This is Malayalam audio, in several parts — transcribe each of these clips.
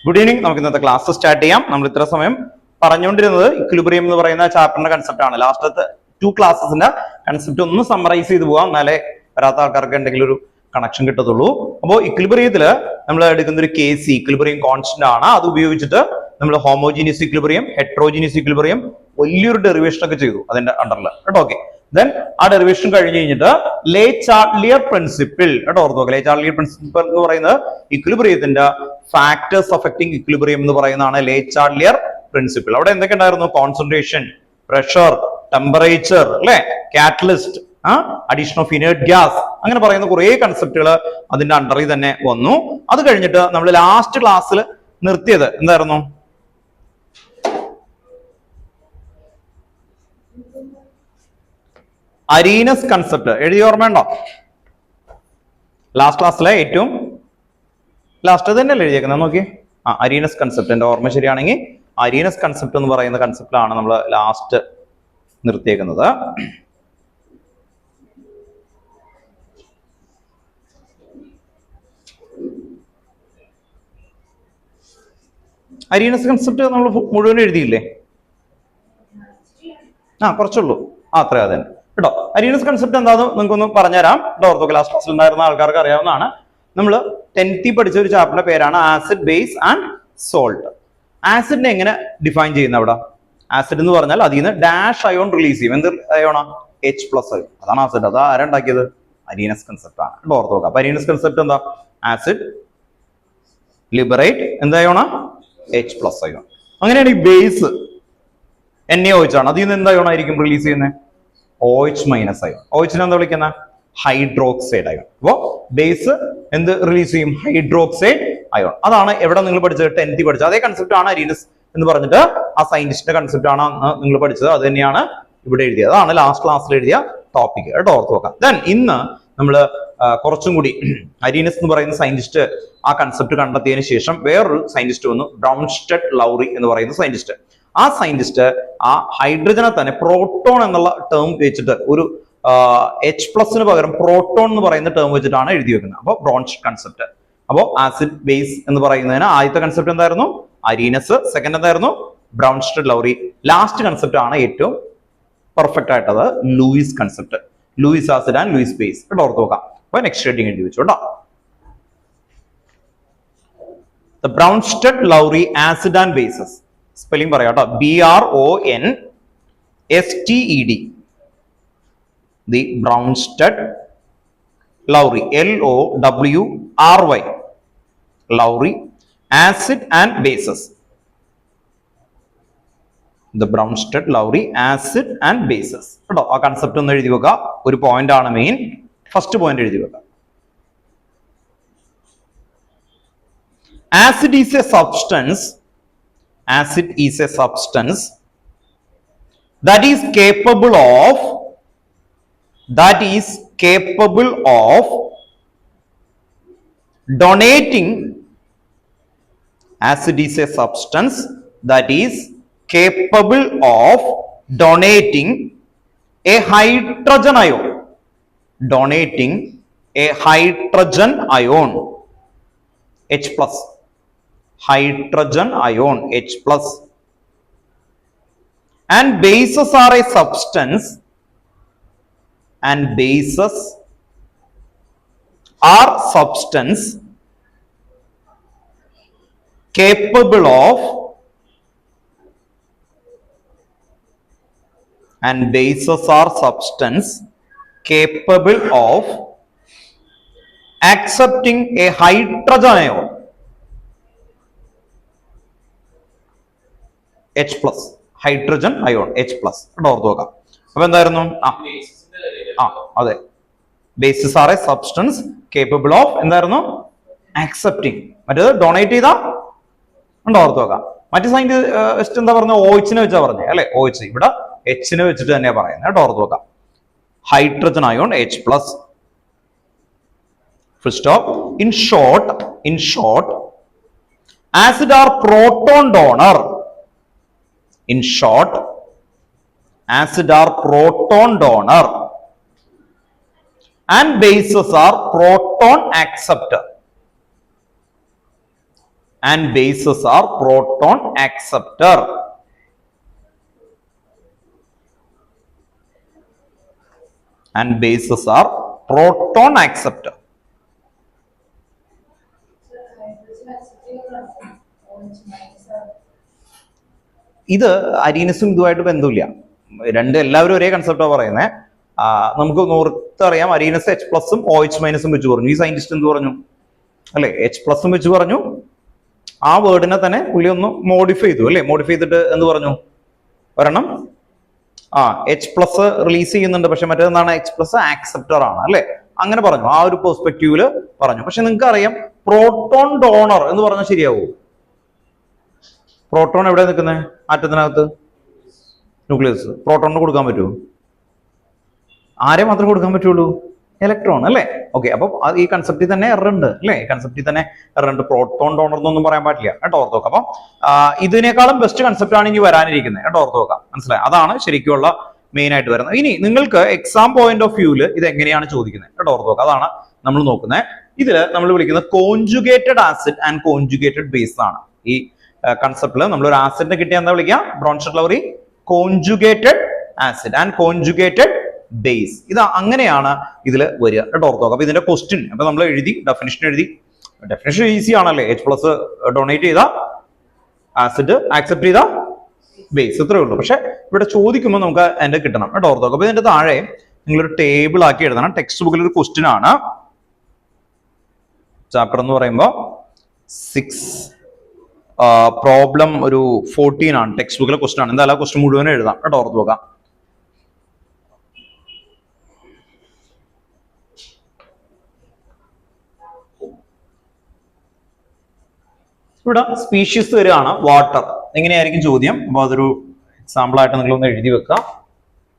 Good evening. നമുക്ക് ഇന്നത്തെ ക്ലാസ് സ്റ്റാർട്ട് ചെയ്യാം. നമ്മൾ ഇത്ര സമയം പറഞ്ഞുകൊണ്ടിരുന്നത് ഇക്വിലിബ്രിയം എന്ന് പറയുന്ന ചാപ്റ്ററിന്റെ കൺസെപ്റ്റ് ആണ്. ലാസ്റ്റത്തെ 2 ക്ലാസ്സസിന്റെ കൺസെപ്റ്റ് ഒന്ന് സമ്മറൈസ് ചെയ്ത് പോവാം, എന്നാലേ വരാത്ത ആൾക്കാർക്ക് എന്തെങ്കിലും ഒരു കണക്ഷൻ കിട്ടത്തുള്ളൂ. അപ്പോൾ ഇക്വിലിബ്രിയത്തില് നമ്മൾ എടുക്കുന്ന ഒരു കേസ് ഇക്വിലിബ്രിയം കോൺസ്റ്റന്റ് ആണ്. അത് ഉപയോഗിച്ചിട്ട് നമ്മൾ ഹോമോജീനിയസ് ഇക്വിലിബ്രിയം, ഹെട്രോജീനിയസ് ഇക്വിലിബ്രിയം വലിയൊരു ഡെറിവേഷൻ ഒക്കെ ചെയ്തു അതിന്റെ അണ്ടറിൽ കേട്ടോ. ഓക്കെ, ദെൻ ആ ഡെറിവേഷൻ കഴിഞ്ഞ് കഴിഞ്ഞിട്ട് ലേ ചാർട്ട്ലിയർ പ്രിൻസിപ്പിൾ കേട്ടോ ഓർത്ത് നോക്കുക. ലേ ചാർട്ട്ലിയർ പ്രിൻസിപ്പിൾ എന്ന് പറയുന്നത് ഇക്വിലിബ്രിയത്തിന്റെ ഫാക്ടേഴ്സ് അഫക്റ്റിംഗ് ഇക്വിലിബ്രിയം എന്ന് പറയുന്നതാണ് ലേ ചാർട്ട്ലിയർ പ്രിൻസിപ്പിൾ. അവിടെ എന്തൊക്കെ ഉണ്ടായിരുന്നു? കോൺസെൻട്രേഷൻ, പ്രഷർ, ടെമ്പറേച്ചർ, അല്ലെ, catalyst, addition of inert gas, അങ്ങനെ പറയുന്ന കുറെ കൺസെപ്റ്റുകൾ അതിന്റെ അണ്ടറിൽ തന്നെ വന്നു. അത് കഴിഞ്ഞിട്ട് നമ്മൾ ലാസ്റ്റ് ക്ലാസ്സിൽ നിർത്തിയത് എന്തായിരുന്നു? അരീനസ് കൺസെപ്റ്റ് എഴുതി ഓർമ്മയുണ്ടോ? ലാസ്റ്റ് ക്ലാസ്സിലെ ഏറ്റവും ലാസ്റ്റ് തന്നെയല്ലേ എഴുതിയേക്കുന്നത്? നോക്കി, അരീനസ് കൺസെപ്റ്റ്, എന്റെ ഓർമ്മ ശരിയാണെങ്കിൽ അരീനസ് കൺസെപ്റ്റ് എന്ന് പറയുന്ന കൺസെപ്റ്റിലാണ് നമ്മൾ ലാസ്റ്റ് നിർത്തിയേക്കുന്നത്. അരീനസ് കൺസെപ്റ്റ് നമ്മൾ മുഴുവൻ എഴുതിയില്ലേ? കുറച്ചുള്ളൂ. അത്രേ അത് തന്നെ കേട്ടോ. അരീനസ് കൺസെപ്റ്റ് എന്താണെന്ന് നിങ്ങൾക്കൊന്ന് പറഞ്ഞുതരാം. ഓർത്തോക്കെ ലാസ്റ്റ് ക്ലാസ്സിൽ ഉണ്ടായിരുന്ന ആൾക്കാർക്ക് അറിയാവുന്നതാണ്. നമ്മൾ 10th പഠിച്ച ഒരു ചാപ്റ്ററിന്റെ പേരാണ് ആസിഡ്, ബേസ് ആൻഡ് സോൾട്ട്. ആസിഡിനെ എങ്ങനെ ഡിഫൈൻ ചെയ്യുന്ന അവിടെ? ആസിഡ് എന്ന് പറഞ്ഞാൽ അതിൽ നിന്ന് ഡാഷ് അയോൺ റിലീസ് ചെയ്യും. എന്ത് അയോണാ? H+ ion. അതാണ് ആസിഡ്. അത് ആരുണ്ടാക്കിയത്? അരീനസ് കൺസെപ്റ്റ് ആണ് കേട്ടോ. ഓർത്ത് നോക്കാം. അപ്പൊ അരീനസ് കൺസെപ്റ്റ് എന്താ? ആസിഡ് ലിബറേറ്റ് എന്തായോണാ? H+ ion. അങ്ങനെയാണ് ഈ ബേസ് NaOH ആണ്. അതിൽ നിന്ന് എന്തായോണായിരിക്കും റിലീസ് ചെയ്യുന്നത്? OH- ion. OH എന്താ വിളിക്കുന്ന? Hydroxide ion. അപ്പോ ബേസ് എന്ത് റിലീസ് ചെയ്യും? Hydroxide ion. അതാണ് എവിടെ നിങ്ങൾ പഠിച്ചത്? 10th പഠിച്ചത് അതേ കൺസെപ്റ്റ് ആണ് അരീനസ് എന്ന് പറഞ്ഞിട്ട് ആ സയന്റിസ്റ്റിന്റെ കൺസെപ്റ്റ് ആണ് നിങ്ങൾ പഠിച്ചത്. അത് തന്നെയാണ് ഇവിടെ എഴുതിയത്. അതാണ് ലാസ്റ്റ് ക്ലാസ്സിൽ എഴുതിയ ടോപ്പിക് കേട്ടോ. ഓർത്ത് നോക്കാം. ദെൻ ഇന്ന് നമ്മൾ കുറച്ചും കൂടി അരീനസ് എന്ന് പറയുന്ന സയന്റിസ്റ്റ് ആ കൺസെപ്റ്റ് കണ്ടെത്തിയതിനു ശേഷം വേറൊരു സയന്റിസ്റ്റ് വന്നു, ബ്രൗൺസ്റ്റഡ് ലൗറി എന്ന് പറയുന്ന സയന്റിസ്റ്റ്. ആ സയന്റിസ്റ്റ് ആ ഹൈഡ്രജനെ തന്നെ പ്രോട്ടോൺ എന്നുള്ള ടേം വെച്ചിട്ട് ഒരു H+ പകരം പ്രോട്ടോൺ എന്ന് പറയുന്ന ടേം വെച്ചിട്ടാണ് എഴുതി വെക്കുന്നത്. അപ്പോൾ ബ്രോൺസ്റ്റഡ് കൺസെപ്റ്റ്. അപ്പോൾ ആസിഡ്, ബേസ് എന്ന് പറയുന്നതിന് ആദ്യത്തെ കൺസെപ്റ്റ് എന്തായിരുന്നു? അരീനസ്. സെക്കൻഡ് എന്തായിരുന്നു? ബ്രൗൺസ്റ്റഡ് ലൗറി. ലാസ്റ്റ് കൺസെപ്റ്റ് ആണ് ഏറ്റവും പെർഫെക്റ്റ് ആയിട്ടത് Lewis concept. Lewis acid and Lewis base കേട്ടോ. ഓർത്ത് നോക്കാം. അപ്പൊ നെക്സ്റ്റ് ഹെഡിങ് എഴുതി വെച്ചു കേട്ടോ. The Bronsted Lowry acid and bases. Spelling പറയാം കേട്ടോ. BRONSTED. The Bronsted Lowry, LOWRY, Lowry acid and bases. The Bronsted Lowry acid and bases കേട്ടോ. ആ കൺസെപ്റ്റ് ഒന്ന് എഴുതി വെക്കുക. ഒരു പോയിന്റ് ആണ് മെയിൻ. ഫസ്റ്റ് പോയിന്റ് എഴുതി വെക്കുക. Acid is a substance that is capable of donating. Acid is a substance that is capable of donating a hydrogen ion. Donating a hydrogen ion, H+. Hydrogen ion, H+. And bases are a substance. Capable of accepting a hydrogen ion, H+. Hydrogen ion, H+. ഓർത്ത് നോക്കാം. അപ്പൊ എന്തായിരുന്നു? അതെ, bases are a substance capable of എന്തായിരുന്നു? ആക്സെപ്റ്റിംഗ്. മറ്റേത് ഡൊണേറ്റ് ചെയ്താ ഉണ്ടോ? ഓർത്ത് നോക്കാം. മറ്റു സയന്റിസ്റ്റ് എന്താ പറഞ്ഞ? OH വെച്ചാ പറഞ്ഞേ അല്ലെ? OH. ഇവിടെ H വെച്ചിട്ട് തന്നെയാ പറയുന്നത് കേട്ടോ. ഓർത്ത് നോക്കാം. Hydrogen ion, H+. Full stop. In short, acid are proton donor. In short, acid are proton donor and bases are proton acceptor. And bases R proton acceptor. And bases are proton acceptor. ഇത് അരീനസും ഇതുമായിട്ട് ബന്ധമില്ല. എല്ലാവരും ഒരേ കൺസെപ്റ്റാണ് പറയുന്നത്. നമുക്ക് ഓർത്തറിയാം, അരീനസ് H പ്ലസും OH മൈനസും വെച്ച് പറഞ്ഞു. ഈ സയന്റിസ്റ്റ് എന്ത് പറഞ്ഞു അല്ലെ? H പ്ലസും വെച്ച് പറഞ്ഞു. ആ വേർഡിനെ തന്നെ പുള്ളി ഒന്ന് മോഡിഫൈ ചെയ്തു അല്ലെ? മോഡിഫൈ ചെയ്തിട്ട് എന്ത് പറഞ്ഞു? ഒരെണ്ണം H പ്ലസ് റിലീസ് ചെയ്യുന്നുണ്ട്, പക്ഷെ മറ്റേതെന്താണ്? H പ്ലസ് ആക്സെപ്റ്റർ ആണ് അല്ലെ? അങ്ങനെ പറഞ്ഞു. ആ ഒരു പെർസ്പെക്റ്റീവില് പറഞ്ഞു. പക്ഷെ നിങ്ങൾക്ക് അറിയാം, പ്രോട്ടോൺ ഡോണർ എന്ന് പറഞ്ഞാൽ ശരിയാവൂ? പ്രോട്ടോൺ എവിടെ നിൽക്കുന്നത്? ആറ്റത്തിനകത്ത്, ന്യൂക്ലിയസ്. പ്രോട്ടോണിന് കൊടുക്കാൻ പറ്റുമോ? ആരെ മാത്രമേ കൊടുക്കാൻ പറ്റുള്ളൂ? ഇലക്ട്രോൺ അല്ലേ? ഓക്കെ, അപ്പൊ ഈ കൺസെപ്റ്റിൽ തന്നെ എറർ ഉണ്ട് അല്ലെ? ഈ കൺസെപ്റ്റിൽ തന്നെ എറർ ഉണ്ട്. പ്രോട്ടോൺ ഡോണർ എന്നൊന്നും പറയാൻ പറ്റില്ല കേട്ടോ, ഓർത്ത് നോക്കാം. അപ്പൊ ഇതിനേക്കാളും ബെസ്റ്റ് കൺസെപ്റ്റ് ആണ് ഇനി വരാനിരിക്കുന്നത് കേട്ടോ, ഓർത്ത് നോക്കാം. മനസ്സിലായി? അതാണ് ശരിക്കുള്ള മെയിൻ ആയിട്ട് വരുന്നത്. ഇനി നിങ്ങൾക്ക് എക്സാം പോയിന്റ് ഓഫ് വ്യൂല് ഇത് എങ്ങനെയാണ് ചോദിക്കുന്നത് കേട്ടോ, ഓർത്ത് നോക്കാം. അതാണ് നമ്മൾ നോക്കുന്നത്. ഇതിൽ നമ്മൾ വിളിക്കുന്നത് conjugated acid and conjugated base ആണ്. ഈ കൺസെപ്റ്റില് നമ്മൾ ഒരു ആസിഡിനെ കിട്ടിയാൽ എന്താ വിളിക്കുക? Bronsted Lowry conjugated acid and conjugated base. ഇത് അങ്ങനെയാണ് ഇതിൽ വരിക കേട്ടോ, ഓർത്ത് നോക്കാം. അപ്പൊ ഇതിന്റെ ക്വസ്റ്റ്യൻ അപ്പൊ നമ്മൾ എഴുതി, ഡെഫിനിഷൻ എഴുതി. ഡെഫിനിഷൻ ഈസി ആണല്ലേ? H പ്ലസ് ഡൊണേറ്റ് ചെയ്ത ആസിഡ്, ആക്സെപ്റ്റ് ചെയ്ത ബേസ്, ഇത്രേ ഉള്ളൂ. പക്ഷെ ഇവിടെ ചോദിക്കുമ്പോൾ നമുക്ക് അതിന്റെ കിട്ടണം കേട്ടോ, ഓർത്ത് നോക്കാം. അപ്പൊ ഇതിന്റെ താഴെ നിങ്ങളൊരു ടേബിൾ ആക്കി എഴുതണം. ടെക്സ്റ്റ് ബുക്കിൽ ഒരു ക്വസ്റ്റ്യൻ ആണ്. ചാപ്റ്റർ എന്ന് പറയുമ്പോൾ 6 പ്രോബ്ലം ഒരു 14 ആണ്. ടെക്സ്റ്റ് ബുക്കിലെ ക്വസ്റ്റ്യൻ ആണ്. എന്തായാലും ക്വസ്റ്റ്യൻ മുഴുവൻ എഴുതാം കേട്ടോ, ഓർത്ത് നോക്കാം. ഇവിടെ സ്പീഷീസ് വരികയാണ്, വാട്ടർ. എങ്ങനെയായിരിക്കും ചോദ്യം? അപ്പൊ അതൊരു എക്സാമ്പിൾ ആയിട്ട് നിങ്ങളൊന്ന് എഴുതി വെക്കുക.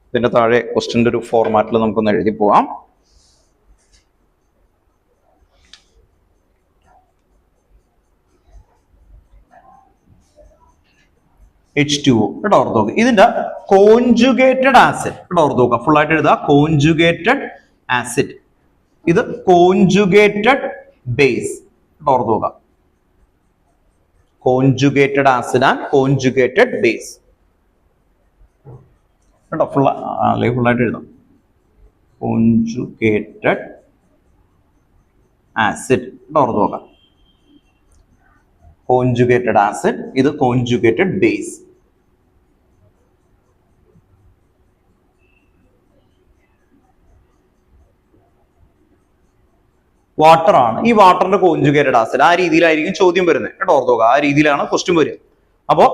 ഇതിന്റെ താഴെ ക്വസ്റ്റ്യന്റെ ഒരു ഫോർമാറ്റിൽ നമുക്കൊന്ന് എഴുതി പോവാം. H2O കേട്ടോ, ഓർത്ത് നോക്കുക. ഇതിന്റെ കോൺജുഗേറ്റഡ് ആസിഡ് കേട്ടോ, ഓർത്ത് നോക്കുക. ഫുൾ ആയിട്ട് എഴുതുക. Conjugated acid. ഇത് കോൺജുഗേറ്റഡ് ബേസ് കേട്ടോ, ഓർത്ത് നോക്കുക. Conjugated acid and conjugated base കേട്ടോ. അല്ലെങ്കിൽ ഫുള്ളായിട്ട് എഴുതാം. കോൺജുഗേറ്റഡ് ആസിഡ് കേട്ടോ, ഓർത്ത് നോക്കാം. കോൺജുഗേറ്റഡ് ആസിഡ്, ഇത് കോൺജുഗേറ്റഡ് ബേസ്. വാട്ടർ ആണ്. ഈ വാട്ടറിന്റെ കോൺജുഗേറ്റഡ് ആസിഡ്. ആ രീതിയിലായിരിക്കും ചോദ്യം വരുന്നത് കേട്ടോ, ഓർത്ത് നോക്കുക. ആ രീതിയിലാണ് ക്വസ്റ്റ്യൻ വരിക. അപ്പോ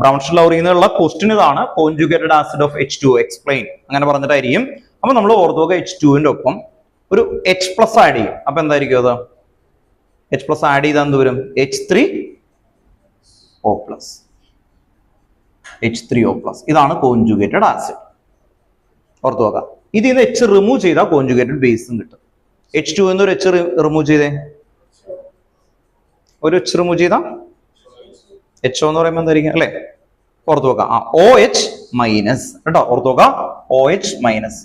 ബ്രൗൺഷെറ്റ്-ലവറിയിൽ നിന്നുള്ള ക്വസ്റ്റ്യൻ ഇതാണ്, conjugated acid of H2O explain, അങ്ങനെ പറഞ്ഞിട്ടായിരിക്കും. അപ്പൊ നമ്മൾ ഓർത്ത് നോക്കുക, H2ന്റെ ഒപ്പം ഒരു H പ്ലസ് ആഡ് ചെയ്യും. അപ്പൊ എന്തായിരിക്കും അത്? H പ്ലസ് ആഡ് ചെയ്താൽ എന്ത് വരും? H3O plus. H3O plus. ഇതാണ് കോൺജുഗേറ്റഡ് ആസിഡ്, ഓർത്ത് നോക്കുക. ഇതിൽ നിന്ന് H റിമൂവ് ചെയ്താൽ കോൺജുഗേറ്റഡ് ബേസും കിട്ടും. H2 എന്നൊരു H റിമൂവ് ചെയ്തേ, ഒരു H റിമൂവ് ചെയ്താ HO എന്ന് പറയുമ്പോൾ എന്തായിരിക്കും അല്ലെ? ഓർത്ത് നോക്കാം. OH മൈനസ് കേട്ടോ, ഓർത്ത് നോക്കാം. OH minus.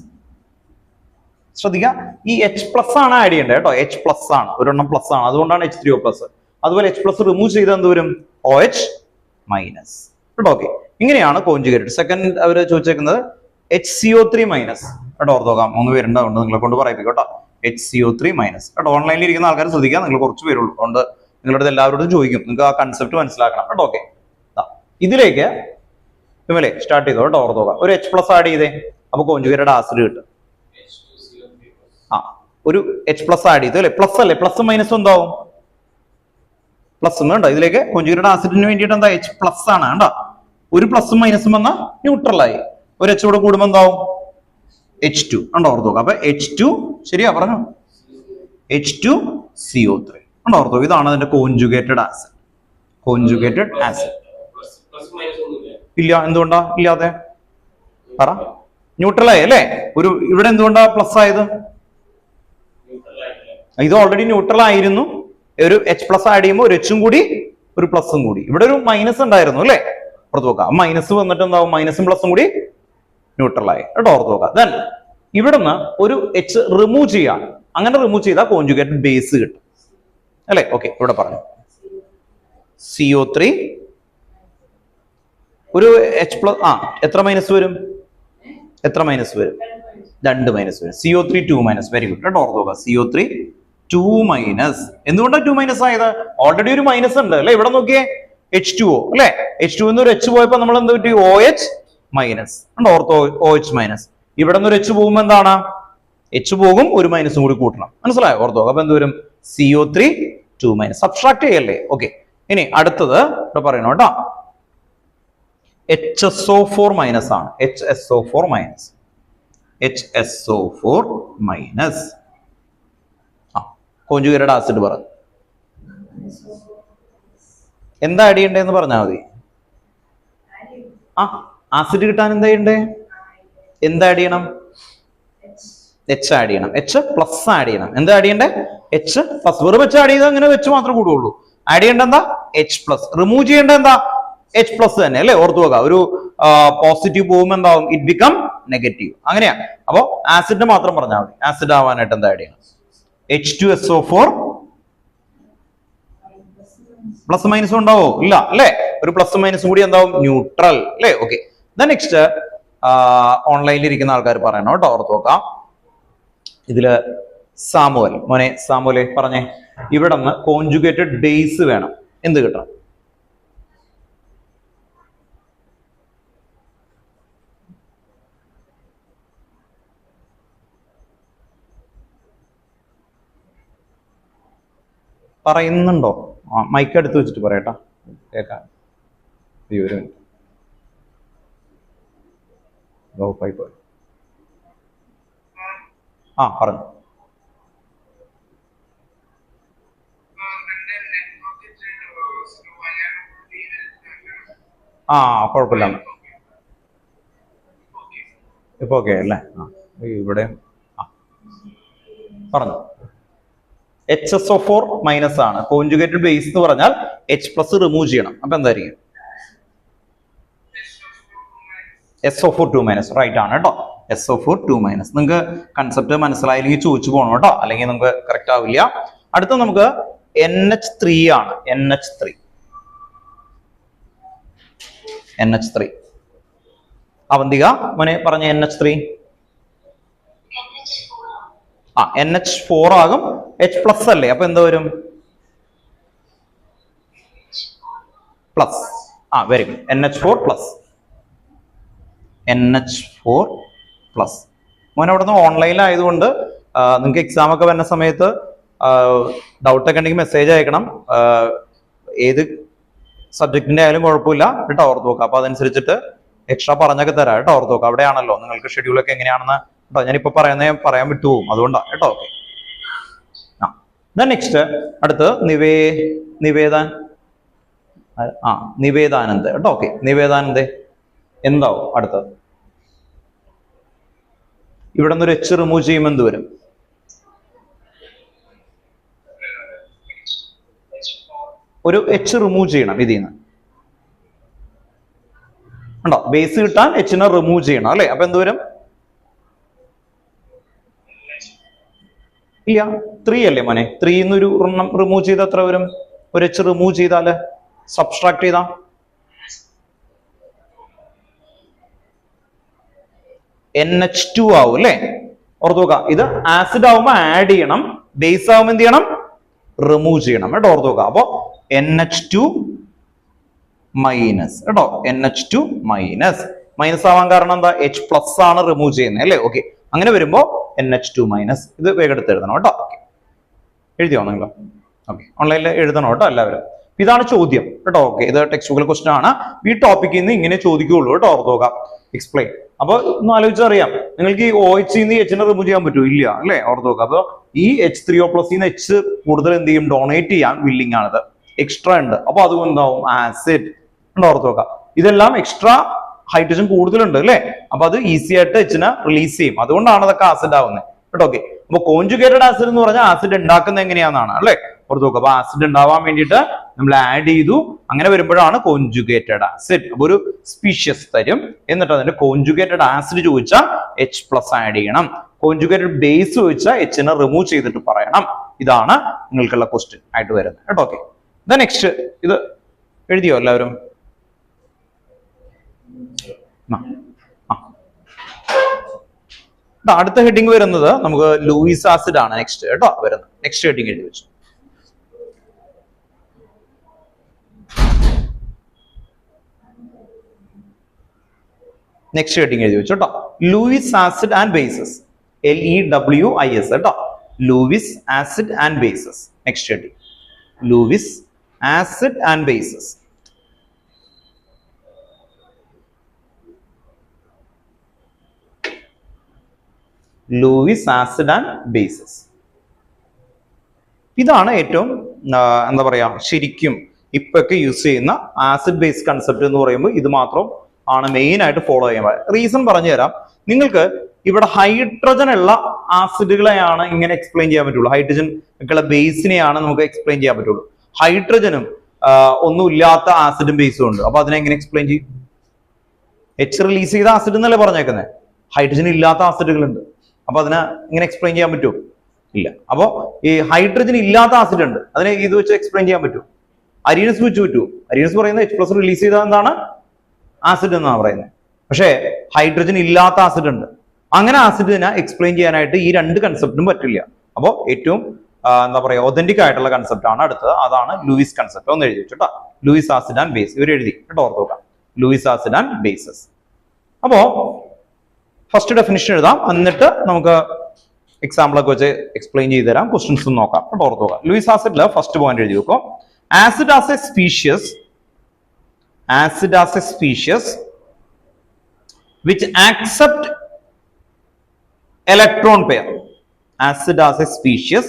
ശ്രദ്ധിക്കുക, ഈ H പ്ലസ് ആണ് ആഡ് ചെയ്യേണ്ടത് കേട്ടോ. H പ്ലസ് ആണ്, ഒരെണ്ണം പ്ലസ് ആണ്, അതുകൊണ്ടാണ് H3O പ്ലസ്. അതുപോലെ H പ്ലസ് റിമൂവ് ചെയ്താൽ എന്ത് വരും? OH മൈനസ് കേട്ടോ. ഓക്കെ, ഇങ്ങനെയാണ് കോൺജുഗേറ്റഡ്. സെക്കൻഡ് അവർ ചോദിച്ചേക്കുന്നത് HCO3 മൈനസ് കേട്ടോ, ഓർത്ത് നോക്കാം. 3 പേരുണ്ടാവുണ്ട്, നിങ്ങളെ കൊണ്ട് പറയിപ്പിക്കും കേട്ടോ. HCO3 മൈനസ് കേട്ടോ. ഓൺലൈനിൽ ഇരിക്കുന്ന ആൾക്കാർ ശ്രദ്ധിക്കുക, നിങ്ങൾ കുറച്ച് പേരുള്ളൂ, അതുകൊണ്ട് നിങ്ങളുടെ എല്ലാവരോടും ചോദിക്കും, നിങ്ങൾക്ക് ആ കൺസെപ്റ്റ് മനസ്സിലാക്കണം കേട്ടോ. ഓക്കെ, ഇതിലേക്ക് ഇവലെ സ്റ്റാർട്ട് ചെയ്തോ കേട്ടോ, ഓർത്ത് നോക്കാം. ഒരു H പ്ലസ് ആഡ് ചെയ്തേ, അപ്പൊ കോൺജുഗേറ്റഡ് ആസിഡ് കിട്ടും. ഒരു H പ്ലസ് ആഡ് ചെയ്തു അല്ലെ? പ്ലസ് അല്ലേ? പ്ലസും മൈനസും എന്താവും? പ്ലസും കണ്ടോ. ഇതിലേക്ക് കോൺജുഗേറ്റഡ് ആസിഡിന് വേണ്ടിയിട്ട് എന്താ? H പ്ലസ് ആണ് കണ്ടോ. ഒരു പ്ലസും മൈനസും വന്ന ന്യൂട്രലായി. ഒരു H കൂടെ കൂടുമ്പോൾ എന്താവും? H2 കണ്ടോ, ഓർത്ത് നോക്കാം. അപ്പൊ H2 ശരിയാ പറഞ്ഞു, H2CO3 കണ്ടോ, ഓർത്ത് നോക്കാം. ഇതാണ് അതിന്റെ കോൺജുഗേറ്റഡ് ആസിഡ്. കോൺജുഗേറ്റഡ് ആസിഡ് ഇല്ല. എന്തുകൊണ്ടാ ഇല്ലാതെ? പറ. ന്യൂട്രലായി അല്ലേ? ഒരു ഇവിടെ എന്തുകൊണ്ടാ പ്ലസ് ആയത്? ഇത് ഓൾറെഡി ന്യൂട്രൽ ആയിരുന്നു. ഒരു H പ്ലസ് ആഡ് ചെയ്യുമ്പോൾ ഒരു Hഉം കൂടി ഒരു പ്ലസും കൂടി. ഇവിടെ ഒരു മൈനസ് ഉണ്ടായിരുന്നു അല്ലെ? ഓർത്ത് നോക്കാം. മൈനസ് വന്നിട്ട് എന്താവും? മൈനസും പ്ലസും കൂടി ന്യൂട്രലായി കേട്ടോ, ഓർത്ത് നോക്കാം. ദെൻ ഇവിടുന്ന് ഒരു H റിമൂവ് ചെയ്യാം. അങ്ങനെ റിമൂവ് ചെയ്താൽ കോൺജുഗേറ്റഡ് ബേസ് കിട്ടും അല്ലെ? ഓക്കെ, ഇവിടെ പറഞ്ഞു. CO3 ഒരു H പ്ലസ് എത്ര മൈനസ് വരും? എത്ര മൈനസ് വരും? 2 മൈനസ് വരും. CO3 2 minus. വെരി ഗുഡ് കേട്ടോ, ഓർത്ത് നോക്കുക. CO3 2 minus. എന്തുകൊണ്ടാണ് 2 മൈനസ് ആയത്? ഓൾറെഡി ഒരു മൈനസ് ഉണ്ട് അല്ലെ? ഇവിടെ നോക്കിയേ H2O അല്ലെ? H2 എന്നൊരു H പോയപ്പോ നമ്മൾ എന്ത് പറ്റി? OH minus. Ortho, OH minus. ഇവിടെ നിന്ന് ഒരു H പോകുമ്പോ എന്താണ്? H പോകും, ഒരു മൈനസും കൂടി കൂട്ടണം. മനസ്സിലായോ? ഓർത്തോ. അപ്പൊ എന്ത് വരും? CO3 2 minus. സബ്സ്ട്രാക്ട് ചെയ്യല്ലേ? ഓക്കെ. ഇനി അടുത്തത് ഇവിടെ പറയണോ കേട്ടോ, HSO4 മൈനസ് ആണ്. HSO4 minus. HSO4 minus. Conjugated acid പറ. എന്താ ആഡ് ചെയ്യണ്ടേന്ന് പറഞ്ഞാൽ മതി. ആസിഡ് കിട്ടാൻ എന്താ ചെയ്യണ്ടേ? എന്താ ആഡ് ചെയ്യണം? H ആഡ് ചെയ്യണം. H പ്ലസ് ആഡ് ചെയ്യണം. എന്താ ആഡ് ചെയ്യണ്ടേ? H plus. വെറും H ആഡ് ചെയ്താൽ അങ്ങനെ വെച്ച് മാത്രമേ കൂടുള്ളൂ. ആഡ് ചെയ്യേണ്ട എന്താ? H plus. റിമൂവ് ചെയ്യേണ്ട എന്താ? H പ്ലസ് തന്നെ അല്ലെ? ഓർത്തു നോക്കുക. ഒരു പോസിറ്റീവ് പോകുമ്പോൾ എന്താവും? It become negative. അങ്ങനെയാ. അപ്പോ ആസിഡ് മാത്രം പറഞ്ഞാൽ മതി. ആസിഡ് ആവാനായിട്ട് എന്താ ആഡ് ചെയ്യണം? H2SO4 പ്ലസ് മൈനസ് ഉണ്ടാവോ? ഇല്ല അല്ലെ? ഒരു പ്ലസ് മൈനസും കൂടി എന്താവും? ന്യൂട്രൽ അല്ലെ? ഓക്കെ. നെക്സ്റ്റ് ഓൺലൈനിൽ ഇരിക്കുന്ന ആൾക്കാർ പറയണം കേട്ടോ, ഓർത്ത് നോക്കാം. ഇതില് സാമുവൽ, മോനെ സാമുവലെ പറഞ്ഞേ, ഇവിടെ നിന്ന് കോൺജുഗേറ്റഡ് ബേസ് വേണം. എന്ത് കിട്ടണം? പറയുന്നുണ്ടോ? മൈക്ക് എടുത്ത് വെച്ചിട്ട് പറയട്ടാ, കേൾക്കാൻ. ഒരു മിനിറ്റ്. പറഞ്ഞു. കുഴപ്പമില്ല. ഇപ്പൊ ഓക്കെ അല്ലേ? ഇവിടെ പറഞ്ഞു. HSO4 മൈനസ് ആണ്. കോൺജുഗേറ്റഡ് ബേസ് എന്ന് പറഞ്ഞാൽ H പ്ലസ് റിമൂവ് ചെയ്യണം. അപ്പൊ എന്തായിരിക്കും? SO4 2 minus. റൈറ്റ് ആണ് കേട്ടോ. SO4 2 minus. നിങ്ങൾക്ക് കൺസെപ്റ്റ് മനസ്സിലായില്ലെങ്കിൽ ചോദിച്ചു പോകണം കേട്ടോ, അല്ലെങ്കിൽ നമുക്ക് കറക്റ്റ് ആവില്ല. അടുത്ത നമുക്ക് NH3 ആണ്. NH3 അവന്തിക മോനെ പറഞ്ഞ NH3. NH4 ആകും. H പ്ലസ് അല്ലേ? അപ്പൊ എന്താ വരും? Plus. Very good. NH4 plus. NH4 plus. മോനെ അവിടെ നിന്ന് ഓൺലൈനിലായതുകൊണ്ട് നിങ്ങൾക്ക് എക്സാം ഒക്കെ വരുന്ന സമയത്ത് ഡൗട്ട് ഒക്കെ ഉണ്ടെങ്കിൽ മെസ്സേജ് അയക്കണം. ഏത് സബ്ജക്റ്റിന്റെ ആയാലും കുഴപ്പമില്ല കേട്ടോ, ഓർത്ത് നോക്കാം. അപ്പൊ അതനുസരിച്ചിട്ട് എക്സ്ട്രാ പറഞ്ഞൊക്കെ തരാം കേട്ടോ, ഓർത്ത് നോക്കാം. അവിടെയാണല്ലോ നിങ്ങൾക്ക് ഷെഡ്യൂളൊക്കെ എങ്ങനെയാണെന്ന് കേട്ടോ. ഞാനിപ്പോ പറയാൻ വിട്ടുപോകും, അതുകൊണ്ടാണ് കേട്ടോ. ഓക്കെ. നെക്സ്റ്റ് അടുത്ത് നിവേദാനന്ദ് കേട്ടോ. ഓക്കെ. നിവേദാനന്ദ് എന്താവും അടുത്തത്? ഇവിടെ നിന്ന് ഒരു H റിമൂവ് ചെയ്യുമ്പോൾ എന്ത് വരും? ഒരു H റിമൂവ് ചെയ്യണം ഇതിൽ നിന്ന്. ഉണ്ടോ? ബേസ് കിട്ടാൻ H-നെ റിമൂവ് ചെയ്യണം അല്ലെ? അപ്പൊ എന്ത് വരും? ഇല്ല, 3 അല്ലേ മോനെ? 3 ഒരു റിമൂവ് ചെയ്ത എത്ര വരും? ഒരു H റിമൂവ് ചെയ്താല്, സബ്സ്ട്രാക്ട് ചെയ്താ NH2 ആവും അല്ലെ? ഓർത്ത് നോക്കുക. ഇത് ആസിഡ് ആവുമ്പോ ആഡ് ചെയ്യണം, ബേസ് ആവുമ്പോ എന്ത് ചെയ്യണം? റിമൂവ് ചെയ്യണം കേട്ടോ, ഓർത്ത് നോക്കുക. അപ്പൊ NH2 മൈനസ് കേട്ടോ. NH2 മൈനസ് ആവാൻ കാരണം എന്താ? H പ്ലസ് ആണ് റിമൂവ് ചെയ്യുന്നത് അല്ലെ? ഓക്കെ. അങ്ങനെ വരുമ്പോ NH2 മൈനസ്. ഇത് വേഗം എടുത്ത് എഴുതണം കേട്ടോ. ഓക്കെ. എഴുതിയോ നിങ്ങൾ? ഓക്കെ. ഓൺലൈനിൽ എഴുതണം കേട്ടോ എല്ലാവരും. ഇതാണ് ചോദ്യം കേട്ടോ. ഓക്കെ. ഇത് ടെക്സ്റ്റ് ബുക്കിലെ ക്വസ്റ്റൻ ആണ്. ഈ ടോപ്പിക്കിൽ നിന്ന് ഇങ്ങനെ ചോദിക്കുകയുള്ളൂ കേട്ടോ, ഓർത്ത് നോക്കാം. എക്സ്പ്ലെയിൻ. അപ്പൊ ഒന്ന് ആലോചിച്ചറിയാം, നിങ്ങൾക്ക് ഈ OH H-നെ റിമൂവ് ചെയ്യാൻ പറ്റുമോ? ഇല്ല അല്ലെ? ഓർത്ത് നോക്കാം. അപ്പൊ ഈ H3O പ്ലസ് H കൂടുതൽ എന്ത് ചെയ്യും? ഡൊണേറ്റ് ചെയ്യാൻ വില്ലിംഗ് ആണിത്. എക്സ്ട്രാ ഉണ്ട്. അപ്പൊ അതുകൊണ്ടാവും ആസിഡ്. ഓർത്ത് നോക്കാം. ഇതെല്ലാം എക്സ്ട്രാ ഹൈഡ്രജൻ കൂടുതലുണ്ട് അല്ലെ? അപ്പൊ അത് ഈസി ആയിട്ട് H-നെ റിലീസ് ചെയ്യും. അതുകൊണ്ടാണ് അതൊക്കെ ആസിഡ് ആവുന്നത് കേട്ടോ. ഓക്കെ. അപ്പൊ കോൺജുഗേറ്റഡ് ആസിഡ് എന്ന് പറഞ്ഞാൽ ആസിഡ് ഉണ്ടാക്കുന്നത് എങ്ങനെയാണെന്നാണ് അല്ലെ? ഓർത്ത് നോക്കുക. അപ്പൊ ആസിഡ് ഉണ്ടാവാൻ വേണ്ടിയിട്ട് നമ്മൾ ആഡ് ചെയ്തു. അങ്ങനെ വരുമ്പോഴാണ് കോൺജുഗേറ്റഡ് ആസിഡ്. അപ്പൊ ഒരു സ്പീഷ്യസ് തരും, എന്നിട്ട് അതിന്റെ കോൺജുഗേറ്റഡ് ആസിഡ് ചോദിച്ചാൽ H പ്ലസ് ആഡ് ചെയ്യണം. കോൺജുഗേറ്റഡ് ബേസ് ചോദിച്ചാൽ H-നെ റിമൂവ് ചെയ്തിട്ട് പറയണം. ഇതാണ് നിങ്ങൾക്കുള്ള ക്വസ്റ്റ്യൻ ആയിട്ട് വരുന്നത് കേട്ടോ. ഓക്കെ. നെക്സ്റ്റ് ഇത് എഴുതിയോ എല്ലാവരും? അടുത്ത ഹെഡിങ് വരുന്നത് നമുക്ക് ലൂയിസ് ആസിഡ് ആണ് നെക്സ്റ്റ് കേട്ടോ വരുന്നത്. നെക്സ്റ്റ് ഹെഡിങ് എഴുതി വെച്ചു. നെക്സ്റ്റ് ഹെഡിങ് എഴുതി വെച്ചു കേട്ടോ. Luis acid and bases, LEWIS കേട്ടോ. Luis acid and bases. Next heading Luis acid and bases. Luis acid and bases. ഇതാണ് ഏറ്റവും എന്താ പറയാ ശരിക്കും ഇപ്പൊക്കെ യൂസ് ചെയ്യുന്ന ആസിഡ് ബേസ് കൺസെപ്റ്റ് എന്ന് പറയുമ്പോൾ ഇത് മാത്രം ആണ് മെയിൻ ആയിട്ട് ഫോളോ ചെയ്യാൻ പറയുന്നത്. റീസൺ പറഞ്ഞു തരാം. നിങ്ങൾക്ക് ഇവിടെ ഹൈഡ്രജൻ ഉള്ള ആസിഡുകളെയാണ് ഇങ്ങനെ എക്സ്പ്ലെയിൻ ചെയ്യാൻ പറ്റുള്ളൂ. ഹൈഡ്രജൻ ഒക്കെയുള്ള ബേസിനെയാണ് നമുക്ക് എക്സ്പ്ലെയിൻ ചെയ്യാൻ പറ്റുള്ളൂ. ഹൈഡ്രജനും ഒന്നുമില്ലാത്ത ആസിഡും ബേസും ഉണ്ട്. അപ്പൊ അതിനെ എങ്ങനെ എക്സ്പ്ലെയിൻ ചെയ്യും? H റിലീസ് ചെയ്ത ആസിഡ് എന്നല്ലേ പറഞ്ഞേക്കുന്നത്. ഹൈഡ്രജൻ ഇല്ലാത്ത ആസിഡുകളുണ്ട്. അപ്പൊ അതിനെ ഇങ്ങനെ എക്സ്പ്ലെയിൻ ചെയ്യാൻ പറ്റുമോ? ഇല്ല. അപ്പോ ഈ ഹൈഡ്രജൻ ഇല്ലാത്ത ആസിഡ് ഉണ്ട്, അതിനെ ഇത് വെച്ച് എക്സ്പ്ലെയിൻ ചെയ്യാൻ പറ്റുമോ? അരീനസ് വെച്ച് പറ്റുമോ? അരീനസ് പറയുന്നത് H+ റിലീസ് ചെയ്ത എന്താണ് ആസിഡ് എന്നാണ് പറയുന്നത്. പക്ഷേ ഹൈഡ്രജൻ ഇല്ലാത്ത ആസിഡ് ഉണ്ട്. അങ്ങനെ ആസിഡിനെ എക്സ്പ്ലെയിൻ ചെയ്യാനായിട്ട് ഈ രണ്ട് കൺസെപ്റ്റും പറ്റില്ല. അപ്പോൾ ഏറ്റവും എന്താ പറയുക ഒതന്റിക് ആയിട്ടുള്ള കൺസെപ്റ്റ് ആണ് അടുത്തത്. അതാണ് ലൂയിസ് കൺസെപ്റ്റ്. ഒന്ന് എഴുതി വെച്ചു കേട്ടോ. ലൂയിസ് ആസിഡ് ആൻഡ് ബേസ് ഇവർ എഴുതി കേട്ടോ, ഓർത്ത് നോക്കാം. Luis acid and bases. അപ്പോ ഫസ്റ്റ് ഡെഫിനിഷൻ എഴുതാം, എന്നിട്ട് നമുക്ക് എക്സാമ്പിൾ ഒക്കെ വെച്ച് എക്സ്പ്ലെയിൻ ചെയ്ത് തരാം. ക്വസ്റ്റ്യൻസ് നോക്കാം കേട്ടോ, ഓർത്ത് നോക്കാം. ലൂയിസ് ആസിഡില് ഫസ്റ്റ് പോയിന്റ് എഴുതി വെക്കും. Acid as A species, acid as A species which accept electron pair. Acid as a species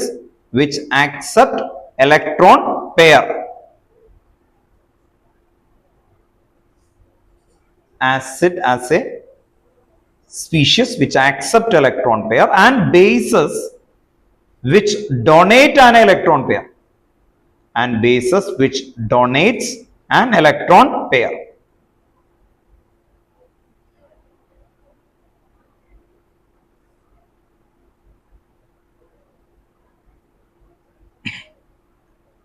which accept electron pair. Acid as a species which accept electron pair, and bases which donate an electron pair. And bases which donates an electron pair.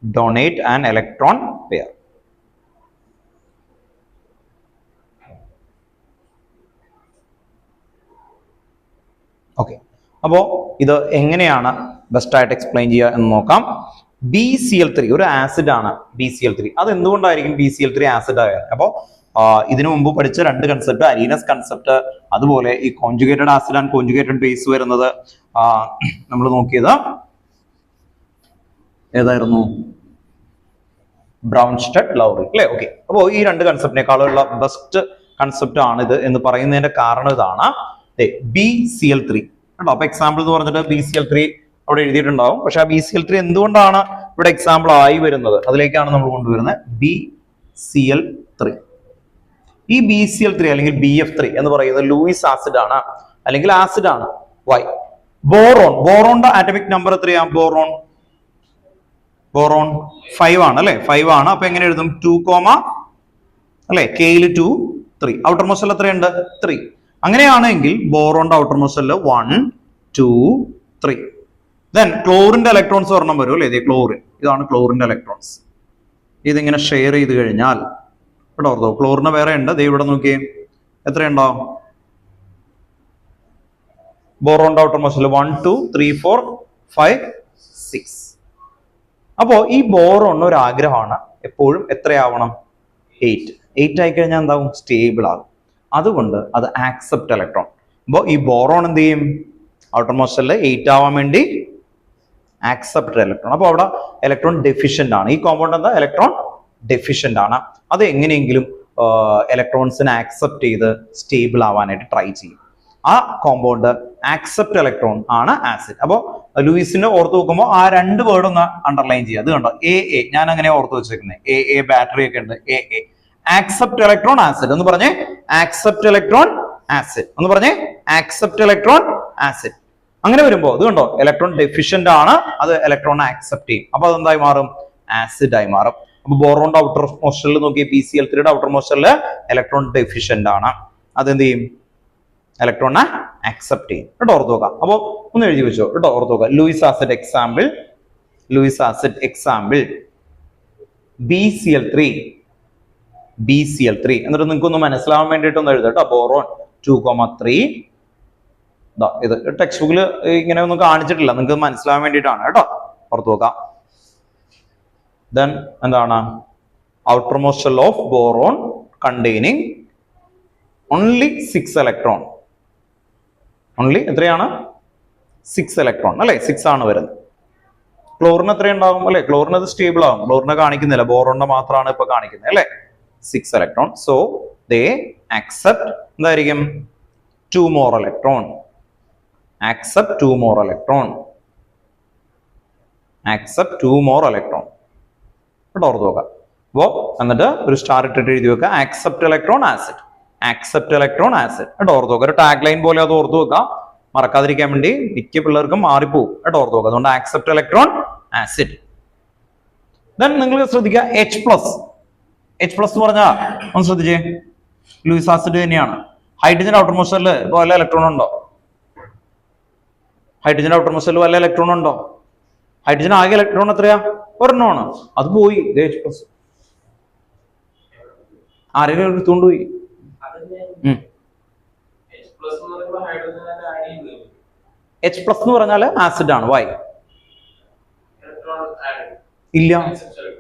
Donate an electron pair. Okay, അപ്പോ ഇത് എങ്ങനെയാണ് ബെസ്റ്റ് ആയിട്ട് എക്സ്പ്ലെയിൻ ചെയ്യുക എന്ന് നോക്കാം. BCl3 ഒരു ആസിഡ് ആണ്. BCl3 അത് എന്തുകൊണ്ടായിരിക്കും BCl3 ആസിഡ് ആയത്? അപ്പോ ഇതിനു മുമ്പ് പഠിച്ച രണ്ട് കൺസെപ്റ്റ്, അരീനസ് കൺസെപ്റ്റ്, അതുപോലെ ഈ conjugated acid and conjugated base വരുന്നത് നമ്മൾ നോക്കിയത് ഏതായിരുന്നു? ബ്രൗൺസ്റ്റഡ് ലൗറി അല്ലെ? ഓക്കെ, അപ്പോൾ ഈ രണ്ട് കൺസെപ്റ്റിനേക്കാളുള്ള ബെസ്റ്റ് കൺസെപ്റ്റ് ആണ് ഇത് എന്ന് പറയുന്നതിന്റെ കാരണം ഇതാണ്. BCl3 കേട്ടോ. അപ്പൊ എക്സാമ്പിൾ എന്ന് പറഞ്ഞിട്ട് BCl3 അവിടെ എഴുതിയിട്ടുണ്ടാവും. പക്ഷെ ആ BCl3 എന്തുകൊണ്ടാണ് ഇവിടെ എക്സാമ്പിൾ ആയി വരുന്നത് അതിലേക്കാണ് നമ്മൾ കൊണ്ടുവരുന്നത്. BCl3 ഈ BCl3 അല്ലെങ്കിൽ BF3 എന്ന് പറയുന്നത് ലൂയിസ് ആസിഡ് ആണ്, അല്ലെങ്കിൽ ആസിഡ് ആണ്. വൈ? ബോറോൺ, ബോറോണിന്റെ ആറ്റമിക് നമ്പർ എത്രയാ? ബോറോൺ 5 ആണ് അല്ലെ? 5 ആണ്. അപ്പൊ എങ്ങനെ എഴുതും? 2, അല്ലെ? കെയിൽ 2, 3. ഔട്ടർ മോസ്റ്റ് എത്രയുണ്ട്? 3. അങ്ങനെയാണെങ്കിൽ ബോറോണിന്റെ ഔട്ടർ മോസ്റ്റ് 1, 2, 3. ദെൻ ക്ലോറിന്റെ ഇലക്ട്രോൺസ് ഒരെണ്ണം വരും അല്ലെ? ഇതേ ക്ലോറിൻ, ഇതാണ് ക്ലോറിന്റെ ഇലക്ട്രോൺസ്. ഇതിങ്ങനെ ഷെയർ ചെയ്ത് കഴിഞ്ഞാൽ ഇവിടെ ഓർത്തോ, ക്ലോറിന് വേറെ ഉണ്ട്. ദേ ഇവിടെ നോക്കിയേ, എത്രയുണ്ടാവും? ബോറോണിന്റെ ഔട്ടർ മോസ്റ്റ് 1, 2, 3, 4, 5, 6. അപ്പോ ഈ ബോറോണിന് ഒരു ആഗ്രഹമാണ് എപ്പോഴും എത്രയാവണം? 8. 8 ആയി കഴിഞ്ഞാൽ എന്താവും? സ്റ്റേബിൾ ആകും. അതുകൊണ്ട് അത് ആക്സെപ്റ്റ് ഇലക്ട്രോൺ. അപ്പോൾ ഈ ബോറോൺ എന്ത് ചെയ്യും? ഔട്ടർ മോസ്റ്റിൽ 8 ആവാൻ വേണ്ടി ആക്സെപ്റ്റ് ഇലക്ട്രോൺ. അപ്പോൾ അവിടെ ഇലക്ട്രോൺ ഡെഫിഷ്യന്റ് ആണ്. ഈ കോമ്പൗണ്ട് എന്താ? ഇലക്ട്രോൺ ഡെഫിഷ്യന്റ് ആണ്. അത് എങ്ങനെയെങ്കിലും ഇലക്ട്രോൺസിനെ ആക്സെപ്റ്റ് ചെയ്ത് സ്റ്റേബിൾ ആവാനായിട്ട് ട്രൈ ചെയ്യും. ആ കോമ്പൗണ്ട് ആക്സെപ്റ്റ് ഇലക്ട്രോൺ ആണ് ആസിഡ്. അപ്പോൾ ലൂയിസിന്റെ ഓർത്ത് നോക്കുമ്പോൾ ആ രണ്ട് വേർഡ് ഒന്ന് അണ്ടർലൈൻ ചെയ്യുക. അത് കണ്ടോ? AA, ഞാൻ അങ്ങനെ ഓർത്ത് വെച്ചേക്കുന്നത്. AA ബാറ്ററി ഒക്കെ ഉണ്ട്. AA ആക്സെപ്റ്റ് ഇലക്ട്രോൺ ആസിഡ് എന്ന് പറഞ്ഞേ. ആക്സെപ്റ്റ് ഇലക്ട്രോൺ ആസിഡ് എന്ന് പറഞ്ഞേ. Accept electron acid. അങ്ങനെ വരുമ്പോൾ ഇത് കണ്ടോ, ഇലക്ട്രോൺ ഡെഫിഷ്യന്റ് ആണ്, അത് ഇലക്ട്രോൺ ആക്സെപ്റ്റ് ചെയ്യും. അപ്പൊ അതെന്തായി മാറും? ആസിഡ് ആയി മാറും. അപ്പൊ ബോറോണിന്റെ ഔട്ടർ മോസ്റ്റിൽ നോക്കി, BCl3യുടെ ഔട്ടർ മോസ്റ്റിൽ ഇലക്ട്രോൺ ഡെഫിഷ്യന്റ് ആണ്. അതെന്ത് ചെയ്യും? ഇലക്ട്രോണിനെ ആക്സെപ്റ്റ് ചെയ്യും കേട്ടോ, ഓർത്ത് നോക്കാം. അപ്പൊ ഒന്ന് എഴുതി വെച്ചോ കേട്ടോ, ഓർത്ത് നോക്കാം. Luis acid example, Luis acid example BCl3 BCl3. എന്നിട്ട് നിങ്ങൾക്ക് ഒന്ന് മനസ്സിലാവാൻ വേണ്ടിയിട്ടൊന്ന് എഴുതട്ടോ. ബോറോൺ 2,3. ഇത് ടെക്സ്റ്റ് ബുക്കിൽ ഇങ്ങനെ ഒന്നും കാണിച്ചിട്ടില്ല, നിങ്ങൾക്ക് മനസ്സിലാവാൻ വേണ്ടിയിട്ടാണ് കേട്ടോ. ഓർത്ത് നോക്കാം. ദെൻ എന്താണ് outermost shell of boron containing only 6 electron. Only എത്രയാണ്? 6 ഇലക്ട്രോൺ അല്ലെ? 6 ആണ് വരുന്നത്. ക്ലോറിന് എത്ര ഉണ്ടാവും അല്ലെ? ക്ലോറിന് അത് സ്റ്റേബിൾ ആവും. ക്ലോറിനെ കാണിക്കുന്നില്ല, ബോറോണിനെ മാത്രമാണ് ഇപ്പൊ കാണിക്കുന്നത് അല്ലെ? 6 ഇലക്ട്രോൺ. സോ ദേ ആക്സെപ്റ്റ് എന്തായിരിക്കും? 2 more electron. Accept 2 more electron. Accept 2 more electron. കേട്ടോ, ഓർത്ത് നോക്കാം. അപ്പോ എന്നിട്ട് ഒരു സ്റ്റാർ ഇട്ടിട്ട് എഴുതി വെക്കുക, accept electron acid. Accept electron acid. കേട്ടോ, ഓർത്ത് നോക്കുക. ഒരു ടാഗ് ലൈൻ പോലെ അത് ഓർത്ത് വെക്കാം, മറക്കാതിരിക്കാൻ വേണ്ടി. മിക്ക പിള്ളേർക്കും മാറിപ്പോവും. കേട്ടോ, ഓർത്ത് നോക്കുക. അതുകൊണ്ട് ആക്സെപ്റ്റ് ഇലക്ട്രോൺ ആസിഡ്. ദെൻ നിങ്ങൾ ശ്രദ്ധിക്കുക, H+. H+ എന്ന് പറഞ്ഞാൽ ഒന്ന് ശ്രദ്ധിച്ചേ, ലൂയിസ് ആസിഡ് തന്നെയാണ്. ഹൈഡ്രജൻ ഔട്ടർമോസ്റ്റ് ഷെല്ലിൽ വല്ല ഇലക്ട്രോൺ ഉണ്ടോ? ഹൈഡ്രജൻ ഔട്ടർമോസ്റ്റ് ഷെല്ലിൽ വല്ല ഇലക്ട്രോൺ ഉണ്ടോ? ഹൈഡ്രജൻ ആകെ ഇലക്ട്രോൺ എത്രയാ? ഒരെണ്ണമാണ്. അത് പോയി. H+. ആരെങ്കിലും എടുത്തുകൊണ്ട് പോയി. H+ എന്ന് പറഞ്ഞാൽ ആസിഡ് ആണ്. വൈ? ഇല്ല,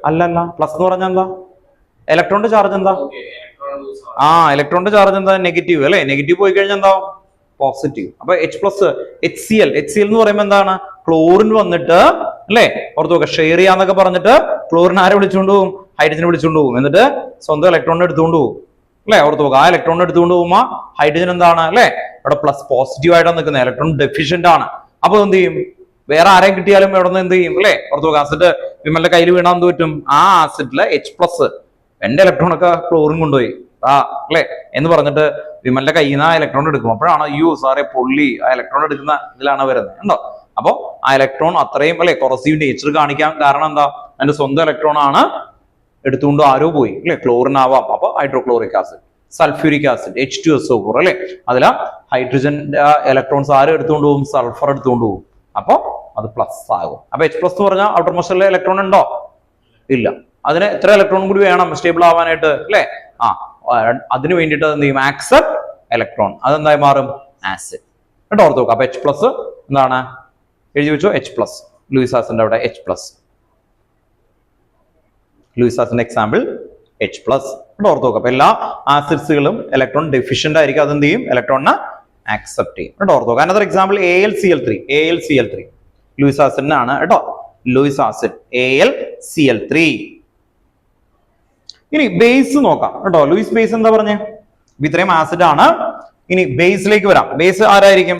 അല്ലല്ല. പ്ലസ് എന്ന് പറഞ്ഞാൽ എന്താ? ഇലക്ട്രോണിന്റെ ചാർജ് എന്താ? ഇലക്ട്രോണിന്റെ ചാർജ് എന്താ? നെഗറ്റീവ് അല്ലെ? നെഗറ്റീവ് പോയി കഴിഞ്ഞാൽ എന്താ? പോസിറ്റീവ്. അപ്പൊ H+, HCl എന്ന് പറയുമ്പോൾ എന്താണ്? ക്ലോറിൻ വന്നിട്ട് അല്ലെ, ഓർത്ത് നോക്കുക, ഷെയർ ചെയ്യാന്നൊക്കെ പറഞ്ഞിട്ട് ക്ലോറിൻ ആരെ വിളിച്ചുകൊണ്ട് പോകും? ഹൈഡ്രജനെ വിളിച്ചുകൊണ്ട് പോകും. എന്നിട്ട് സ്വന്തം ഇലക്ട്രോണിനെ എടുത്തുകൊണ്ട് പോകും അല്ലെ? ഓർത്ത് നോക്കുക. ആ ഇലക്ട്രോണിനെ എടുത്തുകൊണ്ട് പോകുമ്പോൾ ഹൈഡ്രജൻ എന്താണ് അല്ലെ? ഇവിടെ പ്ലസ് പോസിറ്റീവ് ആയിട്ടാണ് നിൽക്കുന്നത്. ഇലക്ട്രോൺ ഡെഫിഷ്യന്റ് ആണ്. അപ്പൊ എന്ത് ചെയ്യും? വേറെ ആരെയും കിട്ടിയാലും ഇവിടെ നിന്ന് എന്ത് ചെയ്യും അല്ലെ? ഓർത്ത് നോക്കുക. ആസിഡ് വിമലിന്റെ കയ്യിൽ വീണാൻ എന്ത് പറ്റും? ആ ആസിഡിലെ H+, എന്റെ ഇലക്ട്രോൺ ഒക്കെ ക്ലോറിൻ കൊണ്ടുപോയി അല്ലെ എന്ന് പറഞ്ഞിട്ട് വിമലിന്റെ കയ്യിൽ നിന്ന് ആ ഇലക്ട്രോൺ എടുക്കും. അപ്പോഴാണ് അയ്യോ സാറേ പൊള്ളി, ആ ഇലക്ട്രോൺ എടുക്കുന്ന ഇതിലാണ് വരുന്നത്. ഉണ്ടോ? അപ്പൊ ആ ഇലക്ട്രോൺ അത്രയും അല്ലെ കൊറസീവ് നേച്ചർ കാണിക്കാൻ കാരണം എന്താ? അതിന്റെ സ്വന്തം ഇലക്ട്രോൺ ആണ് എടുത്തുകൊണ്ട് ആരോ പോയി അല്ലെ? ക്ലോറിൻ ആവാം. അപ്പൊ hydrochloric acid, sulphuric acid, H2SO4 അല്ലെ? അതില ഹൈഡ്രജന്റെ ഇലക്ട്രോൺസ് ആരും എടുത്തുകൊണ്ട് പോകും? സൾഫർ എടുത്തുകൊണ്ട് പോകും. അപ്പൊ അത് പ്ലസ് ആകും. അപ്പൊ H+ എന്ന് പറഞ്ഞാൽ ഔട്ടർ മോസ്റ്റിലെ ഇലക്ട്രോൺ ഉണ്ടോ? ഇല്ല. അതിന് എത്ര ഇലക്ട്രോൺ കൂടി വേണം സ്റ്റേബിൾ ആവാനായിട്ട് അല്ലെ? അതിന് വേണ്ടിയിട്ട് എന്ത് ചെയ്യും? Accept electron. അതെന്തായി മാറും? ആസിഡ്. കേട്ടോ, ഓർത്ത് നോക്കാം. അപ്പൊ H+ എന്താണ്? എഴുതി വെച്ചോ, H+. ലൂയിസ് ആസിഡിന്റെ അവിടെ H+. ലൂയിസ് ആസിഡിന്റെ എക്സാമ്പിൾ H+. കേട്ടോ, ഓർത്ത് നോക്കാം. അപ്പൊ എല്ലാ ആസിഡ്സുകളും ഇലക്ട്രോൺ ഡെഫിഷ്യന്റ് ആയിരിക്കും. അതെന്ത് ചെയ്യും? ഇലക്ട്രോണിനെ ആക്സെപ്റ്റ് ചെയ്യും. കേട്ടോ, ഓർത്ത് നോക്കാം. Another example AlCl3. ലൂയിസ് ആസിഡിനാണ് കേട്ടോ. Luis acid AlCl3. ഇനി ബേസ് നോക്കാം കേട്ടോ. ലൂയിസ് ബേസ് എന്താ പറഞ്ഞേ? ഇത്രയും ആസിഡ് ആണ്. ഇനി ബേസിലേക്ക് വരാം. ബേസ് ആരായിരിക്കും?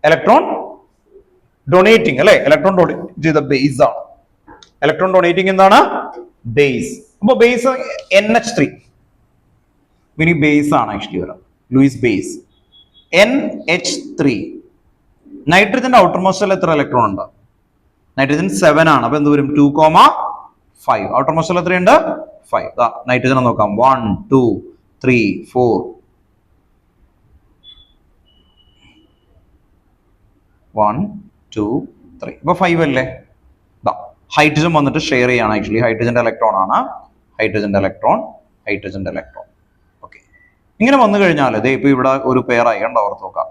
ഇലക്ട്രോൺ ഡൊണേറ്റിംഗ് അല്ലെ? ഇലക്ട്രോൺ ഡൊണേറ്റ് ചെയ്ത ബേസ് ആണ്. ഇലക്ട്രോൺ ഡൊണേറ്റിംഗ് എന്താണ്? ബേസ്. അപ്പൊ ബേസ് NH3. ഇനി ബേസ് ആണ് ആക്ച്വലി വരാം. Luis base NH3. നൈട്രജന്റെ ഔട്ടർമോസ്റ്റ് ഷെല്ലിൽ എത്ര ഇലക്ട്രോൺ ഉണ്ട്? നൈട്രജൻ 7 ആണ്. അപ്പൊ എന്ത് വരും? 2,5. ഔട്ടർമോസ്റ്റ് ഷെല്ലിൽ എത്രയുണ്ട്? 5. നൈട്രജൻ നോക്കാം. 1 2 3 4 1 2 3. അപ്പൊ 5 അല്ലേ? ഹൈഡ്രജൻ വന്നിട്ട് ഷെയർ ചെയ്യാണ്. ആക്ച്വലി ഹൈഡ്രജന്റെ ഇലക്ട്രോൺ ആണ്. ഹൈഡ്രജന്റെ ഇലക്ട്രോൺ. ഓക്കെ, ഇങ്ങനെ വന്നു കഴിഞ്ഞാൽ ഇതേ ഇപ്പൊ ഇവിടെ ഒരു പെയറായി. കണ്ടോ, ഓർത്ത് നോക്കാം.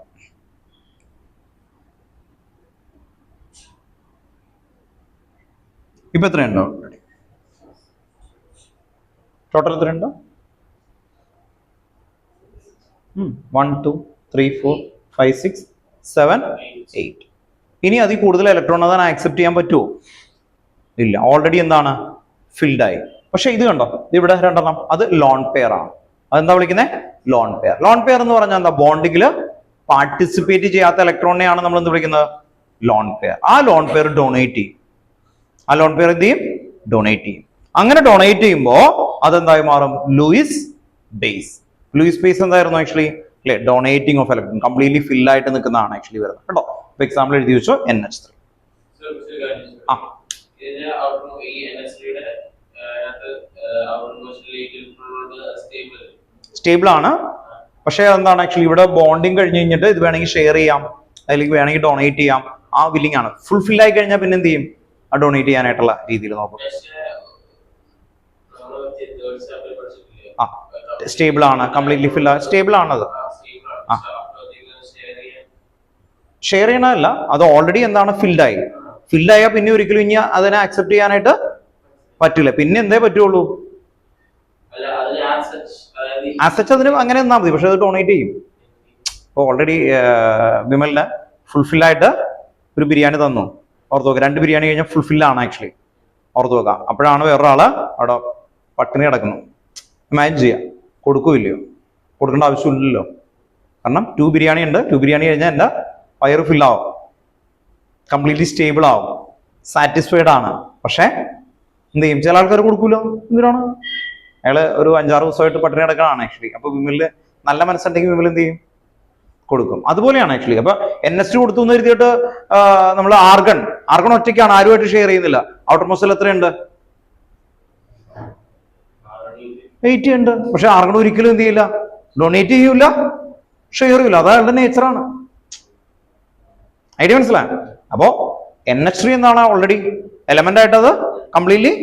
ഇപ്പൊ എത്രയുണ്ടോ? ടോട്ടൽ എത്രയുണ്ടോ? 1 2 3 4 5 6 7 8. ഇനി അതിൽ കൂടുതൽ ഇലക്ട്രോൺ അതാണ് ആക്സെപ്റ്റ് ചെയ്യാൻ പറ്റുമോ? ഇല്ല. ഓൾറെഡി എന്താണ്? ഫിൽഡ് ആയി. പക്ഷെ ഇത് കണ്ടോ, ഇവിടെ രണ്ടെണ്ണം. അത് ലോൺ പെയർ ആണ്. അതെന്താ വിളിക്കുന്നത്? Lone pair. ലോൺ പെയർ എന്ന് പറഞ്ഞാൽ എന്താ? ബോണ്ടിങ്ങില് പാർട്ടിസിപ്പേറ്റ് ചെയ്യാത്ത ഇലക്ട്രോണിനെയാണ് നമ്മൾ എന്ത് വിളിക്കുന്നത്? Lone pair. ആ ലോൺ പെയർ ഡൊണേറ്റ് ചെയ്യും. ആ ലോൺ പെയർ എന്ത് ചെയ്യും? ഡൊണേറ്റ് ചെയ്യും. അങ്ങനെ ഡൊണേറ്റ് ചെയ്യുമ്പോൾ അതെന്തായി മാറും? Luis base. ലൂയിസ് ബേസ് എന്തായിരുന്നു ആക്ച്വലി? അല്ലെ, ഡൊണേറ്റിംഗ് ഓഫ് ഇലക്ട്രോൺ. കംപ്ലീറ്റ്ലി ഫിൽ ആയിട്ട് നിൽക്കുന്നതാണ് ആക്ച്വലി വരുന്നത് കേട്ടോ. ഇപ്പൊ എക്സാമ്പിൾ എഴുതി വെച്ചോ, NH3. സ്റ്റേബിൾ ആണ്. പക്ഷെ എന്താണ് ആക്ച്വലി ഇവിടെ ബോണ്ടിങ് കഴിഞ്ഞ് കഴിഞ്ഞിട്ട് ഇത് വേണമെങ്കിൽ ഷെയർ ചെയ്യാം, അല്ലെങ്കിൽ വേണമെങ്കിൽ ഡൊണേറ്റ് ചെയ്യാം. ആ വില്ലിംഗ് ആണ്. ഫുൾഫിൽ ആയി കഴിഞ്ഞാൽ പിന്നെ എന്ത് ചെയ്യും? ആ ഡൊണേറ്റ് ചെയ്യാനായിട്ടുള്ള രീതിയിൽ നോക്കും. ആ സ്റ്റേബിൾ ആണ്, കംപ്ലീറ്റ്ലി ഫിൽ സ്റ്റേബിൾ ആണത്. ആ ഷെയർ ചെയ്യണമല്ല, അത് ഓൾറെഡി എന്താണ് ഫിൽഡായി. ഫിൽഡായാൽ പിന്നെ ഒരിക്കലും ഇനി അതിനെ അക്സെപ്റ്റ് ചെയ്യാനായിട്ട് പറ്റില്ല. പിന്നെ എന്തേ പറ്റുള്ളൂ, ആസച്ച് അതിന് അങ്ങനെ നിന്നാൽ മതി. പക്ഷെ അത് ഡൊണേറ്റ് ചെയ്യും. അപ്പോൾ ഓൾറെഡി വിമലിന് ഫുൾഫില്ലായിട്ട് ഒരു ബിരിയാണി തന്നു, ഓർത്ത് നോക്കുക. 2 ബിരിയാണി കഴിഞ്ഞാൽ ഫുൾഫില്ലാണ് ആക്ച്വലി, ഓർത്ത് നോക്കാം. അപ്പോഴാണ് വേറൊരാള് അവിടെ പട്ടിണി കിടക്കുന്നു. ഇമാജിൻ ചെയ്യാം, കൊടുക്കൂല്ലയോ? കൊടുക്കേണ്ട ആവശ്യമില്ലല്ലോ. കാരണം 2 ബിരിയാണി ഉണ്ട്. 2 ബിരിയാണി കഴിഞ്ഞാൽ എൻ്റെ വയറ് ഫില്ലാവും, കംപ്ലീറ്റ്ലി സ്റ്റേബിൾ ആവും, സാറ്റിസ്ഫൈഡ് ആണ്. പക്ഷെ എന്ത് ചെയ്യും, ചില ആൾക്കാർ കൊടുക്കൂലോ. എന്തിനാണ്? അയാള് ഒരു 5-6 ദിവസമായിട്ട് പട്ടിണി കിടക്കാനാണ് ആക്ച്വലി. അപ്പൊ വിമലില് നല്ല മനസ്സുണ്ടെങ്കിൽ വിമൽ എന്ത് ചെയ്യും, കൊടുക്കും. അതുപോലെയാണ് ആക്ച്വലി. അപ്പൊ NS2 കൊടുത്തു എന്ന് കരുതിയിട്ട് നമ്മൾ ആർഗൺ ഒറ്റയ്ക്കാണ്, ആരുമായിട്ട് ഷെയർ ചെയ്യുന്നില്ല. ഔട്ടർ മോസ്റ്റിൽ എത്രയുണ്ട്? 80 ഉണ്ട്. പക്ഷെ ആർഗൺ ഒരിക്കലും എന്ത് ചെയ്യില്ല, ഡൊണേറ്റ് ചെയ്യൂല, ഷെയർ ചെയ്യൂല. അത് അയാളുടെ നേച്ചറാണ്. ഐഡിയ മനസ്സിലായി? അപ്പോ NH3 എന്താണ്, ഓൾറെഡി എലമെന്റ് ആയിട്ട് അത് കംപ്ലീറ്റ്ലി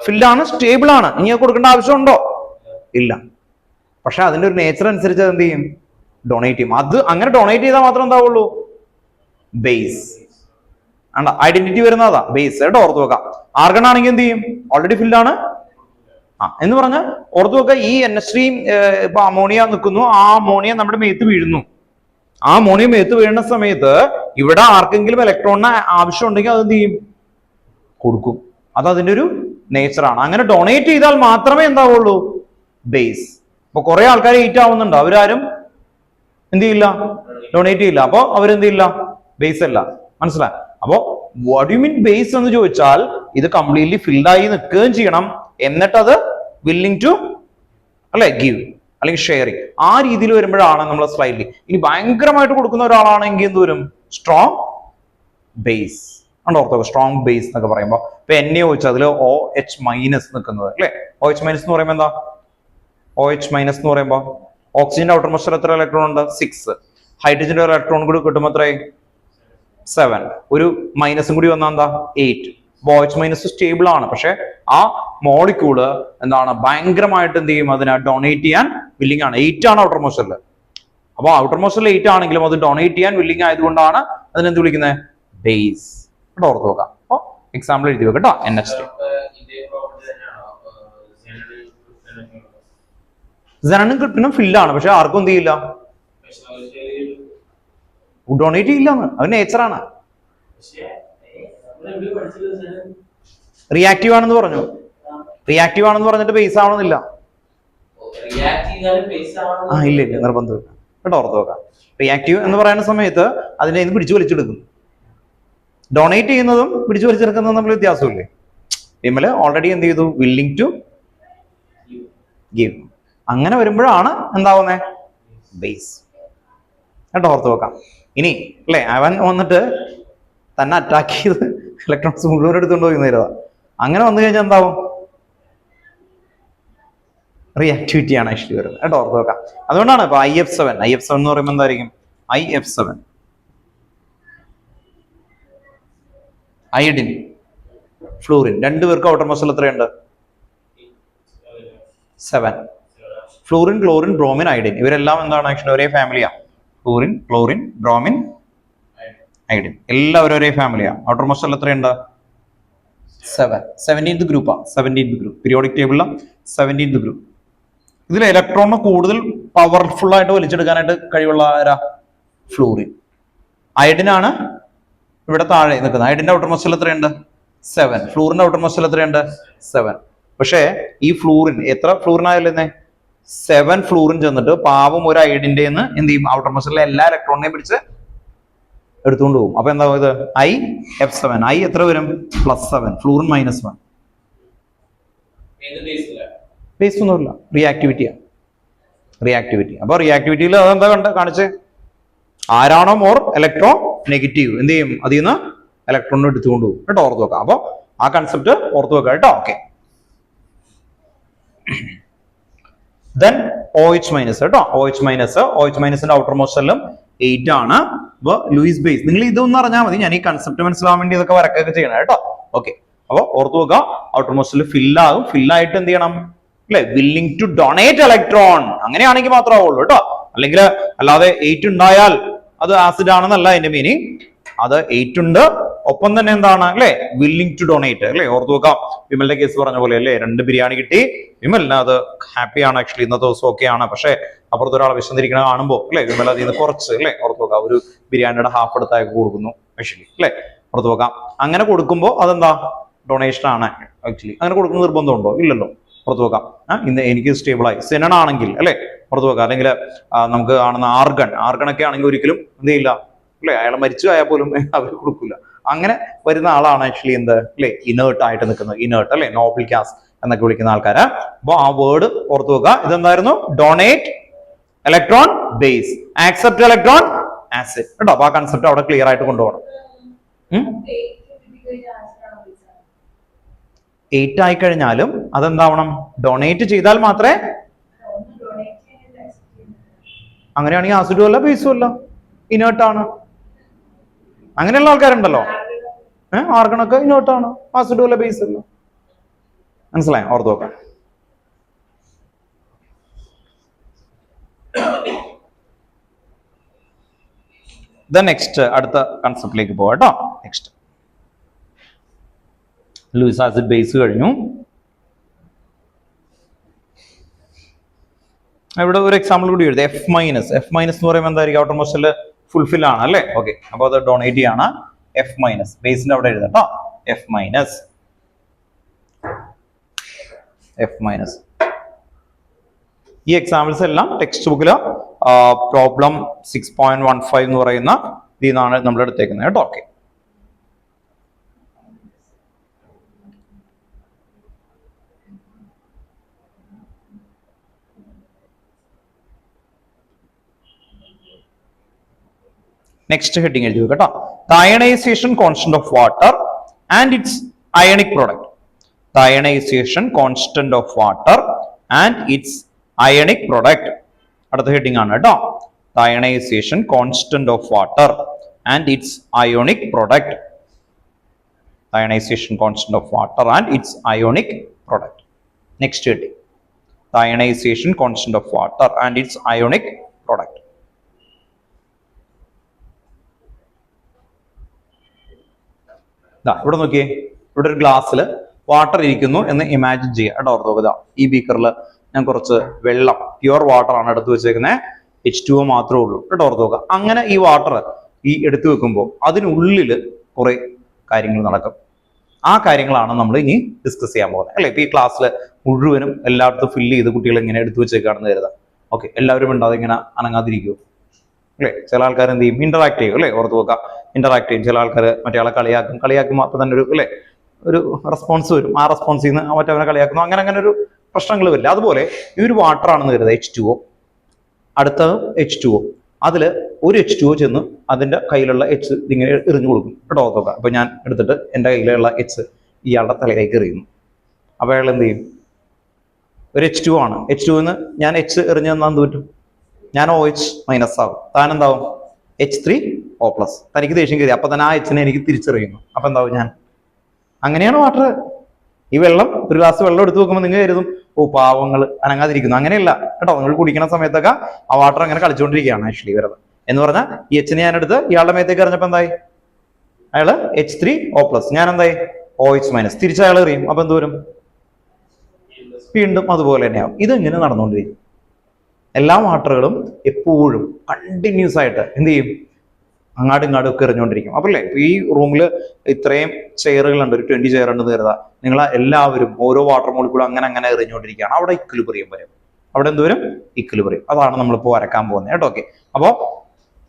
ഫിൽഡ് ആണ്, സ്റ്റേബിൾ ആണ്. ഇനി കൊടുക്കേണ്ട ആവശ്യമുണ്ടോ? ഇല്ല. പക്ഷെ അതിന്റെ ഒരു നേച്ചർ അനുസരിച്ച് അത് എന്ത് ചെയ്യും, ഡൊണേറ്റ് ചെയ്യും. അത് അങ്ങനെ ഡൊണേറ്റ് ചെയ്താൽ മാത്രം എന്താവുള്ളൂ, ബേസ് ആണ്ട ഐഡന്റിറ്റി വരുന്നതാ ബേസ്. കേട്ടോ, ഓർത്ത് വെക്കാം. ആർഗൺ ആണെങ്കിൽ എന്ത് ചെയ്യും, ഓൾറെഡി ഫിൽഡ് ആണ്. എന്ന് പറഞ്ഞാൽ ഓർത്ത് വെക്കുക, ഈ NH3 ഇപ്പൊ അമോണിയ നിൽക്കുന്നു, ആ അമോണിയ നമ്മുടെ മേത്ത് വീഴുന്നു. ആ അമോണിയ മേത്ത് വീഴുന്ന സമയത്ത് ഇവിടെ ആർക്കെങ്കിലും ഇലക്ട്രോണിന് ആവശ്യം ഉണ്ടെങ്കിൽ അത് എന്ത് ചെയ്യും, കൊടുക്കും. അത് അതിന്റെ ഒരു നേച്ചറാണ്. അങ്ങനെ ഡൊണേറ്റ് ചെയ്താൽ മാത്രമേ എന്താവുള്ളൂ, ബേസ്. അപ്പൊ കുറെ ആൾക്കാർ 8 ആവുന്നുണ്ട്, അവരാരും എന്ത് ചെയ്യില്ല, ഡൊണേറ്റ് ചെയ്യില്ല. അപ്പൊ അവരെന്ത് ചെയ്യില്ല, ബേസ് അല്ല. മനസ്സിലായി? അപ്പോ വാട്ട് യു മീൻ ബേസ് എന്ന് ചോദിച്ചാൽ ഇത് കംപ്ലീറ്റ്ലി ഫിൽഡായി നിൽക്കുകയും ചെയ്യണം, എന്നിട്ടത് വില്ലിംഗ് ടു അല്ലെ ഗീവ് അല്ലെങ്കിൽ ഷെയറിങ്. ആ രീതിയിൽ വരുമ്പോഴാണ് നമ്മൾ സ്ലൈറ്റ്ലി. ഇനി ഭയങ്കരമായിട്ട് കൊടുക്കുന്ന ഒരാളാണെങ്കിൽ എന്ത് വരും, strong base. Ortho, strong base എന്നൊക്കെ പറയുമ്പോൾ ഇപ്പൊ NA ചോദിച്ചാൽ അതിൽ OH മൈനസ് നിൽക്കുന്നത് അല്ലെ. OH മൈനസ് എന്ന് പറയുമ്പോൾ എന്താ, OH മൈനസ് എന്ന് പറയുമ്പോൾ ഓക്സിജന്റെ ഔട്ടർ മോസ്റ്റിൽ എത്ര ഇലക്ട്രോൺ ഉണ്ട്, 6. ഹൈഡ്രജന്റെ ഒരു ഇലക്ട്രോൺ കൂടി കിട്ടുമ്പോൾ എത്രയായി, 7. ഒരു മൈനസും കൂടി വന്നാൽ എന്താ, 8. OH മൈനസ് സ്റ്റേബിൾ ആണ്. പക്ഷെ ആ മോളിക്യൂള് എന്താണ്, ഭയങ്കരമായിട്ട് എന്ത് ചെയ്യും, അതിനെ ഡൊണേറ്റ് ചെയ്യാൻ വില്ലിംഗ് ആണ്. 8 ആണ് ഔട്ടർ മോസ്റ്റിൽ. അപ്പൊ ഔട്ടർ മോസ്റ്റിൽ 8 ആണെങ്കിലും അത് ഡൊണേറ്റ് ചെയ്യാൻ വില്ലിംഗ് ആയതുകൊണ്ടാണ് അതിനെന്ത് വിളിക്കുന്നത്, ബേസ്. കേട്ടോ, ഓർത്ത് നോക്കാം. അപ്പൊ എക്സാമ്പിൾ എഴുതി വെക്കാം കേട്ടോ. NH3 സെനനും ക്രിപ്റ്റനും ഫില്ലാണ്. പക്ഷെ ആർക്കും എന്ത് ചെയ്യില്ല, ഡൊണേറ്റ് ചെയ്യില്ലാന്ന്. അത് നേച്ചറാണ്. റിയാക്റ്റീവ് ആണെന്ന് പറഞ്ഞു. റിയാക്റ്റീവ് ആണെന്ന് പറഞ്ഞിട്ട് ബേസ് ആവണമെന്നില്ല. ഇല്ല നിർബന്ധമില്ല. കേട്ടോ, ഓർത്ത് നോക്കാം. റിയാക്റ്റീവ് എന്ന് പറയുന്ന സമയത്ത് അതിനെ പിടിച്ചു വലിച്ചെടുക്കും. ഡൊണേറ്റ് ചെയ്യുന്നതും പിടിച്ചു വലിച്ചെടുക്കുന്നതും തമ്മിൽ വ്യത്യാസമില്ലേ. വിമല് ഓൾറെഡി എന്ത് ചെയ്തു, വില്ലിംഗ് ടു ഗിവ്. അങ്ങനെ വരുമ്പോഴാണ് എന്താവുന്നേ, ബേസ്. കേട്ടോ, ഓർത്ത് വെക്കാം. ഇനി അല്ലെ അവൻ വന്നിട്ട് തന്നെ അറ്റാക്ക് ചെയ്ത് ഇലക്ട്രോൺസ് മുഴുവൻ എടുത്തുകൊണ്ട് പോയി നേരതാ. അങ്ങനെ വന്നു കഴിഞ്ഞാൽ എന്താവും, റിയാക്ടിവിറ്റി ആണ് ആക്ച്വലി വരുന്നത്. കേട്ടോ, ഓർത്ത് വെക്കാം. അതുകൊണ്ടാണ് ഇപ്പൊ IF7 എന്ന് പറയുമ്പോൾ എന്തായിരിക്കും, IF7 അയഡിൻ ഫ്ലൂറിൻ, 2 പേർക്ക് ഔട്ടർ മോസ്റ്റിൽ എത്രയുണ്ട്, 7. ഫ്ലൂറിൻ, ക്ലോറിൻ, ബ്രോമിൻ, അയഡിൻ ഇവരെല്ലാം എന്താണ് ആക്ച്വലി ഒരേ ഫാമിലിയാണ്. ഫ്ലൂറിൻ, ക്ലോറിൻ, ബ്രോമിൻ, അയഡിൻ എല്ലാവരും ഒരേ ഫാമിലിയാണ്. ഔട്ടർ മോസ്റ്റിൽ എത്രയുണ്ട്, 7. 17th ഗ്രൂപ്പാണ്. 17th group periodic ടേബിളിലെ 17th group. ഇതിൽ ഇലക്ട്രോണിന് കൂടുതൽ പവർഫുൾ ആയിട്ട് വലിച്ചെടുക്കാനായിട്ട് കഴിവുള്ള ആരാ, ഫ്ലൂറിൻ. അയഡിനാണ് ഇവിടെ താഴെ നിൽക്കുന്നത്. അയഡിന്റെ ഔട്ടർ മോസ്റ്റിൽ എത്രയുണ്ട്, 7. ഫ്ലൂറിന്റെ ഔട്ടർ മോസ്റ്റിൽ എത്രയുണ്ട്, 7. പക്ഷേ ഈ ഫ്ലൂറിൻ എത്ര ഫ്ലൂറിൻ ആയാലും 7 ഫ്ലൂറിൻ ചെന്നിട്ട് പാവം ഒരു അയഡിന്റെ എന്ത് ചെയ്യും, ഔട്ടർ മോസ്റ്റിലെ എല്ലാ ഇലക്ട്രോണിനെയും പിടിച്ച് എടുത്തുകൊണ്ട് പോകും. അപ്പൊ എന്താ ഇത്, IF7. I എത്ര വരും, +7. ഫ്ലൂറിൻ -1. ബേസ് ഒന്നുമില്ല, റിയാക്ടിവിറ്റിയാണ്. റിയാക്ടിവിറ്റി. അപ്പൊ റിയാക്ടിവിറ്റിയിൽ അതെന്താ കാണിച്ച്, ആരാണോ മോർ ഇലക്ട്രോൺ നെഗറ്റീവ് എന്ത് ചെയ്യും, അതിൽ നിന്ന് ഇലക്ട്രോണിനെ എടുത്തുകൊണ്ട് പോകും. കേട്ടോ, ഓർത്ത് വെക്കാം. അപ്പൊ ആ കൺസെപ്റ്റ് ഓർത്ത് വെക്കാം കേട്ടോ. ഓക്കെ, ദെൻ OH മൈനസ് കേട്ടോ. OH മൈനസിന്റെ ഔട്ടർ മോസ്റ്റിലും 8 ആണ്. അപ്പൊ ലൂയിസ് ബേസ് നിങ്ങൾ ഇതൊന്നും അറിഞ്ഞാൽ മതി. ഞാൻ ഈ കൺസെപ്റ്റ് മനസ്സിലാവാൻ വേണ്ടി ഇതൊക്കെ വരക്കൊക്കെ ചെയ്യണം കേട്ടോ. ഓക്കെ, അപ്പൊ ഓർത്തു നോക്കുക, ഔട്ടർ മോസ്റ്റിൽ ഫില്ലാകും. ഫില്ലായിട്ട് എന്ത് ചെയ്യണം അല്ലെ, വില്ലിംഗ് ടു ഡൊണേറ്റ് ഇലക്ട്രോൺ, അങ്ങനെയാണെങ്കിൽ മാത്രമേ ആവുള്ളൂ കേട്ടോ. അല്ലെങ്കിൽ അല്ലാതെ 8 ഉണ്ടായാൽ അത് ആസിഡ് ആണെന്നല്ല അതിന്റെ മീനിങ്. അത് 8 ഉണ്ട്, ഒപ്പം തന്നെ എന്താണ് അല്ലെ, വില്ലിംഗ് ടു ഡൊണേറ്റ് അല്ലെ. ഓർത്തു നോക്കാം, വിമലിന്റെ കേസ് പറഞ്ഞ പോലെ അല്ലെ, 2 ബിരിയാണി കിട്ടി, വിമലിന് അത് ഹാപ്പിയാണ്, ആക്ച്വലി ഇന്നത്തെ ദിവസം ഒക്കെയാണ്. പക്ഷെ അപ്പുറത്ത് ഒരാൾ വിശന്നിരിക്കണ കാണുമ്പോൾ അല്ലെ, വിമൽ അതിൽ നിന്ന് കുറച്ച് അല്ലെ, ഓർത്തു നോക്കാം, ഒരു ബിരിയാണിയുടെ ഹാഫ് എടുത്താക്കി കൊടുക്കുന്നു ആക്ച്വലി അല്ലെ, ഓർത്തു നോക്കാം. അങ്ങനെ കൊടുക്കുമ്പോൾ അതെന്താ, ഡൊണേഷൻ ആണ് ആക്ച്വലി. അങ്ങനെ കൊടുക്കുന്ന നിർബന്ധമുണ്ടോ? ഇല്ലല്ലോ. പുറത്തു വെക്കാം. ഇന്ന് എനിക്ക് സ്റ്റേബിളായി സെനൺ ആണെങ്കിൽ അല്ലെ, പുറത്തു വെക്കാം. അല്ലെങ്കിൽ നമുക്ക് കാണുന്ന ആർഗൺ ഒക്കെ ആണെങ്കിൽ ഒരിക്കലും എന്ത് ചെയ്യില്ല അല്ലെ, അയാൾ മരിച്ചു ആയാൽ പോലും അവർ കൊടുക്കില്ല. അങ്ങനെ വരുന്ന ആളാണ് ആക്ച്വലി എന്ത് അല്ലെ, ഇനേർട്ട് ആയിട്ട് നിൽക്കുന്നത്. ഇനേർട്ട് അല്ലെ, നോബിൾ ഗ്യാസ് എന്നൊക്കെ വിളിക്കുന്ന ആൾക്കാര്. അപ്പൊ ആ വേർഡ് ഓർത്തു വെക്കുക. ഇതെന്തായിരുന്നു? Donate electron base, accept electron acid കേട്ടോ. അപ്പൊ ആ കൺസെപ്റ്റ് അവിടെ ക്ലിയർ ആയിട്ട് കൊണ്ടുപോകണം. 8 ആയി കഴിഞ്ഞാലും അതെന്താവണം, ഡൊണേറ്റ് ചെയ്താൽ മാത്രമേ. അങ്ങനെയാണെങ്കിൽ ആസിഡും അല്ല ബേസും അല്ല, ഇനേർട്ടാണ്. അങ്ങനെയുള്ള ആൾക്കാരുണ്ടല്ലോ. ആർഗണൊക്കെ ഇനേർട്ടാണ്, ആസിഡും അല്ല ബേസും അല്ല. മനസ്സിലായോ? ഓർത്ത് നോക്കാം. നെക്സ്റ്റ് അടുത്ത കൺസെപ്റ്റിലേക്ക് പോവാം കേട്ടോ. നെക്സ്റ്റ് ലൂയിസ് ആസിഡ് ബേസ് കഴിഞ്ഞു. ഇവിടെ ഒരു എക്സാമ്പിൾ കൂടി എഴുതി, F-. F- എന്ന് പറയുമ്പോൾ എന്തായിരിക്കും, ഔട്ടർ മോസ്റ്റിൽ ഫുൾഫിൽ ആണ് അല്ലേ. ഓക്കെ, അപ്പൊ അത് ഡൊണേറ്റ് ചെയ്യാണ്. F-, ബേസിന്റെ അവിടെ എഴുതാം കേട്ടോ. F-. ഈ എക്സാമ്പിൾസ് എല്ലാം ടെക്സ്റ്റ് ബുക്കില് പ്രോബ്ലം 6.15 എന്ന് പറയുന്ന ഇതിൽ നിന്നാണ് നമ്മൾ എടുത്തേക്കുന്നത് കേട്ടോ. ഓക്കെ, നെക്സ്റ്റ് ഹെഡിങ് എഴുതി കേട്ടോ. The ionization constant of water and its ionic product. The ionization constant of water and its ionic product. അടുത്ത ഹെഡിങ് ആണ് കേട്ടോ. The ionization constant of water and its ionic product. Ionization constant of water and its ionic product. Next heading, the ionization constant of water and its ionic product. ഇവിടെ നോക്കിയേ, ഇവിടെ ഒരു ഗ്ലാസ്സിൽ വാട്ടർ ഇരിക്കുന്നു എന്ന് ഇമാജിൻ ചെയ്യുക കേട്ടോ. ഓർത്ത് നോക്കുക, ഈ ബീക്കറിൽ ഞാൻ കുറച്ച് വെള്ളം, പ്യുവർ വാട്ടർ ആണ് എടുത്തു വെച്ചേക്കുന്നത്. H2O മാത്രമേ ഉള്ളൂ കേട്ടോ. ഓർത്ത് നോക്കുക. അങ്ങനെ ഈ വാട്ടർ ഈ എടുത്തു വെക്കുമ്പോൾ അതിനുള്ളിൽ കുറെ കാര്യങ്ങൾ നടക്കും. ആ കാര്യങ്ങളാണ് നമ്മൾ ഇനി ഡിസ്കസ് ചെയ്യാൻ പോകുന്നത് അല്ലെ. ഇപ്പൊ ഈ ക്ലാസ്സിൽ മുഴുവനും എല്ലായിടത്തും ഫില്ല് ചെയ്ത് കുട്ടികൾ ഇങ്ങനെ എടുത്തു വെച്ചേക്കാണെന്ന് കരുതാം. ഓക്കെ, എല്ലാവരും ഉണ്ടാതെ ഇങ്ങനെ അനങ്ങാതിരിക്കുമോ അല്ലെ. ചില ആൾക്കാർ എന്ത് ചെയ്യും, ഇന്ററാക്ട് ചെയ്യും അല്ലെ. ഓർത്ത് നോക്കുക, ഇന്ററാക്ട് ചെയ്യും. ചില ആൾക്കാർ മറ്റേ കളിയാക്കും മാത്രം തന്നെ ഒരു അല്ലെ ഒരു റെസ്പോൺസ് വരും. ആ റെസ്പോൺസിൽ നിന്ന് മറ്റവനെ കളിയാക്കുന്നു. അങ്ങനെ ഒരു പ്രശ്നങ്ങൾ വരില്ല. അതുപോലെ ഈ ഒരു വാട്ടർ ആണെന്ന് കരുതുക, H2O. അടുത്ത H2O, അതിൽ ഒരു H2O ചെന്ന് അതിന്റെ കയ്യിലുള്ള H ഇങ്ങനെ എറിഞ്ഞു കൊടുക്കും കേട്ടോ. ഓർത്ത് നോക്കുക. അപ്പൊ ഞാൻ എടുത്തിട്ട് എൻ്റെ കയ്യിലുള്ള H ഇയാളുടെ തലയിലേക്ക് എറിയുന്നു. അപ്പൊ അയാൾ എന്ത് ചെയ്യും, ഒരു H2O ആണ്. H2O ഞാൻ H എറിഞ്ഞു തന്നാൽ എന്ത് പറ്റും, ഞാൻ OH- ആവും. താൻ എന്താവും, H3O+. തനിക്ക് ദേഷ്യം കയറി, അപ്പൊ തന്നെ ആ H-നെ എനിക്ക് തിരിച്ചറിയുന്നു. അപ്പൊ എന്താവും ഞാൻ. അങ്ങനെയാണ് വാട്ടർ. ഈ വെള്ളം, ഒരു ഗ്ലാസ് വെള്ളം എടുത്തു നോക്കുമ്പോൾ നിങ്ങൾ കരുതും, ഓ പാവങ്ങൾ അനങ്ങാതിരിക്കുന്നു. അങ്ങനെയല്ല കേട്ടോ. നിങ്ങൾ കുടിക്കുന്ന സമയത്തൊക്കെ ആ വാട്ടർ അങ്ങനെ കളിച്ചുകൊണ്ടിരിക്കുകയാണ് ആക്ച്വലി വെറുതെ. എന്ന് പറഞ്ഞാൽ ഈ H-നെ ഞാൻ എടുത്ത് ഇയാളുടെ മേത്തേക്ക് എറിഞ്ഞപ്പോ എന്തായി, അയാള് H3O+. ഞാൻ എന്തായി, OH-. തിരിച്ച് അയാൾ എറിയും. അപ്പൊ എന്തോരും, വീണ്ടും അതുപോലെ തന്നെയാവും. ഇതെങ്ങനെ നടന്നുകൊണ്ടിരിക്കും. എല്ലാ വാട്ടറുകളും എപ്പോഴും കണ്ടിന്യൂസ് ആയിട്ട് എന്ത് ചെയ്യും, അങ്ങാടും ഇങ്ങാടും ഒക്കെ എറിഞ്ഞുകൊണ്ടിരിക്കും. അപ്പൊ അല്ലേ, ഈ റൂമിൽ ഇത്രയും ചെയറുകളുണ്ട്, ഒരു 20 ചെയർ ഉണ്ടെന്ന് കരുതാ. നിങ്ങൾ എല്ലാവരും ഓരോ വാട്ടർ മോളിക്കൂളും അങ്ങനെ എറിഞ്ഞുകൊണ്ടിരിക്കുകയാണ്. അവിടെ ഇക്വിലിബ്രിയം വരും. അവിടെ എന്തോരും, ഇക്വിലിബ്രിയം. അതാണ് നമ്മളിപ്പോൾ വരക്കാൻ പോകുന്നത് കേട്ടോ. ഓക്കെ, അപ്പോ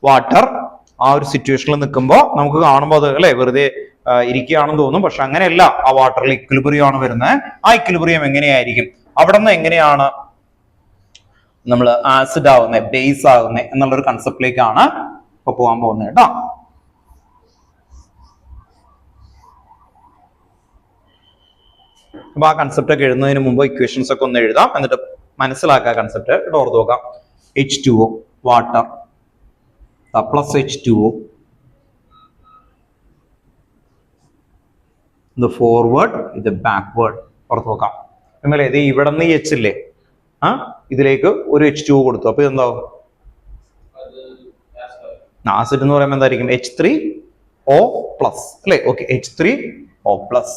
വാട്ടർ ആ ഒരു സിറ്റുവേഷനിൽ നിൽക്കുമ്പോൾ നമുക്ക് കാണുമ്പോൾ അത് അല്ലെ വെറുതെ ഇരിക്കുകയാണെന്ന് തോന്നും. പക്ഷെ അങ്ങനെയല്ല, ആ വാട്ടറിൽ ഇക്വിലിബ്രിയം ആണ് വരുന്നത്. ആ ഇക്വിലിബ്രിയം എങ്ങനെയായിരിക്കും, അവിടെ നിന്ന് എങ്ങനെയാണ് നമ്മൾ ആസിഡ് ആവുന്നത്, ബേസ് ആവുന്നത് എന്നുള്ളൊരു കൺസെപ്റ്റിലേക്കാണ് ഇപ്പൊ പോകാൻ പോകുന്നത് കേട്ടോ. അപ്പൊ ആ കൺസെപ്റ്റ് ഒക്കെ എഴുതുന്നതിന് മുമ്പ് ഇക്വേഷൻസ് ഒക്കെ ഒന്ന് എഴുതാം, എന്നിട്ട് മനസ്സിലാക്കുക കൺസെപ്റ്റ്. ഓർത്ത് നോക്കാം. H2O വാട്ടർ പ്ലസ് H2O ഇത് ഫോർവേഡ്, ഇത് ബാക്ക്വേർഡ്. പുറത്ത് നോക്കാം. നമ്മളെ ഇത് ഇവിടെ നിന്ന് എച്ച് ഇല്ലേ, ഇതിലേക്ക് ഒരു H2O കൊടുത്തു. അപ്പൊ ഇതെന്താവും? ആസിഡ് എന്ന് പറയുമ്പോൾ എന്തായിരിക്കും? H3O പ്ലസ് അല്ലെ? Okay, H3O plus,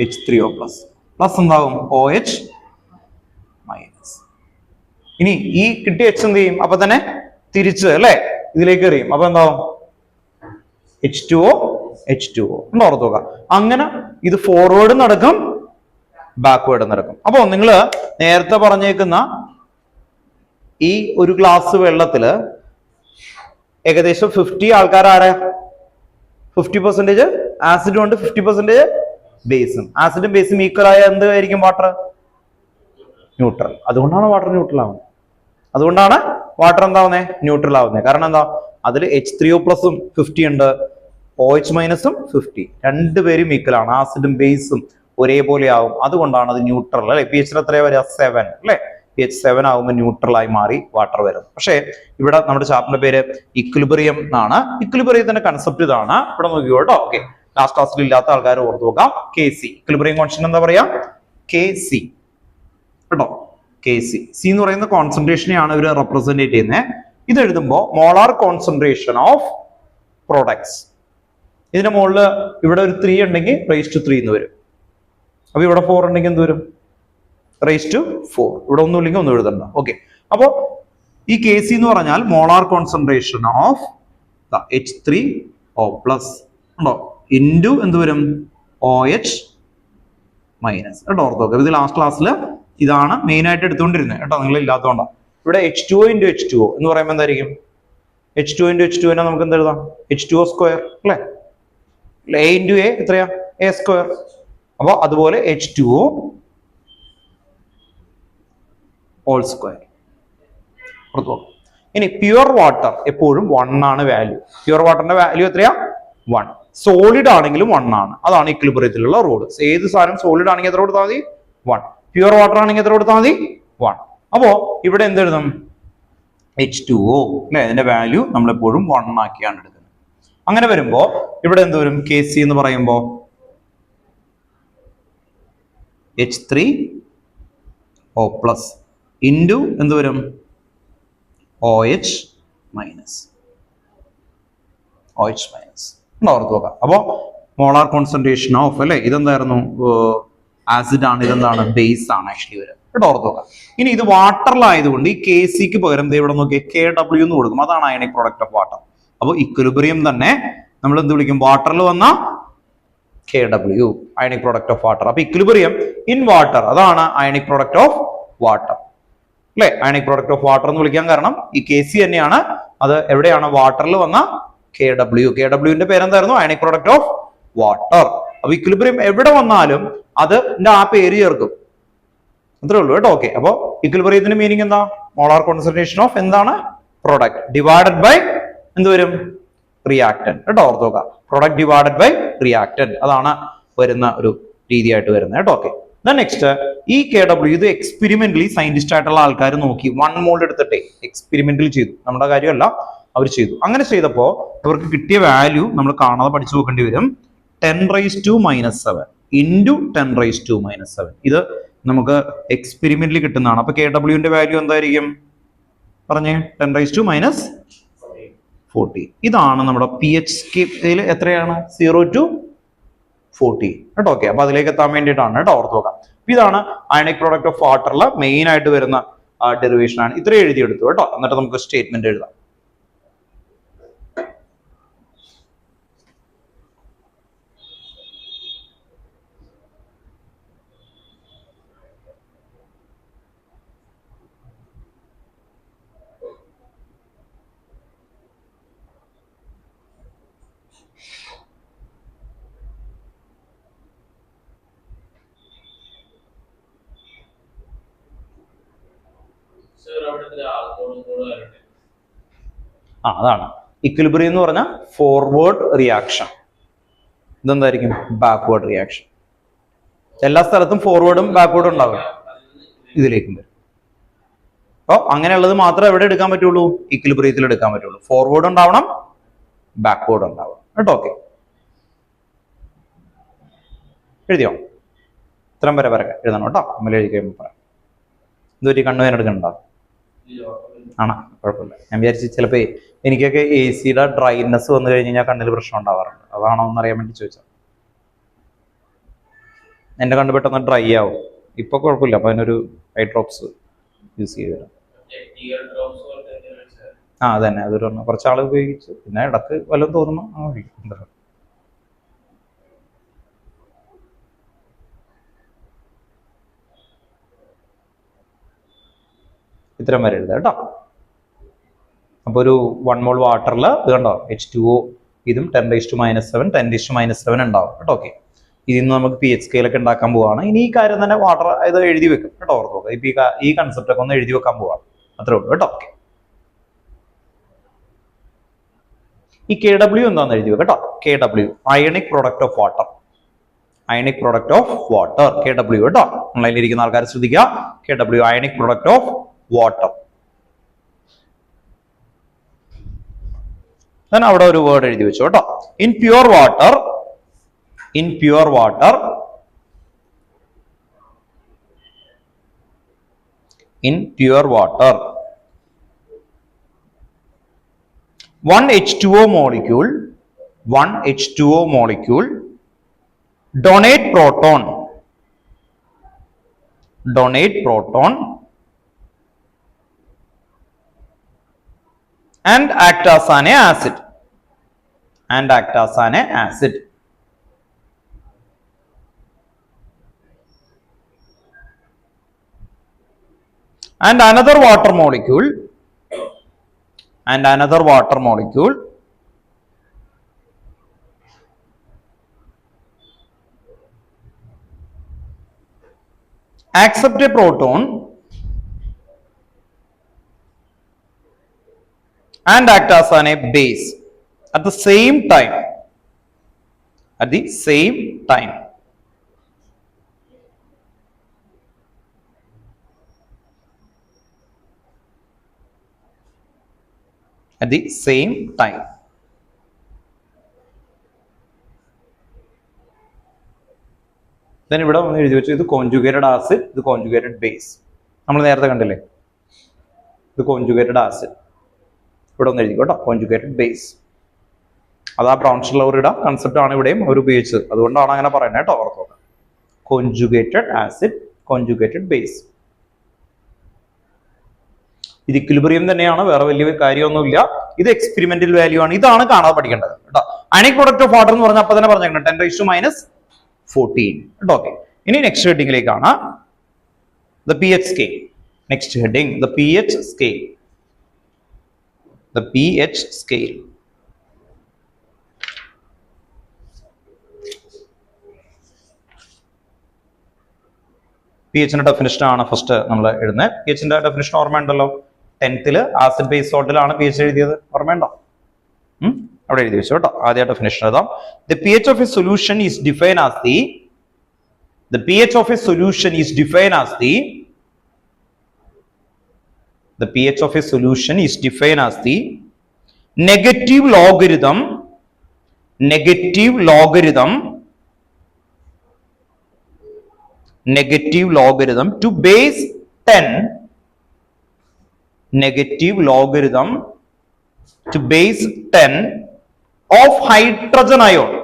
H3O plus plus എന്താവും? OH minus. ഇനി ഈ കിട്ടിയ H എന്ത് ചെയ്യും? അപ്പൊ തന്നെ തിരിച്ച് അല്ലെ ഇതിലേക്ക് എറിയും. അപ്പൊ എന്താവും? H2O എന്ന് ഓർത്ത് നോക്കാം. അങ്ങനെ ഇത് ഫോർവേഡ് നടക്കും, ബാക്ക്വേർഡ് നടക്കും. അപ്പോ നിങ്ങൾ നേരത്തെ പറഞ്ഞേക്കുന്ന ഈ ഒരു ഗ്ലാസ് വെള്ളത്തില് ഏകദേശം 50 ആൾക്കാർ ആരാ? 50% ആസിഡും ഉണ്ട്, 50% ബേസും. ആസിഡും ബേസും ഈക്വൽ ആയ എന്തായിരിക്കും? Water neutral. അതുകൊണ്ടാണ് വാട്ടർ ന്യൂട്രൽ ആവുന്നത്. അതുകൊണ്ടാണ് വാട്ടർ എന്താവുന്നത്? ന്യൂട്രൽ ആവുന്നത്. കാരണം എന്താ? അതിൽ H3O പ്ലസും 50 ഉണ്ട്, OH മൈനസും 50. രണ്ടുപേരും ഈക്വൽ ആണ്. ആസിഡും ബേസും ഒരേപോലെ ആവും. അതുകൊണ്ടാണ് അത് ന്യൂട്രൽ അല്ലെ. pH എത്രയാ വരിക? 7 അല്ലെ. pH 7 ആകുമ്പോൾ ന്യൂട്രൽ ആയി മാറി വാട്ടർ വരും. പക്ഷേ ഇവിടെ നമ്മുടെ ചാപ്റ്ററിന്റെ പേര് ഇക്വിലിബ്രിയം എന്നാണ്. ഇക്വിലിബ്രിയത്തിന്റെ കൺസെപ്റ്റ് ഇതാണ്. ഇവിടെ നോക്കിയോ കേട്ടോ. ഓക്കെ, ലാസ്റ്റ് ക്ലാസ്സിൽ ഇല്ലാത്ത ആൾക്കാർ ഓർത്ത് നോക്കാം. KC ഇക്വിലിബ്രിയം കോൺസ്റ്റന്റ് എന്താ പറയാ? KC കേട്ടോ. KC എന്ന് പറയുന്ന കോൺസെൻട്രേഷനെയാണ് ഇവർ റെപ്രസെന്റ് ചെയ്യുന്നത്. ഇത് എഴുതുമ്പോൾ മോളാർ കോൺസെൻട്രേഷൻ ഓഫ് പ്രോഡക്ട്സ്. ഇതിന്റെ മുകളിൽ ഇവിടെ ഒരു 3 ഉണ്ടെങ്കിൽ raised-3 എന്ന് വരും. അപ്പൊ ഇവിടെ 4 ഉണ്ടെങ്കിൽ എന്ത് വരും? raised-4. ഇവിടെ ഒന്നും ഇല്ലെങ്കിൽ ഒന്നും എഴുതണ്ട. ഓക്കെ, അപ്പോ ഈ KC എന്ന് പറഞ്ഞാൽ molar concentration of H3O plus ഉണ്ടോ ഇൻറ്റു എന്ത് വരും? OH minus. കേട്ടോ, ഓർത്ത് നോക്കാം. ഇത് ലാസ്റ്റ് ക്ലാസ്സിൽ ഇതാണ് മെയിൻ ആയിട്ട് എടുത്തുകൊണ്ടിരുന്നത് കേട്ടോ. നിങ്ങൾ ഇല്ലാത്തതുകൊണ്ടാണ്. ഇവിടെ H2O into H2O എന്ന് പറയുമ്പോൾ എന്തായിരിക്കും? H2O into H2O നമുക്ക് എന്ത് എഴുതാം? H2O സ്ക്വയർ അല്ലെ. A into A എത്രയാ? A square. അപ്പൊ അതുപോലെ H2O ഹോൾ സ്ക്വയർ. ഇനി പ്യുവർ വാട്ടർ എപ്പോഴും 1 ആണ് വാല്യൂ. പ്യുവർ വാട്ടറിന്റെ വാല്യൂ എത്രയാ? 1. സോളിഡ് ആണെങ്കിലും 1 ആണ്. അതാണ് ഇക്വിലിബ്രിയത്തിലുള്ള റൂൾ. ഏത് സാധനം സോളിഡ് ആണെങ്കിൽ എത്ര കൊടുത്താൽ മതി? 1. പ്യുവർ വാട്ടർ ആണെങ്കിൽ എത്ര കൊടുത്താൽ മതി? 1. അപ്പോ ഇവിടെ എന്തെഴുതും? H2O അല്ലെ. അതിന്റെ വാല്യൂ നമ്മളെപ്പോഴും 1 ആക്കിയാണ് എടുക്കുന്നത്. അങ്ങനെ വരുമ്പോ ഇവിടെ എന്ത് വരും? KC എന്ന് പറയുമ്പോ H3O പ്ലസ് ഇൻറ്റു എന്ത് വരും? OH minus. ഓർത്ത് നോക്കാം. അപ്പോ മോളാർ കോൺസെൻട്രേഷൻ ഓഫ് അല്ലെ. ഇതെന്തായിരുന്നു? ആസിഡ് ആണ്. ഇതെന്താണ്? ബേസ് ആണ് ആക്ച്വലി വരും. കേട്ടോ, ഓർത്ത് നോക്കാം. ഇനി ഇത് വാട്ടറിലായതുകൊണ്ട് ഈ KCക്ക് പകരം ഇവിടെ നോക്കിയാൽ KW എന്ന് കൊടുക്കും. അതാണ് അയണിക് പ്രോഡക്റ്റ് ഓഫ് വാട്ടർ. അപ്പോൾ ഇക്വിലിബ്രിയം തന്നെ നമ്മൾ എന്ത് വിളിക്കും? വാട്ടറിൽ വന്ന KW ionic product of water. അപ്പൊ ഇക്വിലിബ്രിയം ഇൻ വാട്ടർ അതാണ് അയണിക് പ്രോഡക്റ്റ് ഓഫ് വാട്ടർ അല്ലെ. അയണിക് പ്രോഡക്റ്റ് ഓഫ് വാട്ടർ എന്ന് വിളിക്കാൻ കാരണം ഈ KC തന്നെയാണ്. അത് എവിടെയാണ്? വാട്ടറിൽ വന്ന KW. KWന്റെ പേരെന്തായിരുന്നു? Ionic product of water. അപ്പൊ ഇക്വിലിബ്രിയം എവിടെ വന്നാലും അതിന്റെ ആ പേര് ചേർക്കും. അത്രേ ഉള്ളൂ കേട്ടോ. ഓക്കെ, അപ്പൊ ഇക്വിലിബ്രിയത്തിന്റെ മീനിങ് എന്താ? മോളാർ കോൺസെൻട്രേഷൻ ഓഫ് എന്താണ്? പ്രൊഡക്റ്റ് ഡിവൈഡഡ് ബൈ എന്ത് വരും? റിയാക്ടന്റ്. കേട്ടോ, ഓർത്ത് നോക്കാം. Product divided by reactant. അതാണ് വരുന്ന ഒരു രീതിയായിട്ട് വരുന്നത് കേട്ടോ. ഓക്കെ, നെക്സ്റ്റ് ഈ KW ഇത് എക്സ്പെരിമെന്റലി സയന്റിസ്റ്റ് ആയിട്ടുള്ള ആൾക്കാർ നോക്കി 1 മോൾ എടുത്തിട്ടേ എക്സ്പെരിമെന്റൽ ചെയ്തു. നമ്മുടെ കാര്യമല്ല, അവർ ചെയ്തു. അങ്ങനെ ചെയ്തപ്പോൾ അവർക്ക് കിട്ടിയ വാല്യൂ നമ്മൾ കാണാതെ പഠിച്ചു നോക്കേണ്ടി വരും. 10⁻⁻7 ഇൻറ്റു 10⁻⁻7. ഇത് നമുക്ക് എക്സ്പെരിമെന്റിൽ കിട്ടുന്നതാണ്. അപ്പൊ KWന്റെ വാല്യൂ എന്തായിരിക്കും? പറഞ്ഞേ. 10⁻⁴. ഇതാണ് നമ്മുടെ pH സ്കെയിൽ എത്രയാണ്? 0 to 40 കേട്ടോ. ഓക്കെ, അപ്പൊ അതിലേക്ക് എത്താൻ വേണ്ടിയിട്ടാണ് കേട്ടോ. ഓർത്ത് നോക്കാം. ഇതാണ് അയണിക് പ്രോഡക്റ്റ് ഓഫ് വാട്ടറിൽ മെയിൻ ആയിട്ട് വരുന്ന ഡെറിവേഷൻ ആണ്. ഇത്രയും എഴുതിയെടുത്തു കേട്ടോ. എന്നിട്ട് നമുക്ക് സ്റ്റേറ്റ്മെന്റ് എഴുതാം. അതാണ് ഇക്വിലിബ്രിയം എന്ന് പറഞ്ഞാൽ ഫോർവേഡ് റിയാക്ഷൻ. ഇതെന്തായിരിക്കും? Backward reaction. എല്ലാ സ്ഥലത്തും ഫോർവേഡും ബാക്ക്വേർഡും ഉണ്ടാവും. ഇതിലേക്കും വരും. അപ്പോൾ അങ്ങനെയുള്ളത് മാത്രമേ എവിടെ എടുക്കാൻ പറ്റുള്ളൂ? ഇക്വിലിബ്രിയത്തിൽ എടുക്കാൻ പറ്റുള്ളൂ. ഫോർവേഡ് ഉണ്ടാവണം, ബാക്ക്വേർഡ് ഉണ്ടാവണം കേട്ടോ. ഓക്കെ, എഴുതിയോ? ഇത്രയും വരെ എഴുതണം കേട്ടോ. നമ്മൾ എഴുതി കഴിയുമ്പോൾ പറയാം. ഇതൊരു കണ്ണുവേന എടുക്കണ്ടോ? ആണോ? കുഴപ്പമില്ല. ഞാൻ വിചാരിച്ചു ചിലപ്പോൾ എനിക്കൊക്കെ എ സിയുടെ ഡ്രൈനെസ് വന്നു കഴിഞ്ഞ് കഴിഞ്ഞാൽ കണ്ണിൽ പ്രശ്നം ഉണ്ടാവാറുണ്ട്. അതാണോ എന്നറിയാൻ വേണ്ടി ചോദിച്ചത്. എൻ്റെ കണ്ണ് പെട്ടെന്ന് ഡ്രൈ ആവും. ഇപ്പൊ കുഴപ്പമില്ല. അപ്പൊ അതിനൊരു ഐ ഡ്രോപ്സ് യൂസ് ചെയ്ത് തരാം. അതന്നെ, അതൊരു കുറച്ചാൾ ഉപയോഗിച്ചു. പിന്നെ ഇടക്ക് വല്ലതും തോന്നുന്നു ഉപയോഗിക്കും. ഇത്രയും വരെ എഴുതാം കേട്ടോ. അപ്പൊ ഒരു 1 mol വാട്ടറിൽ ഇത് കണ്ടോ H2O, ഇതും 10⁻⁻7 10⁻�7 ഉണ്ടാവും കേട്ടോ. ഓക്കെ, ഇതിൽ നിന്ന് നമുക്ക് pH സ്കെയിലൊക്കെ ഉണ്ടാക്കാൻ പോവാണ്. ഇനി ഈ കാര്യം തന്നെ വാട്ടർ ഇത് എഴുതി വെക്കും കേട്ടോ. ഓർത്തോ, ഇപ്പൊ ഈ കൺസെപ്റ്റ് ഒക്കെ ഒന്ന് എഴുതി വെക്കാൻ പോവാണ്. അത്രേ ഉള്ളൂ കേട്ടോ. ഓക്കെ, ഈ KW എന്താന്ന് എഴുതി വെക്കാം കേട്ടോ. KW ionic product of water. Ionic product of water KW കേട്ടോ. ഓൺലൈനിൽ ഇരിക്കുന്ന ആൾക്കാർ ശ്രദ്ധിക്കുക. KW ionic product of water. then അവിടെ ഒരു വേർഡ് എഴുതി വെച്ചു കേട്ടോ. In pure water, in pure water, in pure water, one H2O molecule donate proton and act as an acid. And another water molecule accept a proton and act as a base at the same time. At the same time. Then ഇവിടെ ഒന്ന് എഴുതി വെച്ചു, ഇത് കോൺജുഗേറ്റഡ് ആസിഡ്, ഇത് കോൺജുഗേറ്റഡ് ബേസ്. നമ്മൾ നേരത്തെ കണ്ടില്ലേ, ഇത് കോൺജുഗേറ്റഡ് ആസിഡ്. ഇവിടെ ഒന്ന് എഴുതി കേട്ടോ, കോൺജുഗേറ്റഡ് ബേസ്. അത് ആ ബ്രൗൺഷിലവരുടെ കൺസെപ്റ്റ് ആണ് ഇവിടെയും അവർ ഉപയോഗിച്ചത്. അതുകൊണ്ടാണ് അങ്ങനെ പറയുന്നത് കേട്ടോ. ഓർത്തോക്ക, കോൺജുഗേറ്റഡ് ആസിഡ്, കോൺജുഗേറ്റഡ് ബേസ്. ഇത് ഇക്വിലിബ്രിയം തന്നെയാണ്, വേറെ വലിയ കാര്യമൊന്നുമില്ല. ഇത് എക്സ്പെരിമെന്റൽ വാല്യൂ ആണ്. ഇതാണ് കാണാതെ പഠിക്കേണ്ടത് കേട്ടോ. അയണിക് പ്രൊഡക്റ്റ് ഓഫ് വാട്ടർ എന്ന് പറഞ്ഞാൽ അപ്പൊ തന്നെ പറഞ്ഞേക്കണം 10⁻⁻14 കേട്ടോ. ഓക്കെ, ഇനി നെക്സ്റ്റ് ഹെഡിങ്ങിലേക്കാണ്. The pH scale. Next heading the pH scale. pHന്റെ ഡെഫിനിഷൻ ആണ് ഫസ്റ്റ് നമ്മൾ എഴുതുന്നത്. pHന്റെ ഡെഫിനിഷൻ ഓർമ്മയുണ്ടല്ലോ. 10th ആസിഡ് ബേസ് സോൾട്ടിലാണ് pH എഴുതിയത്, ഓർമ്മയുണ്ടോ? അവിടെ എഴുതി വെച്ചു കേട്ടോ. ആദ്യ ഡെഫിനിഷൻ എഴുതാം. The pH of a solution is defined as the negative logarithm to base 10 of hydrogen ion.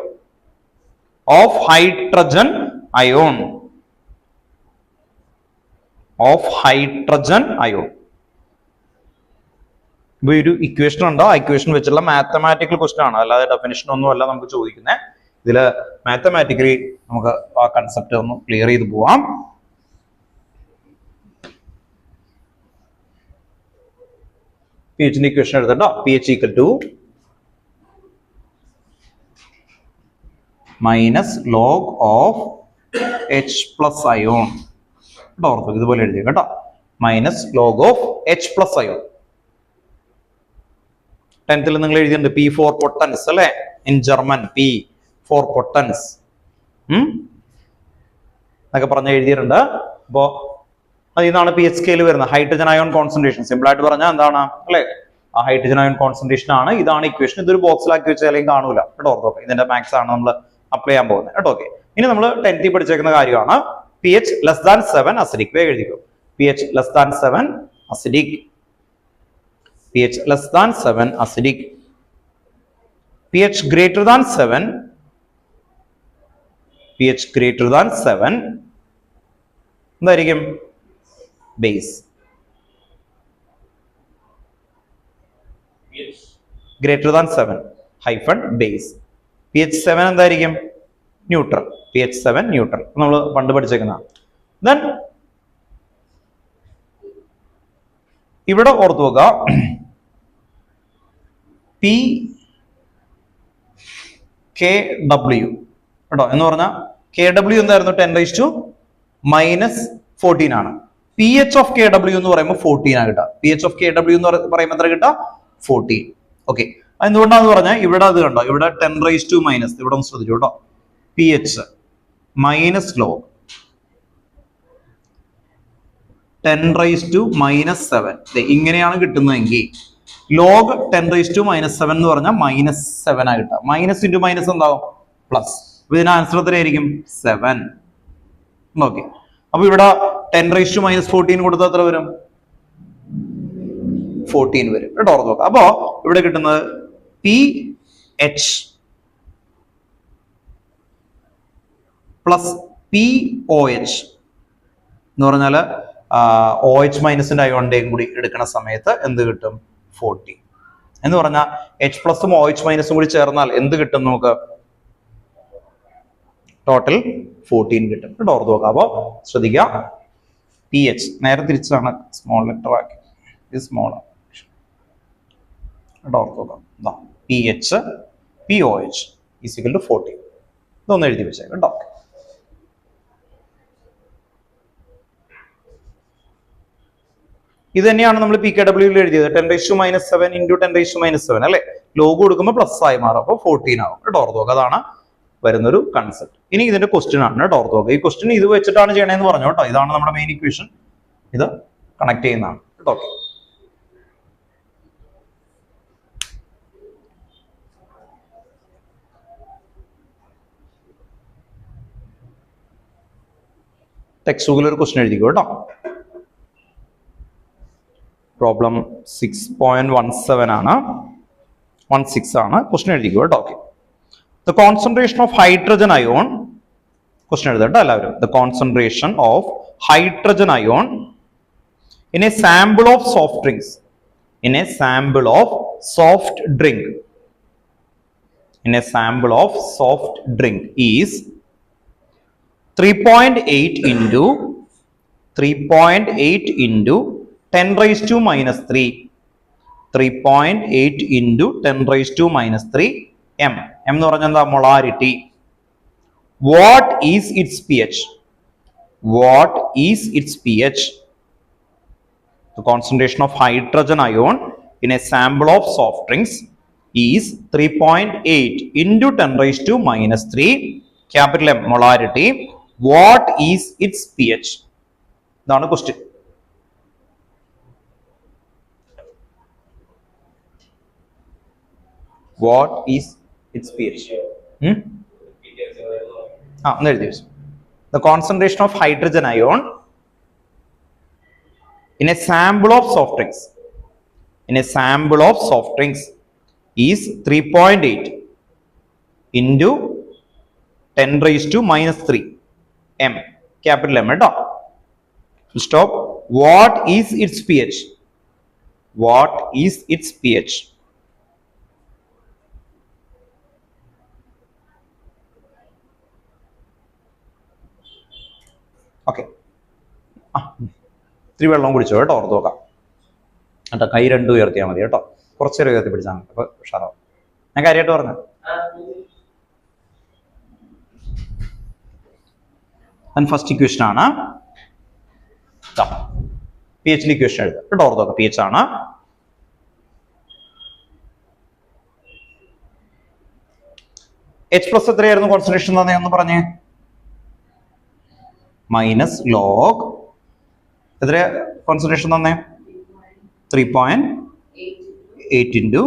ഇപ്പൊ ഒരു ഇക്വേഷൻ ഉണ്ടോ, ആ ഇക്വേഷൻ വെച്ചുള്ള മാത്തമാറ്റിക്കൽ ക്വസ്റ്റൻ ആണ്, അല്ലാതെ ഡെഫിനിഷൻ ഒന്നും അല്ല നമുക്ക് ചോദിക്കുന്നത്. ഇതില് മാത്തമാറ്റിക്കലി നമുക്ക് ആ കൺസെപ്റ്റ് ഒന്ന് ക്ലിയർ ചെയ്ത് പോവാം. pHന്റെ ഇക്വേഷൻ എഴുതട്ടോ. pH equal to minus log of H plus ion. ഓർത്തോ, ഇതുപോലെ എഴുതി കേട്ടോ. Minus log of H plus ion. 10th നിങ്ങൾ എഴുതിയിട്ടുണ്ട് P for potens അല്ലെ, in German P for potens എന്നൊക്കെ പറഞ്ഞ് എഴുതിയിട്ടുണ്ട്. അപ്പോ അതിന്നാണ് pH സ്കെയിൽ വരുന്നത്. ഹൈഡ്രജൻ അയോൺ കോൺസെൻട്രേഷൻ, സിമ്പിൾ ആയിട്ട് പറഞ്ഞാൽ എന്താണ് അല്ലെ, ആ ഹൈഡ്രജൻ അയോൺ കോൺസെൻട്രേഷൻ ആണ്. ഇതാണ് ഇക്വേഷൻ. ഇതൊരു ബോക്സിലാക്കി വെച്ചാൽ അല്ലെങ്കിൽ കാണൂല കേട്ടോ. ഓർത്തോക്കെ, ഇതിന്റെ മാക്സ് ആണ് നമ്മൾ അപ്ലൈ ചെയ്യാൻ പോകുന്നത് കേട്ടോ. ഓക്കെ, ഇനി നമ്മൾ 10th പഠിച്ചേക്കുന്ന കാര്യമാണ് P H less than 7 acidic. വേഗം എഴുതിക്കോ. P H less than 7 acidic. P H less than 7 acidic. P H greater than 7. P H greater than 7 എന്തായിരിക്കും? Base. Greater than 7 hyphen base. P H 7 എന്തായിരിക്കും? ന്യൂട്രൽ. P H 7 neutral. നമ്മൾ പണ്ട് പഠിച്ചേക്കുന്ന. ദെൻ ഇവിടെ ഓർത്തു നോക്കുക, പി കെ ഡബ്ല്യു കേട്ടോ എന്ന് പറഞ്ഞാൽ കെ ഡബ്ല്യു എന്തായിരുന്നു? 10⁻⁻14 ആണ്. P H of K W എന്ന് പറയുമ്പോൾ 14 ആണ് കിട്ടുക. P H of K W എന്ന് പറയുമ്പോൾ എത്ര കിട്ടുക? 14. ഓക്കെ, എന്തുകൊണ്ടാന്ന് പറഞ്ഞാൽ ഇവിടെ അത് കണ്ടോ, ഇവിടെ 10⁻⁻, ഇവിടെ ഒന്ന് ശ്രദ്ധിച്ചു കേട്ടോ. പി എച്ച് മൈനസ് ലോഗ് 10⁻⁷ ഇങ്ങനെയാണ് കിട്ടുന്നതെങ്കിൽ ലോഗ് 10⁻⁻7 എന്ന് പറഞ്ഞാൽ -7 ആ കിട്ടുക. മൈനസ് ഇൻറ്റു മൈനസ് എന്താവും? പ്ലസ്. അപ്പൊ ഇതിന് ആൻസർ എത്ര ആയിരിക്കും? 7. ഓക്കെ, അപ്പൊ ഇവിടെ 10⁻⁻14 കൊടുത്താൽ എത്ര വരും? 14 വരും കേട്ടോ. ഓർത്ത് നോക്കാം. അപ്പോ ഇവിടെ കിട്ടുന്നത് P H plus P O H എന്ന് പറഞ്ഞാൽ ഒ എച്ച് മൈനസിന്റെ അയോണിന്റെയും കൂടി എടുക്കുന്ന സമയത്ത് എന്ത് കിട്ടും? 40 എന്ന് പറഞ്ഞാൽ എച്ച് പ്ലസും ഒ എച്ച് മൈനസും കൂടി ചേർന്നാൽ എന്ത് കിട്ടും? നമുക്ക് ടോട്ടൽ 14 കിട്ടും കേട്ടോ. ഓർത്ത് നോക്കാം. അപ്പോ ശ്രദ്ധിക്കുക, പി എച്ച് നേരെ തിരിച്ചാണ് സ്മോൾ ലെറ്റർ ആക്കി, ഇത് സ്മോൾ ആണ് കേട്ടോ. ഓർത്ത് നോക്കാം. P H P O H is equal to 40. ഇതൊന്ന് എഴുതി വെച്ചേ കേട്ടോ. ഇത് തന്നെയാണ് നമ്മൾ പി കെ ഡബ്ല്യൂയിൽ എഴുതിയത്. 10⁻⁻7 ഇൻറ്റു 10⁻⁻7 അല്ലെ. ലോഗ് കൊടുക്കുമ്പോൾ പ്ലസ് ആയി മാറും, അപ്പോൾ 14 ആവും കേട്ടോ. ഓർത്ത് നോക്കുക. അതാണ് വരുന്നൊരു കൺസെപ്റ്റ്. ഇനി ഇതിന്റെ ക്വസ്റ്റ്യൻ ആണ് കേട്ടോ. ഓർത്ത് നോക്കുക. ഈ ക്വസ്റ്റ്യൻ ഇത് വെച്ചിട്ടാണ് ചെയ്യണേന്ന് പറഞ്ഞു കേട്ടോ. ഇതാണ് നമ്മുടെ മെയിൻ ഇക്വേഷൻ. ഇത് കണക്ട് ചെയ്യുന്നതാണ് കേട്ടോ. ഓക്കെ, ടെക്സ്റ്റ് ബുക്കിൽ ഒരു ക്വസ്റ്റ്യൻ എഴുതിക്കോ കേട്ടോ. പ്രോബ്ലം 6.17 ആണ്, 16 ആണ്. ക്വസ്റ്റ്യൻ എഴുതിക്കോ കേട്ടോ. Okay, the concentration of hydrogen ion, question എഴുതാം കേട്ടോ എല്ലാവരും. The concentration of hydrogen ion in a sample of soft drinks, in a sample of soft drink, in a sample of soft drink is 3.8 into 10⁻⁻3, 3.8 into 10⁻⁻3 m. m എന്ന് പറഞ്ഞാൽ എന്താ? Molarity. What is its P H? What is its P H? The concentration of hydrogen ion in a sample of soft drinks is 3.8 into 10⁻⁻3 capital M molarity. What is its P H? ഇതാണ് question. What is its P H? ഒന്ന് എഴുതി വെച്ചു. The concentration of hydrogen ion in a sample of soft drinks, in a sample of soft drinks is 3.8 into 10⁻⁻3 m capital M കേട്ടോ. Stop. What is its pH? What is its pH? Okay, ഇത്തിരി വെള്ളം കുടിച്ചോ കേട്ടോ. ഓർത്ത് നോക്കാം കേട്ടോ. കൈ രണ്ടും ഉയർത്തിയാൽ മതി കേട്ടോ. കുറച്ചേരം ഉയർത്തി പിടിച്ചാൽ മതി, അപ്പൊ ഉഷാറാവും. ഞാൻ കാര്യമായിട്ട് പറഞ്ഞു. ഫസ്റ്റ് ഇക്വേഷൻ ആണ് പി എച്ചിന്റെ ഇക്വേഷൻ എഴുതാം കേട്ടോ. ഓർത്ത് നോക്കാം. പി എച്ച് ആണ്. എച്ച് പ്ലസ് എത്രയായിരുന്നു കോൺസെൻട്രേഷൻ തന്നെ ഒന്ന് പറഞ്ഞേ? മൈനസ് ലോഗ് എത്ര കോൺസെൻട്രേഷൻ തന്നെ? 3.8 into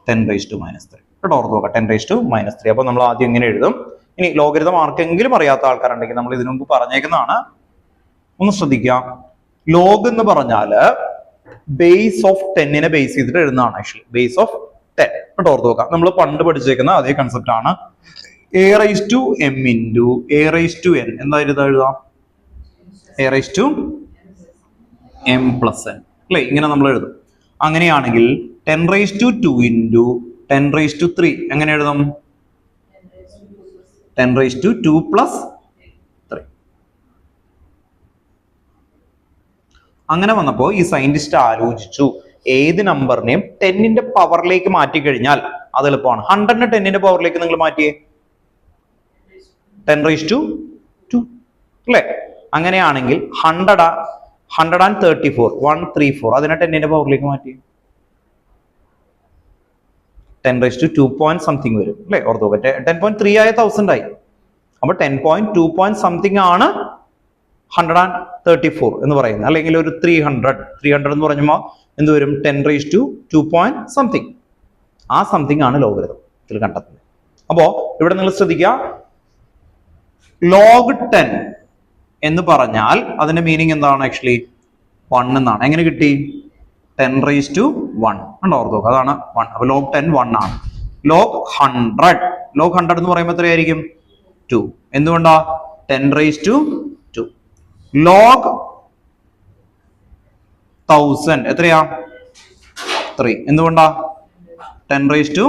10⁻⁻3 കേട്ടോ. ഓർത്ത് നോക്കാം. 10⁻⁻3. അപ്പൊ നമ്മൾ ആദ്യം എങ്ങനെ എഴുതും? ഇനി ലോഗരിതം ആർക്കെങ്കിലും അറിയാത്ത ആൾക്കാരുണ്ടെങ്കിൽ നമ്മൾ ഇതിനു മുമ്പ് പറഞ്ഞേക്കുന്നതാണ്, ഒന്ന് ശ്രദ്ധിക്കാം. ലോഗ് എന്ന് പറഞ്ഞാല് ബേസ് ഓഫ് 10നെ ബേസ് ചെയ്തിട്ട് എഴുതുന്നതാണ്. ആക്ച്വലി ബേസ് ഓഫ് 10 കേട്ടോ, ഓർത്ത് നോക്കാം. നമ്മൾ പണ്ട് പഠിച്ചേക്കുന്ന അതേ കൺസെപ്റ്റ് ആണ്. a raised to m into a raised to n എന്തായിരുന്നു എഴുതാം? a raised to m plus n അല്ലേ, ഇങ്ങനെ നമ്മൾ എഴുതും. അങ്ങനെയാണെങ്കിൽ 10 raised to 2 into 10 raised to 3 എങ്ങനെ എഴുതും? 10 raised to 2 plus 3. അങ്ങനെ വന്നപ്പോൾ ഈ സയന്റിസ്റ്റ് ആലോചിച്ചു, ഏത് നമ്പറിനെയും 10ന്റെ പവറിലേക്ക് മാറ്റി കഴിഞ്ഞാൽ അത് എളുപ്പമാണ്. 100നെ 10ന്റെ പവറിലേക്ക് നിങ്ങൾ മാറ്റിയേ 10 raised to 2 അല്ലേ? അങ്ങനെയാണെങ്കിൽ 134 134 അതിനെ 10ന്റെ പവറിലേക്ക് മാറ്റി 10 raised to 2 point something വരും അല്ലേ? ഓർത്ത് നോക്കട്ടെ, 10.3 ആയ 1000 ആയി. അപ്പൊ 10.2 point something ആണ് 134 എന്ന് പറയുന്നത്. അല്ലെങ്കിൽ ഒരു 300 എന്ന് പറഞ്ഞുമ്പോൾ എന്ത് വരും? 10 raised to 2 point something. ആ സംതിങ് ആണ് ലോഗരിതം ഇതിൽ കണ്ടെത്തുന്നത്. അപ്പോ ഇവിടെ നിങ്ങൾ ശ്രദ്ധിക്കുക, log 10 എന്ന് പറഞ്ഞാൽ അതിന്റെ മീനിങ് എന്താണ്? ആക്ച്വലി 1 എന്നാണ്. എങ്ങനെ കിട്ടി? 10 raised to 1 ഉണ്ടോ? ഓർത്ത് നോക്കുക, അതാണ് 1. അപ്പൊ log 10 1 ആണ്. log 100 എന്ന് പറയുമ്പോൾ എത്രയായിരിക്കും? 2. എന്തുകൊണ്ടാ? 10 raised to 2. log 1000 എത്രയാ? 3. എന്തുകൊണ്ടാ? 10 raised to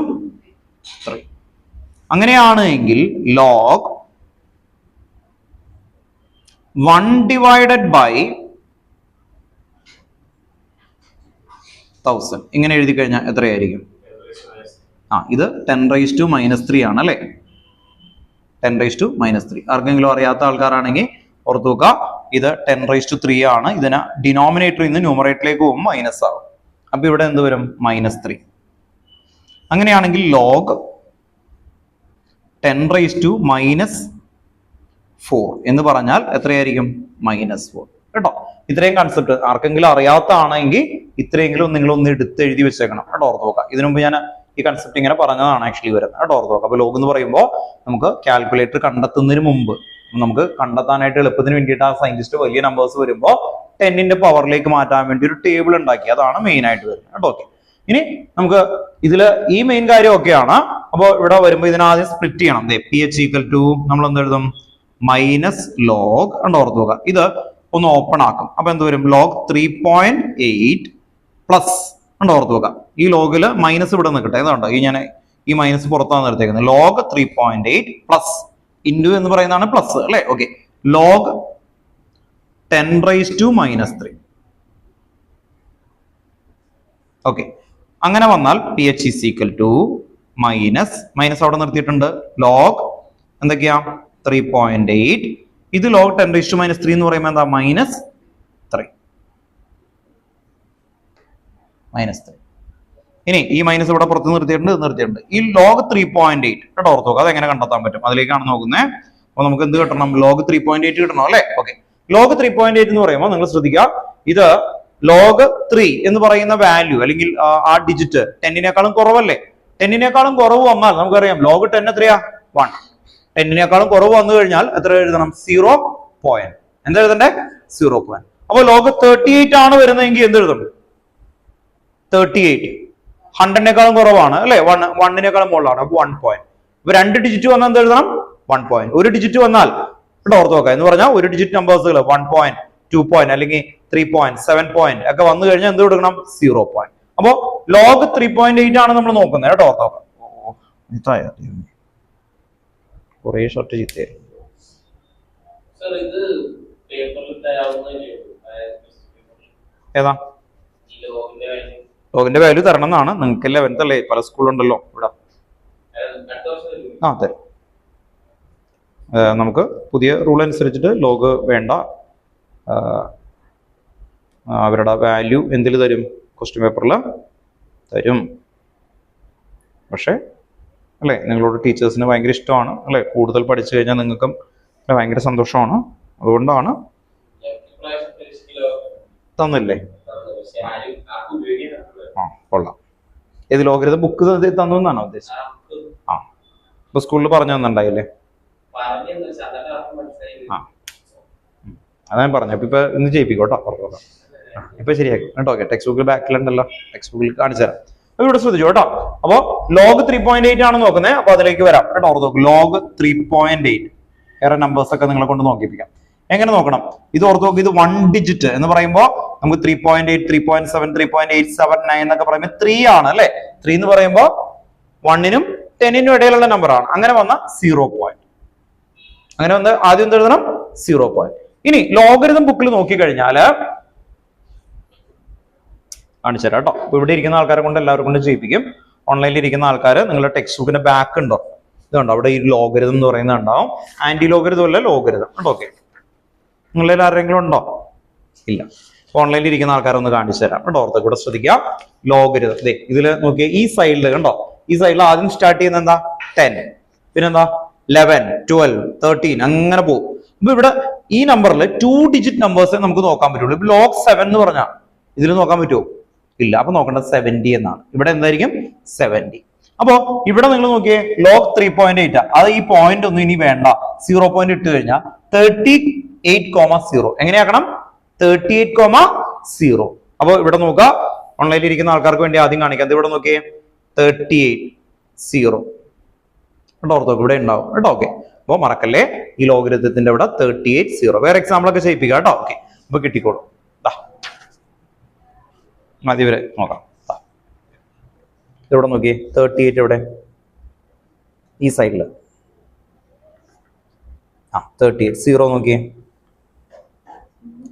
3. അങ്ങനെയാണ് എങ്കിൽ log 1 divided by 1000 ഇങ്ങനെ എഴുതി കഴിഞ്ഞാൽ എത്രയായിരിക്കും? ഇത് 10 raised to -3 ആണ് അല്ലേ? 10 raised to -3. ആർക്കെങ്കിലും അറിയാത്ത ആൾക്കാരാണെങ്കിൽ ഓർത്തു നോക്കുക, ഇത് 10 raised to 3 ആണ്. ഇതിന് ഡിനോമിനേറ്ററിൽ നിന്ന് ന്യൂമറേറ്ററിലേക്ക് പോകുമ്പോൾ മൈനസ് ആവും. അപ്പൊ ഇവിടെ എന്ത് വരും? -3. അങ്ങനെയാണെങ്കിൽ log 10 raised to -4 എന്ന് പറഞ്ഞാൽ എത്രയായിരിക്കും? -4 കേട്ടോ. ഇത്രയും കൺസെപ്റ്റ് ആർക്കെങ്കിലും അറിയാത്തതാണെങ്കിൽ ഇത്രയെങ്കിലും നിങ്ങൾ ഒന്ന് എടുത്ത് എഴുതി വെച്ചേക്കണം കേട്ടോ, ഓർത്ത് നോക്കാം. ഇതിനു മുമ്പ് ഞാൻ ഈ കൺസെപ്റ്റ് ഇങ്ങനെ പറഞ്ഞതാണ് ആക്ച്വലി വരുന്നത് കേട്ടോ, ഓർത്ത് നോക്കാം. അപ്പൊ ലോഗ് എന്ന് പറയുമ്പോൾ നമുക്ക് കാൽക്കുലേറ്റർ കണ്ടെത്തുന്നതിന് മുമ്പ് നമുക്ക് കണ്ടെത്താനായിട്ട് എളുപ്പത്തിന് വേണ്ടിയിട്ട് ആ സയന്റിസ്റ്റ് വലിയ നമ്പേഴ്സ് വരുമ്പോൾ 10ന്റെ പവറിലേക്ക് മാറ്റാൻ വേണ്ടി ഒരു ടേബിൾ ഉണ്ടാക്കി. അതാണ് മെയിൻ ആയിട്ട് വരുന്നത് കേട്ടോ. ഓക്കെ, ഇനി നമുക്ക് ഇതില് ഈ മെയിൻ കാര്യം ഒക്കെയാണ്. അപ്പോൾ ഇവിടെ വരുമ്പോൾ ഇതിനാദ്യം സ്പ്ലിറ്റ് ചെയ്യണം. ph ഈക്വൽ ടു നമ്മൾ എന്ത് എഴുതും? -log കണ്ടോ, ഓർത്ത് നോക്കുക. ഇത് ഒന്ന് ഓപ്പൺ ആക്കും. അപ്പൊ എന്ത് വരും? log 3.8 പ്ലസ് കണ്ടോ, ഓർത്ത് നോക്കുക. ഈ ലോഗില് മൈനസ് ഇവിടെ നിൽക്കട്ടെ, ഇതുണ്ടോ? ഞാൻ ഈ മൈനസ് പുറത്താണ് നിർത്തിയേക്കുന്നത്. log 3.8 പ്ലസ് ഇൻറ്റു എന്ന് പറയുന്നതാണ് പ്ലസ് അല്ലെ? Okay, log 10 raised to -3. Okay, അങ്ങനെ വന്നാൽ ph is equal to minus അവിടെ നിർത്തിയിട്ടുണ്ട്. log എന്തൊക്കെയാ? 3.8. ഇത് log 10 raised to -3 എന്ന് പറയുമ്പോൾ എന്താ? -3. ഇനി ഈ മൈനസ് ഇവിടെ പുറത്ത് നിർത്തിയിട്ടുണ്ട്. ഈ log 3.8 കേട്ടോ, ഓർത്ത് നോക്കുക. അതെങ്ങനെ കണ്ടെത്താൻ പറ്റും? അതിലേക്കാണ് നോക്കുന്നത്. അപ്പൊ നമുക്ക് എന്ത് കിട്ടണം? log 3.8 കിട്ടണം അല്ലെ? ഓക്കെ, log 3.8 എന്ന് പറയുമ്പോൾ നിങ്ങൾ ശ്രദ്ധിക്കുക, ഇത് log 3 എന്ന് പറയുന്ന വാല്യൂ അല്ലെങ്കിൽ ആ ഡിജിറ്റ് 10നേക്കാളും കുറവല്ലേ? 10നേക്കാളും കുറവ് വന്നാൽ നമുക്കറിയാം log 10 എത്രയാ? 1. 10നേക്കാളും കുറവ് വന്നു കഴിഞ്ഞാൽ എത്ര എഴുതണം? 0 പോയിന്റ്. എന്താ എഴുതണ്ടേ? 0 പോയിന്റ്. അപ്പൊ log 38 ആണ് വരുന്നതെങ്കിൽ എന്ത് എഴുതണം? 38. 100നേക്കാളും കുറവാണ് അല്ലെ? 1നേക്കാളും മുകളിലാണ്. അപ്പൊ 1 പോയിന്റ്. ഇപ്പൊ 2 ഡിജിറ്റ് വന്നാൽ എന്ത് എഴുതണം? 1 പോയിന്റ്. ഒരു ഡിജിറ്റ് വന്നാൽ ഇവിടെ ഓർത്ത് നോക്കാം. എന്ന് പറഞ്ഞാൽ ഒരു ഡിജിറ്റ് നമ്പേഴ്സുകൾ 1 പോയിന്റ് 2 പോയിന്റ് അല്ലെങ്കിൽ 3 പോയിന്റ് 7 പോയിന്റ് ഒക്കെ വന്നു കഴിഞ്ഞാൽ എന്ത് കൊടുക്കണം? 0 പോയിന്റ്. അപ്പോ log 3.8 ആണ് നമ്മൾ നോക്കുന്നത് കേട്ടോ, ഓർത്ത് നോക്കാം. കുറേ ഷോർട്ട് ചിത്തേ ഏതാ? ലോഗിന്റെ വാല്യൂ തരണം എന്നാണ് നിങ്ങൾക്ക് 11th അല്ലേ? പല സ്കൂളുണ്ടല്ലോ ഇവിടെ. തരും. നമുക്ക് പുതിയ റൂൾ അനുസരിച്ചിട്ട് ലോഗ് വേണ്ട. അവരുടെ വാല്യൂ എന്തിൽ തരും? ക്വസ്റ്റ്യൻ പേപ്പറിൽ തരും. പക്ഷേ അല്ലേ, നിങ്ങളോട് ടീച്ചേഴ്സിന് ഭയങ്കര ഇഷ്ടമാണ് അല്ലെ? കൂടുതൽ പഠിച്ചു കഴിഞ്ഞാൽ നിങ്ങൾക്കും ഭയങ്കര സന്തോഷമാണ്. അതുകൊണ്ടാണ് തന്നില്ലേ? കൊള്ളാം. ഏത് ലോഗരിതം ബുക്ക് തന്നു എന്നാണോ ഉദ്ദേശിച്ചത്? ഇപ്പൊ സ്കൂളിൽ പറഞ്ഞു തന്നിട്ടുണ്ടായില്ലേ? ആ അതാ ഞാൻ പറഞ്ഞു. അപ്പൊ ഇപ്പൊ ഇന്ന് ചെയ്യിപ്പിക്കോട്ടോ, പുറത്തോട്ടോ. ഇപ്പൊ ശരിയാക്കി കേട്ടോ. ഓക്കെ, ടെക്സ്റ്റ് ബുക്കിൽ ബാക്കിലുണ്ടല്ലോ, ടെക്സ്റ്റ് ബുക്കിൽ കാണിച്ചു തരാം. അപ്പൊ ഇവിടെ ശ്രദ്ധിച്ചു കേട്ടോ. അപ്പൊ ലോഗ് 3.8 ആണ് നോക്കുന്നത്. അപ്പൊ അതിലേക്ക് വരാം കേട്ടോ. ഓർത്ത് ലോഗ് 3.8 വേറെ നമ്പേഴ്സ് ഒക്കെ നിങ്ങളെ കൊണ്ട് നോക്കിപ്പിക്കാം. എങ്ങനെ നോക്കണം? ഇത് ഓർത്ത് നോക്കി. ഇത് 1 ഡിജിറ്റ് എന്ന് പറയുമ്പോൾ നമുക്ക് 3.8, 3.7, 3.879 എന്നൊക്കെ പറയുമ്പോൾ 3 ആണ് അല്ലെ. 3 എന്ന് പറയുമ്പോൾ 1നും 10നും ഇടയിലുള്ള നമ്പർ ആണ്. അങ്ങനെ വന്ന 0 പോയിന്റ്. അങ്ങനെ വന്ന് ആദ്യം എന്ത് എഴുതണം? 0 പോയിന്റ്. ഇനി ലോഗരിതം ബുക്കിൽ നോക്കിക്കഴിഞ്ഞാല് കാണിച്ചു തരാം കേട്ടോ. അപ്പൊ ഇവിടെ ഇരിക്കുന്ന ആൾക്കാരെ കൊണ്ട് എല്ലാവരും കൊണ്ട് ചെയ്യിപ്പിക്കും. ഓൺലൈനിൽ ഇരിക്കുന്ന ആൾക്കാർ നിങ്ങളുടെ ടെക്സ്റ്റ് ബുക്കിന്റെ ബാക്ക് ഉണ്ടോ? ഇതുണ്ടോ? അവിടെ ഈ ലോഗരിതം എന്ന് പറയുന്നത് ഉണ്ടാവും. ആന്റി ലോഗരിതം അല്ല, ലോഗരിതം കേട്ടോ. ഓക്കെ, നിങ്ങളിൽ ആരെങ്കിലും ഉണ്ടോ? ഇല്ല. ഓൺലൈനിൽ ഇരിക്കുന്ന ആൾക്കാരൊന്ന് കാണിച്ചു തരാം കേട്ടോ. ഓർത്ത് കൂടെ ശ്രദ്ധിക്കാം. ലോഗരിതം ഇതില് നോക്കിയാൽ ഈ സൈഡിൽ കണ്ടോ, ഈ സൈഡിൽ ആദ്യം സ്റ്റാർട്ട് ചെയ്യുന്ന എന്താ? 10, പിന്നെന്താ 11, 12, 13 അങ്ങനെ പോകും. അപ്പൊ ഇവിടെ ഈ നമ്പറിൽ 2 ഡിജിറ്റ് നമ്പേഴ്സ് നമുക്ക് നോക്കാൻ പറ്റുള്ളൂ. ഇപ്പൊ ലോഗ് 7 എന്ന് പറഞ്ഞാൽ ഇതിൽ നോക്കാൻ പറ്റുമോ? ഇല്ല. അപ്പൊ നോക്കേണ്ടത് 70 എന്നാണ്. ഇവിടെ എന്തായിരിക്കും? 70. അപ്പോ ഇവിടെ നിങ്ങൾ നോക്കിയേ, ലോഗ് 3.8 അത് ഈ പോയിന്റ് ഒന്നും ഇനി വേണ്ട. 0 പോയിന്റ് ഇട്ട് കഴിഞ്ഞാൽ 38,0 എങ്ങനെയാക്കണം? 38,0. അപ്പൊ ഇവിടെ നോക്കുക, ഓൺലൈനിൽ ഇരിക്കുന്ന ആൾക്കാർക്ക് വേണ്ടി ആദ്യം കാണിക്കാം. ഇവിടെ നോക്കിയേ 38,0 കേട്ടോ. ഓർത്തോ ഇവിടെ ഉണ്ടാവും കേട്ടോ. ഓക്കെ, അപ്പൊ മറക്കല്ലേ, ഈ ലോഗരിതത്തിന്റെ ഇവിടെ 38,0. വേറെ എക്സാമ്പിൾ ഒക്കെ ചെയ്യിപ്പിക്കാം കേട്ടോ. ഓക്കെ, അപ്പൊ കിട്ടിക്കോളും. മതി വരെ നോക്കാം. ഇവിടെ നോക്കിയേ 38 എവിടെ? ഈ സൈഡില്. 38 0 നോക്കിയേ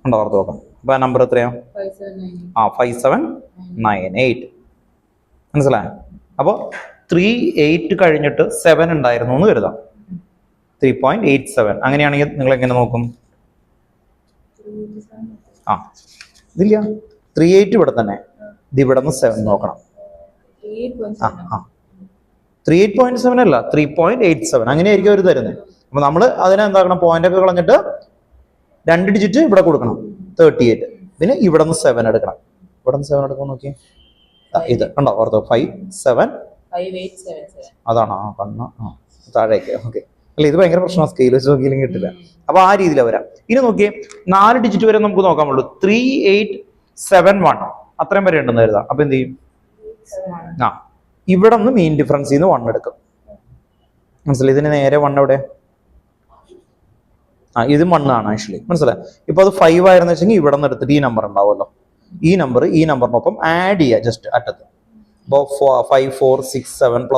ഉണ്ടോ? ഓർത്ത് നോക്കാം. അപ്പൊ ആ നമ്പർ എത്രയാ? 5798. മനസ്സിലായോ? അപ്പൊ 38 കഴിഞ്ഞിട്ട് 7 ഉണ്ടായിരുന്നു എന്ന് കരുതാം. 3.87. അങ്ങനെയാണെങ്കിൽ നിങ്ങൾ എങ്ങനെ നോക്കും? ഇതില്ല, 38 ഇവിടെ തന്നെ. ഇത് ഇവിടെ നിന്ന് 7 നോക്കണം. 3.8.7 അല്ല, 3.87. അങ്ങനെയായിരിക്കും അവർ തരുന്നത്. അപ്പൊ നമ്മൾ അതിനെ എന്താക്കണം? പോയിന്റ് ഒക്കെ കളഞ്ഞിട്ട് 2 ഡിജിറ്റ് ഇവിടെ കൊടുക്കണം. 38. പിന്നെ ഇവിടെ നിന്ന് 7 എടുക്കണം. ഇവിടെ നിന്ന് 7 എടുക്കാൻ നോക്കി. ഇത് കണ്ടോ? ഓർത്തോ 57 അതാണ്. കണ്ണ താഴേക്ക്. ഓക്കെ, അല്ല ഇത് ഭയങ്കര പ്രശ്നമാണ്. സ്കെയിൽ വെച്ച് നോക്കിയാലും കിട്ടില്ല. അപ്പൊ ആ രീതിയിൽ വരാം. ഇനി നോക്കിയേ 4 ഡിജിറ്റ് വരെ നമുക്ക് നോക്കാൻ പറ്റുള്ളൂ. 3871 അത്രയും വരെ ഉണ്ടെന്ന് കരുതാം. അപ്പൊ എന്ത് ചെയ്യും? ഇവിടെ നിന്ന് മീൻ ഡിഫറൻസ് ചെയ്യുന്ന 1 എടുക്കും. മനസ്സിലായി? ഇതിന് നേരെ 1 എവിടെ? ഇത് 1 ആണ് ആക്ച്വലി. മനസ്സിലായി? ഇപ്പൊ അത് 5 ആയിരുന്നു വെച്ചെങ്കിൽ ഇവിടെ നിന്ന് എടുത്തിട്ട് ഈ നമ്പർ ഉണ്ടാവുമല്ലോ. ഈ നമ്പറിനൊപ്പം ആഡ് ചെയ്യുക ജസ്റ്റ് അറ്റത്ത്. അപ്പോൾ 5, 4, 6, 7 +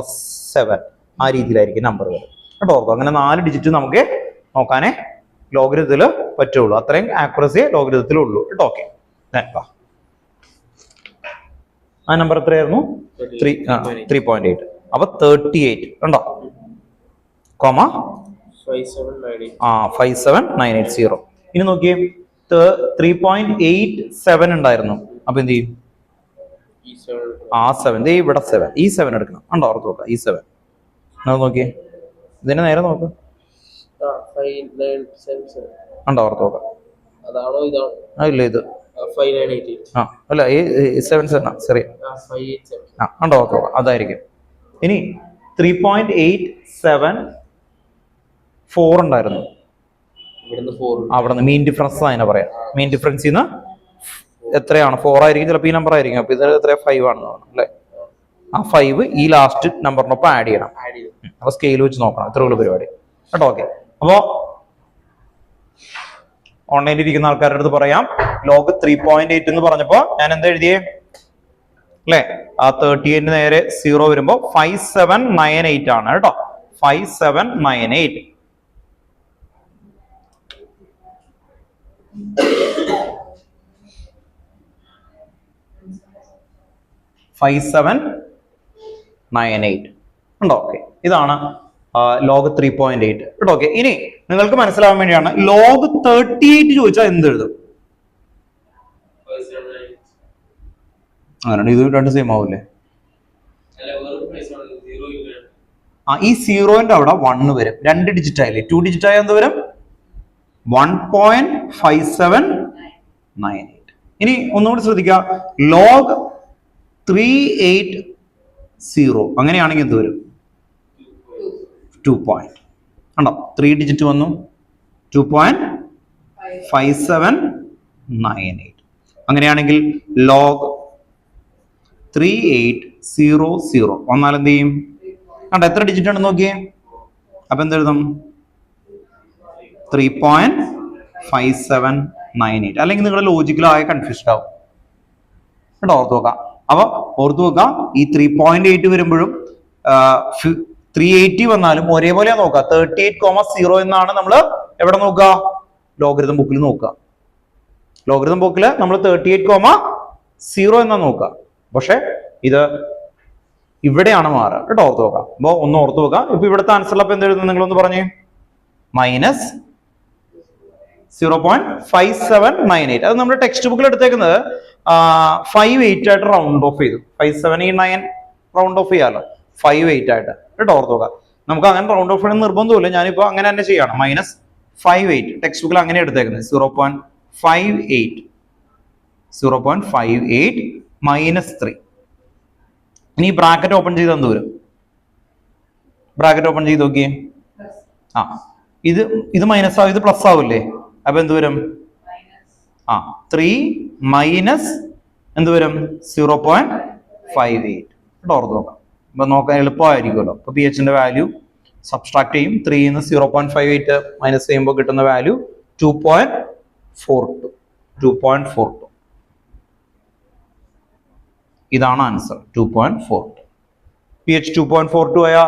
7 ആ രീതിയിലായിരിക്കും നമ്പർ വരും കേട്ടോ. ഓർക്കുക, അങ്ങനെ 4 ഡിജിറ്റ് നമുക്ക് നോക്കാനേ ലോഗരിതത്തിൽ പറ്റുള്ളൂ. അത്രയും ആക്യുറസി ലോഗരിതത്തിലുള്ളൂ കേട്ടോ. ഓക്കെ, ആ നമ്പർ എത്രയായിരുന്നു? 3.8. അപ്പൊ 38 ഉണ്ടോ? 57980. ഇനി നോക്കിയേ 3.87 ഉണ്ടായിരുന്നു. അപ്പൊ എന്ത് ചെയ്യും? ആ 7 ഇവിടെ 7. ഈ 7 എടുക്കണം. ഉണ്ടോ? ഓർത്ത് നോക്കാം. ഈ 7 നോക്കിയേ, ഇതിനെ നേരെ നോക്ക്. ഉണ്ടോ? ഓർത്ത് നോക്കാം. ഇല്ല, ഇത് അല്ല 7 ചെറിയ ഉണ്ടോ? ഓർത്ത് നോക്കാം. അതായിരിക്കും. ഇനി 3.874 ഉണ്ടായിരുന്നു. അവിടെ നിന്ന് മീൻ ഡിഫറൻസ് അതിനെ പറയാം. മീൻ ഡിഫറൻസ് ചെയ്യുന്ന എത്രയാണ്? 4 ആയിരിക്കും ചിലപ്പോൾ. ഈ നമ്പർ ആയിരിക്കും. അപ്പൊ ഇത് എത്ര? 5 ആണെന്ന് തോന്നുന്നു അല്ലെ. ആ 5 ഈ ലാസ്റ്റ് നമ്പറിനൊപ്പം ആഡ് ചെയ്യണം. അപ്പൊ സ്കെയിൽ വെച്ച് നോക്കണം. ഇത്ര ഉള്ള പരിപാടി കേട്ടോ. ഓക്കെ, അപ്പോ ഓൺലൈനിൽ ഇരിക്കുന്ന ആൾക്കാരുടെ അടുത്ത് പറയാം, ലോഗ് 3.8 എന്ന് പറഞ്ഞപ്പോ ഞാൻ എന്താ എഴുതിയേ അല്ലെ? ആ 38 നേരെ 0 വരുമ്പോ 5798 ആണ് കേട്ടോ. 5798. ഉണ്ടോ? ഓക്കെ, ഇതാണ് ലോഗ് 3.8 കേട്ടോ. ഓക്കെ, ഇനി നിങ്ങൾക്ക് മനസ്സിലാവാൻ വേണ്ടിയാണ് ലോഗ് 38 ചോദിച്ചാൽ എന്ത് എഴുതും? അങ്ങനെ ഇത് 2 സെയിം ആവൂല്ലേ? ഈ 0ന്റെ അവിടെ 1 വരും. 2 ഡിജിറ്റ് ആയില്ലേ? 2 ഡിജിറ്റ് ആയ എന്ത് വരും? 1.5798. ഇനി ഒന്നുകൂടി ശ്രദ്ധിക്കുക, ലോഗ് 380 അങ്ങനെയാണെങ്കിൽ എന്ത് വരും? 2 പോയിന്റ്. കണ്ടോ 3 ഡിജിറ്റ് വന്നു 2.5798. അങ്ങനെയാണെങ്കിൽ ലോഗ് 3800 വന്നാൽ എന്ത് ചെയ്യും? കണ്ടോ എത്ര ഡിജിറ്റ് ഉണ്ടെന്ന് നോക്കിയേ. അപ്പൊ എന്തെഴുതും? 3.5798. അല്ലെങ്കിൽ നിങ്ങളുടെ ലോജിക്കലായ കൺഫ്യൂഷൻ ആവും കേട്ടോ. ഓർത്ത് നോക്കാം. അപ്പൊ ഓർത്ത് നോക്കാം, ഈ 3.8 വരുമ്പോഴും 380 വന്നാലും ഒരേപോലെ നോക്കുക. 38,0 എന്നാണ് നമ്മൾ എവിടെ നോക്കുക? ലോഗരിതം ബുക്കിൽ നോക്കുക. ലോഗരിതം ബുക്കിൽ നമ്മൾ 38,0 എന്നാ നോക്കുക. പക്ഷെ ഇത് ഇവിടെയാണ് മാറുക കേട്ടോ. ഓർത്ത് നോക്കാം. അപ്പൊ ഒന്ന് ഓർത്ത് നോക്കാം. ഇപ്പൊ ഇവിടുത്തെ ആൻസറിൽ അപ്പൊ എന്തെഴുതുന്നത് നിങ്ങളൊന്ന് പറഞ്ഞേ. -0.5798. അത് നമ്മുടെ ടെക്സ്റ്റ് ബുക്കിൽ എടുത്തേക്കുന്നത് 58 ആയിട്ട് റൗണ്ട് ഓഫ് ചെയ്തു. 5789 റൗണ്ട് ഓഫ് ചെയ്യാലോ. 58 ആയിട്ട് കേട്ടോ. ഓർത്ത് നോക്കാം. നമുക്ക് അങ്ങനെ റൗണ്ട് ഓഫ് ചെയ്യണം നിർബന്ധമില്ല. ഞാനിപ്പോ അങ്ങനെ തന്നെ ചെയ്യണം. -58 ടെക്സ്റ്റ് ബുക്കിൽ അങ്ങനെ എടുത്തേക്കുന്നത്. 0.58 -3. ഇനി ബ്രാക്കറ്റ് ഓപ്പൺ ചെയ്ത് എന്ത് വരും? ബ്രാക്കറ്റ് ഓപ്പൺ ചെയ്ത് നോക്കിയേ. ഇത് മൈനസ് ആവും, ഇത് പ്ലസ് ആവില്ലേ? അപ്പൊ എന്ത് വരും? 3 മൈനസ് എന്ത് വരും? 0.58. ഓർത്ത് നോക്കാം. അപ്പൊ നോക്കാൻ എളുപ്പമായിരിക്കുമല്ലോ. അപ്പൊ പി എച്ചിന്റെ വാല്യൂ സബ്സ്ട്രാക്ട് ചെയ്യും. 3 ന്ന് 0.58 മൈനസ് ചെയ്യുമ്പോൾ കിട്ടുന്ന വാല്യൂ 2.42. ഇതാണ് ആൻസർ. 2.42. പി എച്ച് 2.42 ആയ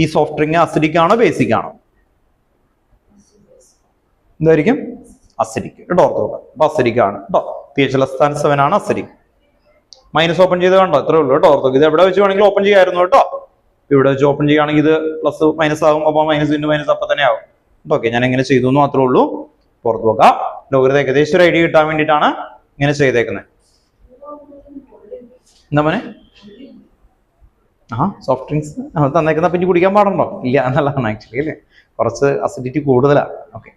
ഈ സോഫ്റ്റ് ഡ്രിങ്ക് അസിഡിക് ആണോ ബേസിക് ആണോ? എന്തായിരിക്കും? അസിഡിക് കേട്ടോ. ഓർത്ത് നോക്കാം. അപ്പൊ അസിഡിക് ആണ് കേട്ടോ. പി എച്ച് >7 ആണ് അസിഡിക്. മൈനസ് ഓപ്പൺ ചെയ്ത് കണ്ടോ? ഇത്രേ ഉള്ളൂ കേട്ടോ. ഓർത്ത് ഇത് എവിടെ വെച്ച് വേണമെങ്കിൽ ഓപ്പൺ ചെയ്യായിരുന്നു കേട്ടോ. ഇവിടെ വെച്ച് ഓപ്പൺ ചെയ്യുകയാണെങ്കിൽ ഇത് പ്ലസ് മൈനസ് ആകും. അപ്പൊ മൈനസ് ഇൻറ്റു മൈനസ് അപ്പൊ തന്നെ ആവും. ഓക്കെ, ഞാൻ എങ്ങനെ ചെയ്തു എന്ന് മാത്രമേ ഉള്ളൂ. പുറത്ത് നോക്കാം. ലോഗരിതം ഏകദേശം ഒരു ഐഡിയ കിട്ടാൻ വേണ്ടിയിട്ടാണ് ഇങ്ങനെ ചെയ്തേക്കുന്നത്. എന്താ മോനെ? സോഫ്റ്റ് ഡ്രിങ്ക്സ് തന്നേക്കുന്ന പിന്നെ കുടിക്കാൻ പാടുണ്ടോ? ഇല്ല എന്നുള്ളതാണ് ആക്ച്വലി അല്ലേ. കുറച്ച് അസിഡിറ്റി കൂടുതലാണ്. ഓക്കെ,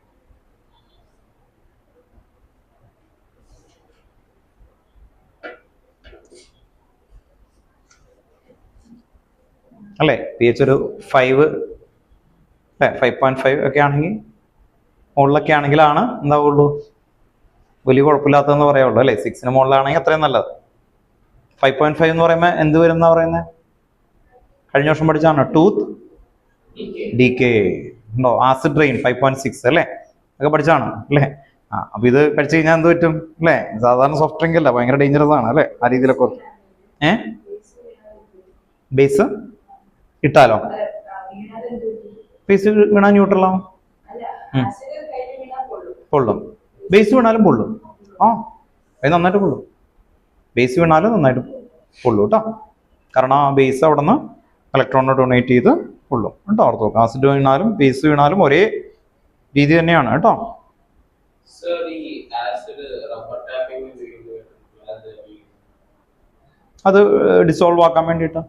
അല്ലേ? പി എച്ച് ഒരു 5.5 ഒക്കെ ആണെങ്കിൽ, മുകളിലൊക്കെ ആണെങ്കിലാണ് എന്താവുള്ളൂ, വലിയ കുഴപ്പമില്ലാത്തതെന്ന് പറയുള്ളൂ അല്ലേ. 6ന് മുകളിലാണെങ്കിൽ അത്രയും നല്ലത്. 5.5 എന്ന് പറയുമ്പോൾ എന്ത് വരും എന്നാ പറയുന്നത്? കഴിഞ്ഞ വർഷം പഠിച്ചാണ് ടൂത്ത് ഡീകേ ഉണ്ടോ? ആസിഡ് റെയിൻ 5.6 അല്ലേ, ഒക്കെ പഠിച്ചാണ് അല്ലേ. അപ്പൊ ഇത് കഴിച്ചു കഴിഞ്ഞാൽ എന്ത് പറ്റും അല്ലേ? സാധാരണ സോഫ്റ്റ് ഡ്രിങ്ക് അല്ല, ഭയങ്കര ഡേഞ്ചറസ് ആണ് അല്ലേ ആ രീതിയിലൊക്കെ. ബേസ് ഇട്ടാലോ? ബേസ് വീണാൽ ന്യൂട്രലാവും. പൊള്ളും. ബേസ് വീണാലും പൊള്ളും. അത് നന്നായിട്ട് പൊള്ളും. ബേസ് വീണാലും നന്നായിട്ട് പൊള്ളും കേട്ടോ. കാരണം ആ ബേസ് അവിടെ നിന്ന് ഇലക്ട്രോണിനെ ഡൊണേറ്റ് ചെയ്ത് പൊള്ളും കേട്ടോ. ഓർത്ത് നോക്കാം. ആസിഡ് വീണാലും ബേസ് വീണാലും ഒരേ രീതി തന്നെയാണ് കേട്ടോ. അത് ഡിസോൾവ് ആക്കാൻ വേണ്ടിയിട്ട്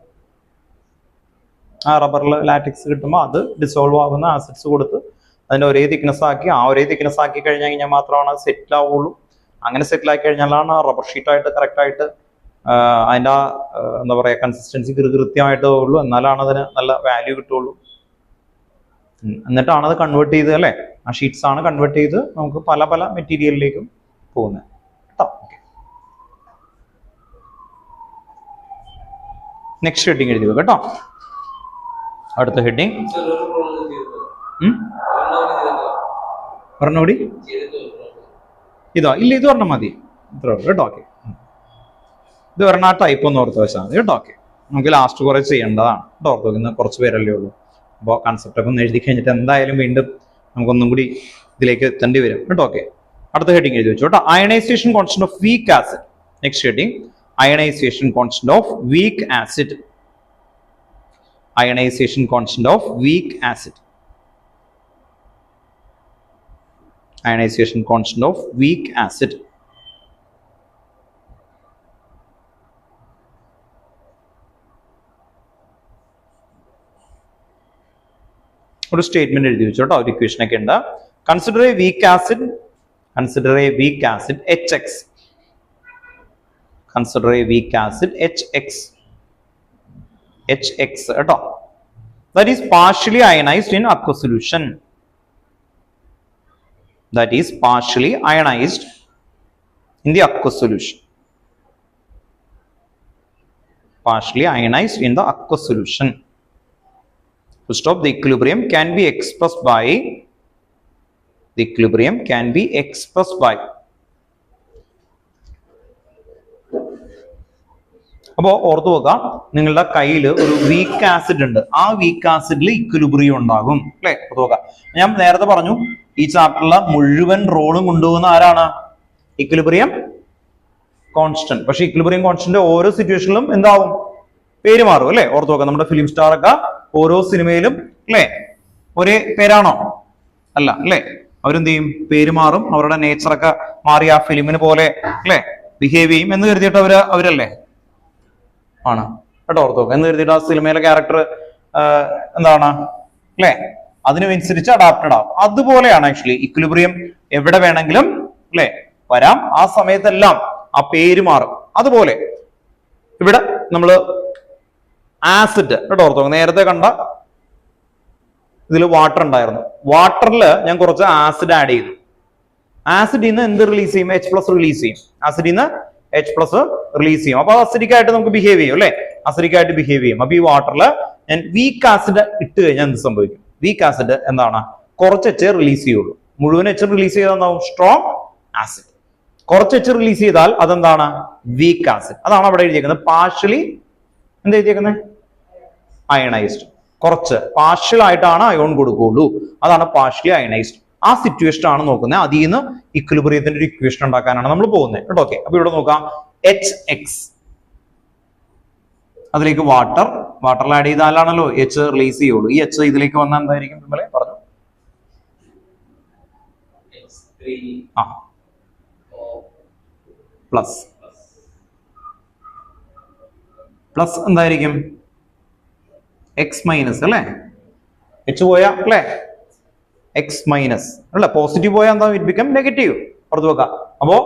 ആ റബ്ബറിൽ ലാറ്റിക്സ് കിട്ടുമ്പോൾ അത് ഡിസോൾവ് ആകുന്ന ആസിഡ്സ് കൊടുത്ത് അതിൻ്റെ ഒരേ തിക്നെസ് ആക്കി, ആ ഒരേ തിക്നെസ് ആക്കി കഴിഞ്ഞാൽ മാത്രമാണ് അത് സെറ്റിൽ ആവുള്ളൂ. അങ്ങനെ സെറ്റിൽ ആക്കി കഴിഞ്ഞാലാണ് റബ്ബർ ഷീറ്റായിട്ട് കറക്റ്റായിട്ട് അതിൻ്റെ എന്താ പറയുക കൺസിസ്റ്റൻസി കൃത്യമായിട്ട് ഉള്ളൂ. എന്നാലാണ് അതിന് നല്ല വാല്യൂ കിട്ടുള്ളൂ. എന്നിട്ടാണ് അത് കൺവേർട്ട് ചെയ്ത് അല്ലേ, ആ ഷീറ്റ്സ് ആണ് കൺവേർട്ട് ചെയ്ത് നമുക്ക് പല പല മെറ്റീരിയലിലേക്കും പോകുന്നത് കേട്ടോ. നെക്സ്റ്റ് ഹെഡിങ് എഴുതി കേട്ടോ. അടുത്ത ഹെഡിങ് പറഞ്ഞോടി. ഇതാ ഇല്ല, ഇത് പറഞ്ഞാൽ മതി. ഇത്ര കേട്ടോ. ഓക്കെ, ഇത് പറഞ്ഞ ആ ടൈപ്പ് ഒന്ന് ഓർത്ത് വെച്ചാൽ മതി കേട്ടോ. ഓക്കെ, നമുക്ക് ലാസ്റ്റ് കുറെ ചെയ്യേണ്ടതാണ് കേട്ടോ. ഓർത്ത് വെക്കുന്ന കുറച്ച് പേരല്ലേ ഉള്ളൂ. അപ്പോൾ കൺസെപ്റ്റ് ഒക്കെ ഒന്ന് എഴുതി കഴിഞ്ഞിട്ട് എന്തായാലും വീണ്ടും നമുക്കൊന്നും കൂടി ഇതിലേക്ക് എത്തേണ്ടി വരും കേട്ടോ. ഓക്കെ, അടുത്ത ഹെഡിങ് എഴുതി വെച്ചു കേട്ടോ. Ionization constant of weak acid. Next heading ionization constant of weak acid. Ionization constant of weak acid. Ionization constant of weak acid. ഒരു സ്റ്റേറ്റ്മെന്റ് എഴുതി വെച്ചു കേട്ടോ. ഒരു ഇക്വേഷൻ ഒക്കെ ഉണ്ട്. Consider A weak acid HX. Consider A weak acid HX കേട്ടോ. That is partially ionized in aqueous solution. that is partially ionized in the aqueous solution. Partially ionized in the aqueous solution. To stop, the equilibrium can be expressed by അപ്പോൾ ഓർത്തു വെക്കുക, നിങ്ങളുടെ കയ്യിൽ ഒരു വീക്ക് ആസിഡ് ഉണ്ട്, ആ വീക്ക് ആസിഡിൽ ഇക്വിലിബ്രിയം ഉണ്ടാകും അല്ലെ? ഓർത്തു വെക്കുക. ഞാൻ നേരത്തെ പറഞ്ഞു ഈ ചാപ്റ്ററിലെ മുഴുവൻ റോളും കൊണ്ടുപോകുന്ന ആരാണ്? Equilibrium constant. പക്ഷെ ഇക്വിലിബ്രിയം കോൺസ്റ്റന്റ് ഓരോ സിറ്റുവേഷനിലും എന്താവും? പേര് മാറും അല്ലെ? ഓർത്തു വെക്കുക. നമ്മുടെ ഫിലിം സ്റ്റാർ ഒക്കെ ഓരോ സിനിമയിലും അല്ലെ ഒരേ പേരാണോ? അല്ല അല്ലെ? അവരെന്ത് ചെയ്യും? പേര് മാറും, അവരുടെ നേച്ചറൊക്കെ മാറി ആ ഫിലിമിന് പോലെ അല്ലെ ബിഹേവ് ചെയ്യും എന്ന് കരുതിയിട്ട് അവരല്ലേ ആണ് കേട്ടോ. ഓർത്തോ എന്ന് കരുതിയിട്ട് ആ സിനിമയിലെ ക്യാരക്ടർ എന്താണ് അല്ലെ അതിനനുസരിച്ച് അഡാപ്റ്റഡ് ആവും. അതുപോലെയാണ് ആക്ച്വലി ഇക്വിലിബ്രിയം എവിടെ വേണമെങ്കിലും അല്ലെ വരാം, ആ സമയത്തെല്ലാം ആ പേര് മാറും. അതുപോലെ ഇവിടെ നമ്മള് ആസിഡ് കേട്ടോ ഓർത്തോ, നേരത്തെ കണ്ട ഇതിൽ വാട്ടർ ഉണ്ടായിരുന്നു. വാട്ടറിൽ ഞാൻ കുറച്ച് ആസിഡ് ആഡ് ചെയ്തു. ആസിഡിൽ നിന്ന് എന്ത് റിലീസ് ചെയ്യും? H+ റിലീസ് ചെയ്യും. ആസിഡിൽ നിന്ന് H+ റിലീസ് ചെയ്യും. അപ്പൊ അസിഡിക് ആയിട്ട് നമുക്ക് ബിഹേവ് ചെയ്യും അല്ലെ? അസിഡിക് ആയിട്ട് ബിഹേവ് ചെയ്യും. അപ്പൊ ഈ വാട്ടറിൽ ഞാൻ വീക്ക് ആസിഡ് ഇട്ട് കഴിഞ്ഞാൽ എന്ത് സംഭവിക്കും? വീക്ക് ആസിഡ് എന്താണ്? കുറച്ച് H റിലീസ് ചെയ്യുള്ളൂ. മുഴുവൻ H റിലീസ് ചെയ്താൽ എന്താവും? Strong acid. കുറച്ച് H റിലീസ് ചെയ്താൽ അതെന്താണ്? Weak acid. അതാണ് അവിടെ എഴുതിയേക്കുന്നത്. പാർഷ്യലി എന്താ എഴുതിയേക്കുന്നത്? അയണൈസ്ഡ്. കുറച്ച് പാർഷ്യൽ ആയിട്ടാണ് അയോൺ കൊടുക്കുകയുള്ളൂ, അതാണ് പാർഷ്യലി അയണൈസ്ഡ്. ആ സിറ്റുവേഷൻ ആണ് നോക്കുന്നത്. അതിൽ നിന്ന് ഇക്വിലിബ്രിയത്തിന്റെ ഒരു ഇക്വേഷൻ ഉണ്ടാക്കാനാണ് നമ്മൾ പോകുന്നത് കേട്ടോ. ഓക്കെ, അപ്പൊ ഇവിടെ നോക്കാം HX, അതിലേക്ക് വാട്ടറിൽ ആഡ് ചെയ്താലാണല്ലോ H റിലീസ് ചെയ്യുള്ളൂ. ഈ H ഇതിലേക്ക് വന്നാൽ എന്തായിരിക്കും? നമ്മളെ പറഞ്ഞു പ്ലസ് എന്തായിരിക്കും? X- അല്ലെ? H പോയാ അല്ലെ X- അല്ലെ? പോസിറ്റീവ് പോയാൽ എന്താ? It become negative. പുറത്തു വെക്കാം. അപ്പോ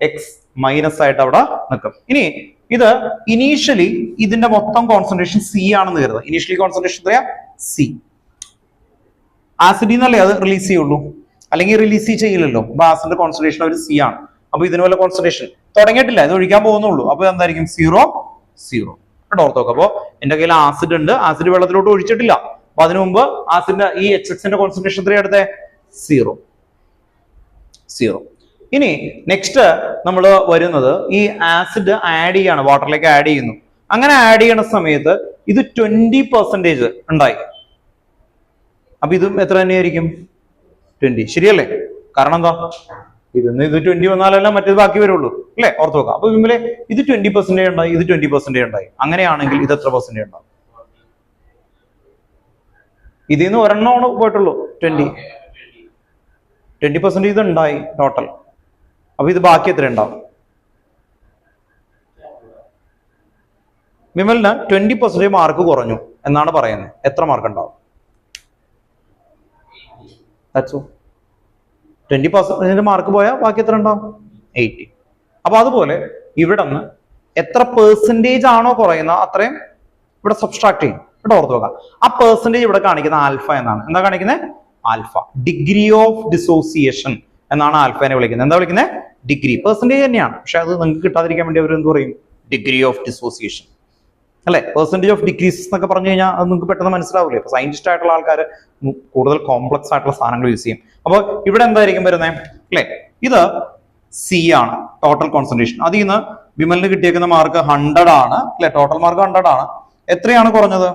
X- ആയിട്ട് അവിടെ നിൽക്കും. ഇനി ഇത് ഇനീഷ്യലി ഇതിന്റെ മൊത്തം കോൺസെൻട്രേഷൻ C ആണെന്ന് കരുതുക. ഇനീഷ്യലി കോൺസെൻട്രേഷൻ എത്രയാ? C. ആസിഡിൽ നിന്നല്ലേ അത് റിലീസ് ചെയ്യുള്ളൂ, അല്ലെങ്കിൽ റിലീസ് ചെയ്യില്ലല്ലോ. അപ്പൊ ആസിഡിന്റെ കോൺസെൻട്രേഷൻ ഒരു C ആണ്. അപ്പൊ ഇതിന് പോലെ കോൺസെൻട്രേഷൻ തുടങ്ങിയിട്ടില്ല, ഇത് ഒഴിക്കാൻ പോകുന്നുള്ളൂ. അപ്പൊ എന്തായിരിക്കും? 0 0 കേട്ടോ. ഓർത്ത് നോക്കാം. അപ്പൊ എന്റെ കയ്യിൽ ആസിഡ് ഉണ്ട്, ആസിഡ് വെള്ളത്തിലോട്ട് ഒഴിച്ചിട്ടില്ല. അപ്പൊ അതിനു മുമ്പ് ആസിഡിന്റെ ഈ HX കോൺസെൻട്രേഷൻ എത്രയാ എടുത്തേ? 0 0. ഇനി നെക്സ്റ്റ് നമ്മൾ വരുന്നത് ഈ ആസിഡ് ആഡ് ചെയ്യാണ്, വാട്ടറിലേക്ക് ആഡ് ചെയ്യുന്നു. അങ്ങനെ ആഡ് ചെയ്യണ സമയത്ത് ഇത് 20% ഉണ്ടായി. അപ്പൊ ഇതും എത്ര തന്നെയായിരിക്കും? 20. ശരിയല്ലേ? കാരണം എന്താ? ഇത് 20 വന്നാലല്ല മറ്റേത് ബാക്കി വരുള്ളൂ അല്ലെ? ഓർത്ത് നോക്കാം. അപ്പൊ ഇമ്മിലെ ഇത് 20% ഉണ്ടായി, ഇത് 20% ഉണ്ടായി. അങ്ങനെയാണെങ്കിൽ ഇത് എത്ര പെർസെന്റേജ് ഉണ്ടാവും? ഇതിൽ നിന്ന് ഒരെണ്ണമാണ് പോയിട്ടുള്ളൂ. 20% ഇത് ഉണ്ടായി ടോട്ടൽ. അപ്പൊ ഇത് ബാക്കി എത്ര ഉണ്ടാവും? വിമലിന് 20% മാർക്ക് കുറഞ്ഞു എന്നാണ് പറയുന്നത്. എത്ര മാർക്ക് ഉണ്ടാവും? 20% മാർക്ക് പോയാൽ ബാക്കി എത്ര ഉണ്ടാവും? 80. അപ്പൊ അതുപോലെ ഇവിടെ നിന്ന് എത്ര പെർസെന്റേജ് ആണോ കുറയുന്നത് അത്രയും ഇവിടെ സബ്സ്ട്രാക്ട് ചെയ്യും ഇവിടെ. ഓർത്ത് നോക്കാം. ആ പെർസെന്റേജ് ഇവിടെ കാണിക്കുന്ന ആൽഫ എന്നാണ്. എന്താ കാണിക്കുന്നത്? ആൽഫ. ഡിഗ്രി ഓഫ് ഡിസോസിയേഷൻ എന്നാണ് ആൽഫനെ വിളിക്കുന്നത്. എന്താ വിളിക്കുന്നത്? ഡിഗ്രി. പെർസെന്റേജ് തന്നെയാണ്, പക്ഷെ അത് നിങ്ങൾക്ക് കിട്ടാതിരിക്കാൻ വേണ്ടി അവർ എന്ത് പറയും? ഡിഗ്രി ഓഫ് ഡിസോസിയേഷൻ അല്ലെ? പെർസെന്റേജ് ഓഫ് ഡിക്രീസ് എന്നൊക്കെ പറഞ്ഞു കഴിഞ്ഞാൽ അത് നിങ്ങൾക്ക് പെട്ടെന്ന് മനസ്സിലാവില്ലേ? ഇപ്പൊ സയന്റിസ്റ്റ് ആയിട്ടുള്ള ആൾക്കാർ കൂടുതൽ കോംപ്ലക്സ് ആയിട്ടുള്ള സാധനങ്ങൾ യൂസ് ചെയ്യും. അപ്പോൾ ഇവിടെ എന്തായിരിക്കും വരുന്നത് അല്ലെ? ഇത് C ആണ് ടോട്ടൽ കോൺസെൻട്രേഷൻ. അതിൽ നിന്ന് വിമലിന് കിട്ടിയേക്കുന്ന മാർക്ക് 100 ആണ് അല്ലെ? ടോട്ടൽ മാർക്ക് 100 ആണ്. എത്രയാണ് കുറഞ്ഞത്?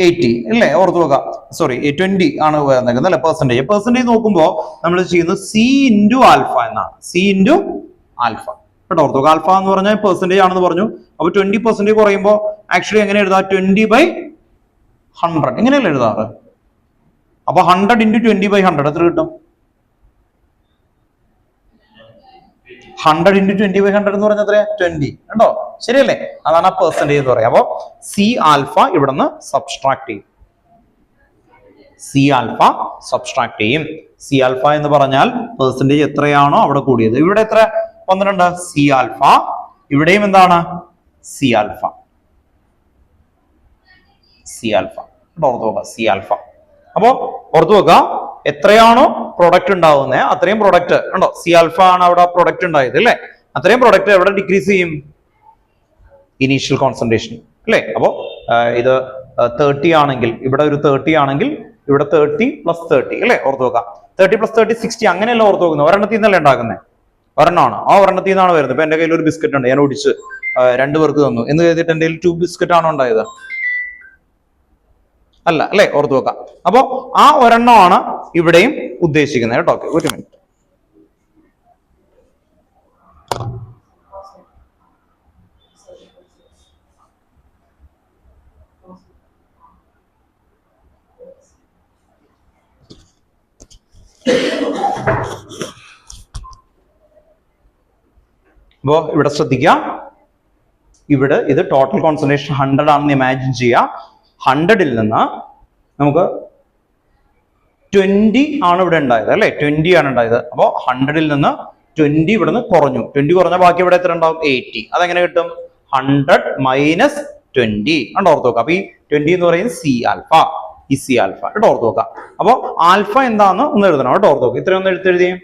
80 അല്ലേ? ഓർത്ത് നോക്കാം. സോറി 20 ആണ് വരുന്നത് അല്ലെ? പെർസെന്റേജ് നോക്കുമ്പോൾ നമ്മൾ ചെയ്യുന്നത് C ഇൻറ്റു ആൽഫ എന്നാണ്. C ഇൻറ്റു ആൽഫ കേട്ടോ. ഓർത്ത് നോക്കാം. ആൽഫ എന്ന് പറഞ്ഞാൽ പെർസെന്റേജ് ആണെന്ന് പറഞ്ഞു. അപ്പൊ 20% കുറയുമ്പോൾ ആക്ച്വലി എങ്ങനെ എഴുതാം? 20/100 ഇങ്ങനെയല്ലേ എഴുതാറ്? അപ്പൊ 100 × 20/100 എത്ര കിട്ടും? 100 × 20/100 എന്ന് പറഞ്ഞാൽ എത്രയാ? 20 ഉണ്ടോ? ശരിയല്ലേ? അതാണ് ആ പെർസെന്റേജ് എന്ന് പറയാം. അപ്പൊ C ആൽഫ ഇവിടെ നിന്ന് സബ്സ്ട്രാക്ട് ചെയ്യും. C ആൽഫ സബ്സ്ട്രാക്ട് ചെയ്യും. C ആൽഫ എന്ന് പറഞ്ഞാൽ പെർസെന്റേജ് എത്രയാണോ അവിടെ കൂടിയത്. ഇവിടെ എത്ര വന്നിട്ടുണ്ട്? C alpha. ഇവിടെയും എന്താണ്? C alpha. ഓർത്ത് നോക്കുക. C alpha. അപ്പോ ഓർത്ത് നോക്കുക എത്രയാണോ പ്രൊഡക്റ്റ് ഉണ്ടാവുന്നത് അത്രയും പ്രൊഡക്റ്റ് ഉണ്ടോ, സി ആൽഫ ആണ് അവിടെ പ്രൊഡക്റ്റ് ഉണ്ടായത് അല്ലേ, അത്രയും പ്രൊഡക്റ്റ് എവിടെ ഡിക്രീസ് ചെയ്യും, ഇനീഷ്യൽ കോൺസെൻട്രേഷൻ അല്ലേ. അപ്പോ ഇത് 30 ആണെങ്കിൽ ഇവിടെ ഒരു 30 ആണെങ്കിൽ ഇവിടെ 30 + 30 അല്ലേ, ഓർത്ത് നോക്കാം. 30 + 30 60 അങ്ങനെയല്ല ഓർത്ത് നോക്കുന്നത്, ഒരെണ്ണത്തിൽ നിന്നല്ലേ ഉണ്ടാക്കുന്നത്, ഒരെണ്ണമാണ്, ആ ഒരെണ്ണത്തിൽ നിന്നാണ് വരുന്നത്. ഇപ്പൊ എന്റെ കയ്യിൽ ഒരു ബിസ്ക്കറ്റ് ഉണ്ട്, ഞാൻ ഒടിച്ച് 2 പേർക്ക് തന്നു എന്ന് കരുതിയിട്ട് എന്റെ കയ്യിൽ 2 ബിസ്ക്കറ്റ് ആണോ ഉണ്ടായത്, അല്ല അല്ലെ, ഓർത്ത് നോക്കാം. അപ്പോ ആ ഒരെണ്ണമാണ് ഇവിടെയും ഉദ്ദേശിക്കുന്നത് കേട്ടോ. ഓക്കെ, ഒരു മിനിറ്റ്. അപ്പോ ഇവിടെ ശ്രദ്ധിക്കുക, ഇവിടെ ഇത് ടോട്ടൽ കോൺസെൻട്രേഷൻ 100 ആണെന്ന് ഇമാജിൻ ചെയ്യുക. 100ൽ നിന്ന് നമുക്ക് 20 ആണ് ഇവിടെ ഉണ്ടായത് അല്ലെ, 20 ആണ് ഉണ്ടായത്. അപ്പോൾ 100ൽ നിന്ന് 20 ഇവിടെ നിന്ന് കുറഞ്ഞു, 20 കുറഞ്ഞ ബാക്കി ഇവിടെ എത്ര ഉണ്ടാവും, 80. അതെങ്ങനെ കിട്ടും, 100 - 20 ആണ് ഓർത്ത് നോക്കാം. അപ്പൊ ഈ 20 എന്ന് പറയുന്നത് സി ആൽഫ, ഈ സി ആൽഫ കേട്ടോ, ഓർത്ത് നോക്കാം. അപ്പൊ ആൽഫ എന്താന്ന് ഒന്ന് എഴുതണം കേട്ടോ, ഓർത്ത് നോക്കാം. ഇത്രയൊന്ന് എടുത്തെഴുതിയേ,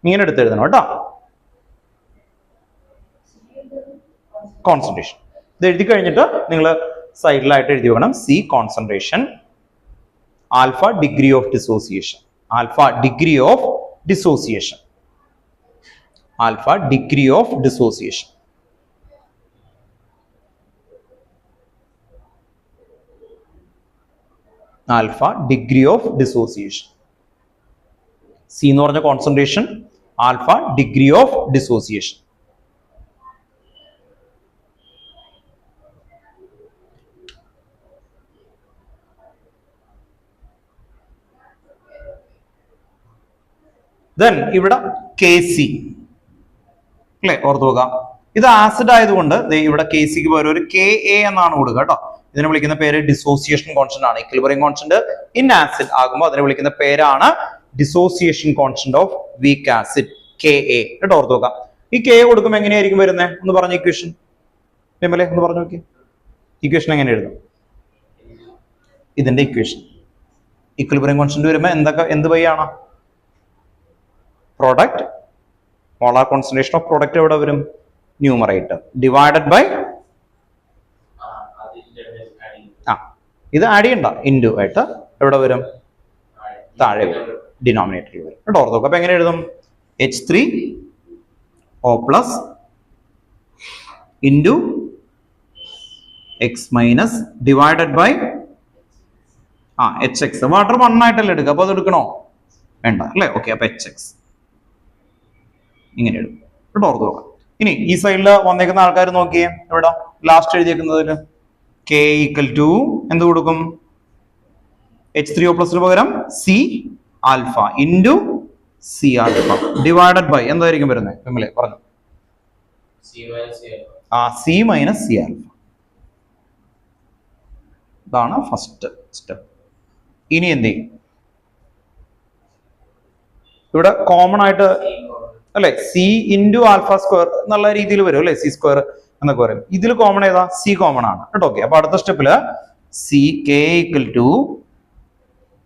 ഇങ്ങനെ എടുത്തെഴുതണം കേട്ടോ. കോൺസെൻട്രേഷൻ ഇത് എഴുതി കഴിഞ്ഞിട്ട് നിങ്ങൾ സൈഡിലായിട്ട് എഴുതി വെക്കണം, C concentration, alpha degree of dissociation, alpha degree of dissociation, alpha degree of dissociation. Alpha degree of dissociation, C എന്ന് പറഞ്ഞ concentration, alpha degree of dissociation. Then ഇവിടെ കെ സി അല്ലെ, ഓർത്തു നോക്കാം. ഇത് ആസിഡ് ആയതുകൊണ്ട് ഇവിടെ കെ സിക്ക് പകരം ഒരു കെ എ എന്നാണ് കൊടുക്കുക കേട്ടോ. ഇതിനെ വിളിക്കുന്ന പേര് ഡിസോസിയേഷൻ കോൺസ്റ്റന്റ് ആണ്. ഇക്വിലിബ്രിയം കോൺസ്റ്റന്റ് ഇൻ ആസിഡ് ആകുമ്പോൾ അതിനെ വിളിക്കുന്ന പേരാണ് dissociation constant of weak acid, K A കേട്ടോ, ഓർത്തു നോക്കാം. ഈ കെ എ കൊടുക്കുമ്പോൾ എങ്ങനെയായിരിക്കും വരുന്നത് ഒന്ന് പറഞ്ഞ ഇക്വേഷൻ, എംഎൽഎ ഒന്ന് പറഞ്ഞു നോക്കി. ഇക്വേഷൻ എങ്ങനെ എഴുതും, ഇതിന്റെ ഇക്വേഷൻ ഇക്വിലിബ്രിയം കോൺസ്റ്റന്റ് വരുമ്പോൾ എന്ത് വൈ ആണ്, product molar concentration of product എവിടെ വരും, ന്യൂമറേറ്റർ ഡിവൈഡഡ് ബൈ, ഇത് ആഡ് ചെയ്യണ്ട, ഇൻറ്റു ആയിട്ട് എവിടെ വരും, താഴെ വരും, ഡിനോമിനേറ്ററിൽ വരും കേട്ടോ, ഓർത്ത് നോക്കാം. അപ്പൊ എങ്ങനെ എഴുതും, H3O+ into X minus divided by HX. Water 1 ആയിട്ടല്ലേ എടുക്കുക, അപ്പൊ അത് എടുക്കണോ, വേണ്ട അല്ലേ. ഓക്കെ, അപ്പൊ HX ഇങ്ങനെ എടുക്കും കേട്ടോ, ഓർത്ത് നോക്കാം. ഇനി ഈ സൈഡിൽ വന്നേക്കുന്ന ആൾക്കാർ നോക്കിയേ, ഇവിടെ ലാസ്റ്റ് എഴുതിയേക്കുന്നതിന് K = എന്ത് കൊടുക്കും, H3O+ പകരം C alpha into C alpha divided by എന്തായിരിക്കും വരുന്നത്, നമ്മളെ പറഞ്ഞു, സി മൈനസ് സി ആൽഫ. ഇതാണ് ഫസ്റ്റ് സ്റ്റെപ്പ്. ഇനി എന്ത് ചെയ്യും, ഇവിടെ കോമൺ ആയിട്ട് അല്ലെ സി ഇൻറ്റു ആൽഫ സ്ക്വയർ എന്നുള്ള രീതിയിൽ വരും അല്ലെ, സി സ്ക്വയർ എന്നൊക്കെ പറയും. ഇതിൽ കോമൺ ഏതാ, സി കോമൺ ആണ് കേട്ടോ. ഓക്കെ, അപ്പൊ അടുത്ത സ്റ്റെപ്പില് C K =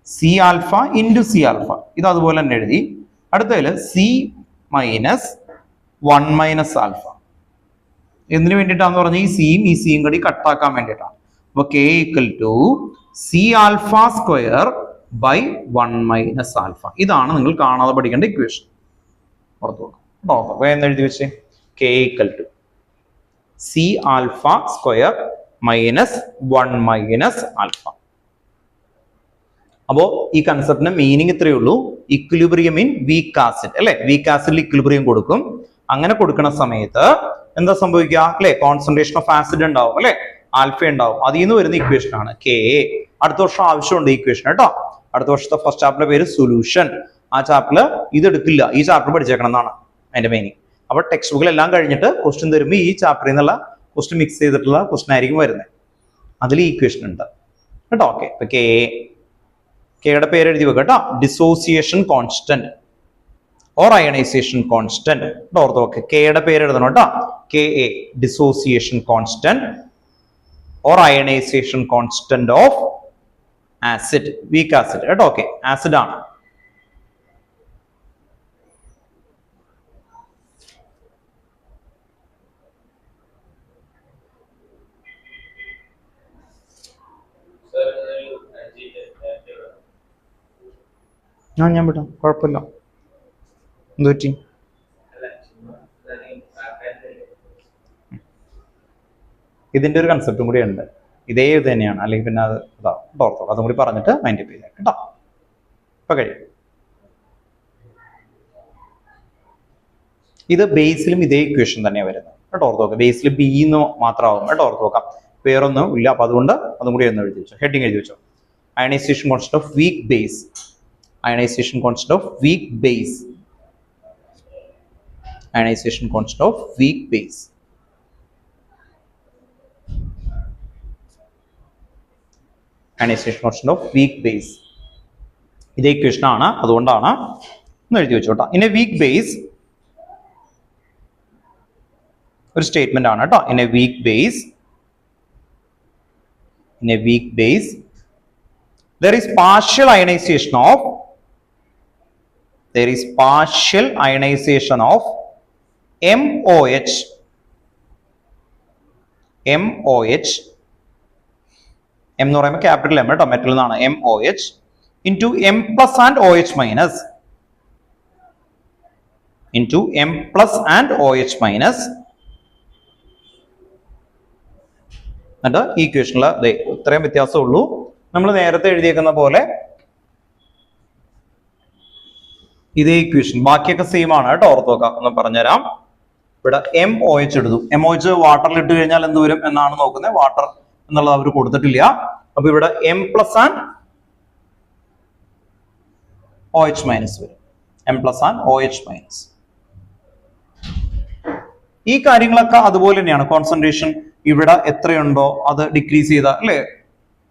C alpha into C alpha, ഇത് അതുപോലെ തന്നെ എഴുതി. അടുത്തതില് സി മൈനസ് 1 - ആൽഫ. എന്തിനു വേണ്ടിയിട്ടാന്ന് പറഞ്ഞാൽ ഈ സിയും ഈ സിയും കൂടി കട്ടാക്കാൻ വേണ്ടിയിട്ടാണ്. അപ്പൊ K = C alpha square by 1 - alpha. ഇതാണ് നിങ്ങൾ കാണാതെ പഠിക്കേണ്ട ഇക്വേഷൻ, ഓർത്ത് നോക്കാം. എന്ന് എഴുതി വെച്ചേ, K = C alpha square minus 1 - alpha. അപ്പോ ഈ കൺസെപ്റ്റിന്റെ മീനിങ് ഇത്രയേ ഉള്ളൂ, ഇക്വിലിബ്രിയം ഇൻ വീക്ക് ആസിഡ് അല്ലെ, വീക്ക് ആസിഡിൽ ഇക്വിലിബ്രിയം കൊടുക്കും. അങ്ങനെ കൊടുക്കുന്ന സമയത്ത് എന്താ സംഭവിക്കുക അല്ലെ, കോൺസെൻട്രേഷൻ ഓഫ് ആസിഡ് ഉണ്ടാവും അല്ലെ, ആൽഫ ഉണ്ടാവും. അതിൽ നിന്ന് വരുന്ന ഇക്വേഷൻ ആണ് കെ എ. അടുത്ത വർഷം ആവശ്യമുണ്ട് ഈ ഇക്വേഷൻ കേട്ടോ. അടുത്ത വർഷത്തെ ഫസ്റ്റ് ചാപ്റ്ററിന്റെ പേര് സൊല്യൂഷൻ. ആ ചാപ്റ്ററിൽ ഇത് എടുക്കില്ല, ഈ ചാപ്റ്റർ പഠിച്ചേക്കണം എന്നാണ് അതിന്റെ മീനിങ്. അപ്പൊ ടെക്സ്റ്റ് ബുക്കിൽ എല്ലാം കഴിഞ്ഞിട്ട് ക്വസ്റ്റ്യൻ തരുമ്പോൾ ഈ ചാപ്റ്ററിൽ നിന്നുള്ള ക്വസ്റ്റ്യൻ മിക്സ് ചെയ്തിട്ടുള്ള ക്വസ്റ്റ്യൻ ആയിരിക്കും വരുന്നത്. അതിൽ ഈ ഇക്വേഷൻ ഉണ്ട് കേട്ടോ. ഓക്കെ, ഇപ്പൊ കെയുടെ പേര് എഴുതി വെക്കുക കേട്ടോ, dissociation constant or ionization constant. ഓർത്ത് നോക്ക്, കെയുടെ പേര് എഴുതണം കേട്ടോ, K A dissociation constant or ionization constant of acid, weak acid കേട്ടോ. ഓക്കെ, ആസിഡ് ആണ്. ഞാൻ വിടാം, കുഴപ്പമില്ല. എന്ത് പറ്റി? ഇതിന്റെ ഒരു കൺസെപ്റ്റും കൂടി ഉണ്ട്. ഇതേ ഇത് തന്നെയാണ്, അല്ലെങ്കിൽ പിന്നെ അത് ഓർത്തോ, അതും കൂടി പറഞ്ഞിട്ട് മൈൻഡ് അപ്പ് ചെയ്തേക്കാം കേട്ടോ. ഇപ്പൊ കഴിയും. ഇത് ബേസിലും ഇതേ ഇക്വേഷൻ തന്നെയാണ് വരുന്നത് കേട്ടോ. ഓർത്ത് നോക്കാം. ബേസിൽ ബി എന്ന് മാത്രമാവും കേട്ടോ. ഓർത്ത് നോക്കാം, വേറൊന്നും ഇല്ല. അപ്പൊ അതുകൊണ്ട് അതും കൂടി ഒന്ന് എഴുതി വെച്ചോ, ഹെഡിങ് എഴുതി വെച്ചോ. Ionization constant of weak base. Ionization constant of weak base. Ionization constant of weak base. Ionization constant of weak base. ഇതേ ഇക്വേഷൻ ആണ്, അതുകൊണ്ടാണ് ഒന്ന് എഴുതി വെച്ചോട്ടോ. ഇൻ എ വീക്ക് ബേസ്, ഒരു സ്റ്റേറ്റ്മെന്റ് ആണ് കേട്ടോ. In A weak base, in a weak base there is partial ionization of MOH. MOH, M എന്ന് പറയുമ്പോൾ ക്യാപിറ്റൽ എം കേട്ടോ, മെറ്റൽ എന്നാണ്. MOH into M plus and OH minus, into M plus and OH minus. എന്നിട്ട് ഈ ഇക്വേഷനിൽ ഇത്രയും വ്യത്യാസമുള്ളൂ. നമ്മൾ നേരത്തെ എഴുതിയേക്കുന്ന പോലെ ഇതേ ഇക്വേഷൻ, ബാക്കിയൊക്കെ സെയിം ആണ് കേട്ടോ. ഓർത്ത് നോക്കാം, ഒന്ന് പറഞ്ഞുതരാം. ഇവിടെ MOH എടുത്തു. MOH വാട്ടറിൽ ഇട്ട് കഴിഞ്ഞാൽ എന്ത് വരും എന്നാണ് നോക്കുന്നത്. വാട്ടർ എന്നുള്ളത് അവർ കൊടുത്തിട്ടില്ല. അപ്പൊ ഇവിടെ M plus and OH minus വരും. M plus and OH minus. ഈ കാര്യങ്ങളൊക്കെ അതുപോലെ തന്നെയാണ്. കോൺസെൻട്രേഷൻ ഇവിടെ എത്രയുണ്ടോ അത് ഡിക്രീസ് ചെയ്ത അല്ലേ,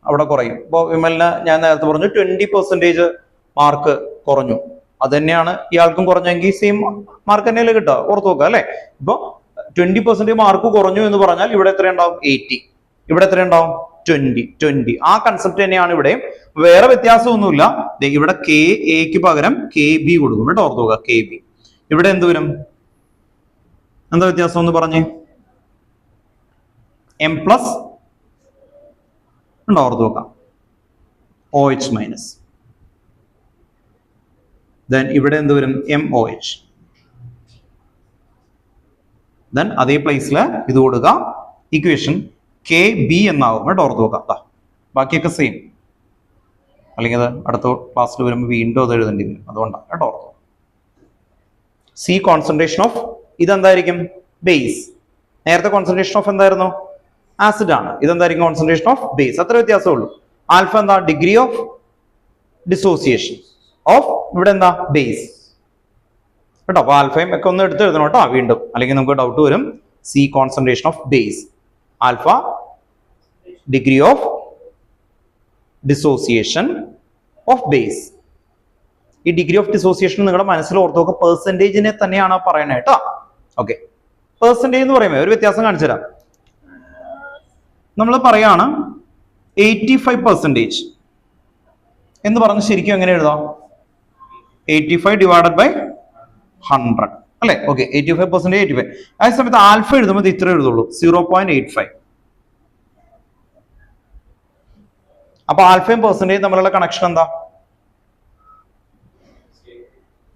അവിടെ കുറയും. ഇപ്പൊ വിമലിന് ഞാൻ നേരത്തെ പറഞ്ഞു 20% മാർക്ക് കുറഞ്ഞു. അത് തന്നെയാണ് ഇയാൾക്കും കുറഞ്ഞെങ്കിൽ സെയിം മാർക്ക് തന്നെയല്ലേ കിട്ടുക. ഓർത്ത് നോക്കുക അല്ലെ. ഇപ്പൊ 20% മാർക്ക് കുറഞ്ഞു എന്ന് പറഞ്ഞാൽ ഇവിടെ എത്ര ഉണ്ടാവും? 80. ഇവിടെ എത്ര ഉണ്ടാവും? 20. ആ കൺസെപ്റ്റ് തന്നെയാണ് ഇവിടെ. വേറെ വ്യത്യാസമൊന്നുമില്ല. ഇവിടെ KA പകരം KB കൊടുക്കും കേട്ടോ. ഓർത്ത് നോക്കുക, KB. ഇവിടെ എന്ത് വരും? എന്താ വ്യത്യാസം എന്ന് പറഞ്ഞേ? M പ്ലസ് ഉണ്ടോ? ഓർത്ത് നോക്കാം, OH മൈനസ്. ദെൻ ഇവിടെ എന്ത് വരും? MOH. ദെൻ അതേ പ്ലേസിൽ ഇത് കൊടുക്കുക. ഇക്വേഷൻ KB എന്നാവും കേട്ടോ. ഓർത്ത് നോക്കാം. ബാക്കിയൊക്കെ സെയിം. അല്ലെങ്കിൽ അത് അടുത്ത ക്ലാസ്സിൽ വരുമ്പോൾ വീണ്ടും അത് എഴുതേണ്ടി വരും. അതുകൊണ്ടാണ് കേട്ടോ. ഓർത്ത് സി കോൺസെൻട്രേഷൻ ഓഫ് ഇതെന്തായിരിക്കും? ബേസ്. നേരത്തെ കോൺസെൻട്രേഷൻ ഓഫ് എന്തായിരുന്നു? ആസിഡ് ആണ്. ഇതെന്തായിരിക്കും? Concentration of base. അത്ര വ്യത്യാസമേ ഉള്ളൂ. ആൽഫ എന്താ? ഡിഗ്രി ഓഫ് ഡിസോസിയേഷൻ ഓഫ് ഇവിടെ എന്താ? ബേസ് കേട്ടോ. അപ്പൊ ആൽഫയും ഒക്കെ ഒന്ന് എടുത്ത് എഴുതണം കേട്ടോ വീണ്ടും, അല്ലെങ്കിൽ നമുക്ക് ഡൗട്ട് വരും. C concentration of base. Alpha degree of dissociation of base. ഈ ഡിഗ്രി ഓഫ് ഡിസോസിയേഷൻ നിങ്ങളുടെ മനസ്സിൽ ഓർത്ത് നോക്കുക. പെർസെന്റേജിനെ തന്നെയാണ് പറയുന്നത് കേട്ടോ. ഓക്കെ, പെർസെന്റേജ് എന്ന് പറയുമ്പോൾ ഒരു വ്യത്യാസം കാണിച്ചു തരാം. നമ്മൾ പറയാണ് 85% എന്ന് പറഞ്ഞ് ശരിക്കും എങ്ങനെ എഴുതാം? 85 ഡിവൈഡഡ് ബൈ 100 അല്ലെ. ഓക്കെ, 85% 85. അതേ സമയത്ത് ആൽഫ എഴുതുമ്പോൾ ഇത്ര എഴുതുള്ളൂ, 0.85. അപ്പൊ ആൽഫയും പെർസെന്റേജ് തമ്മിലുള്ള കണക്ഷൻ എന്താ?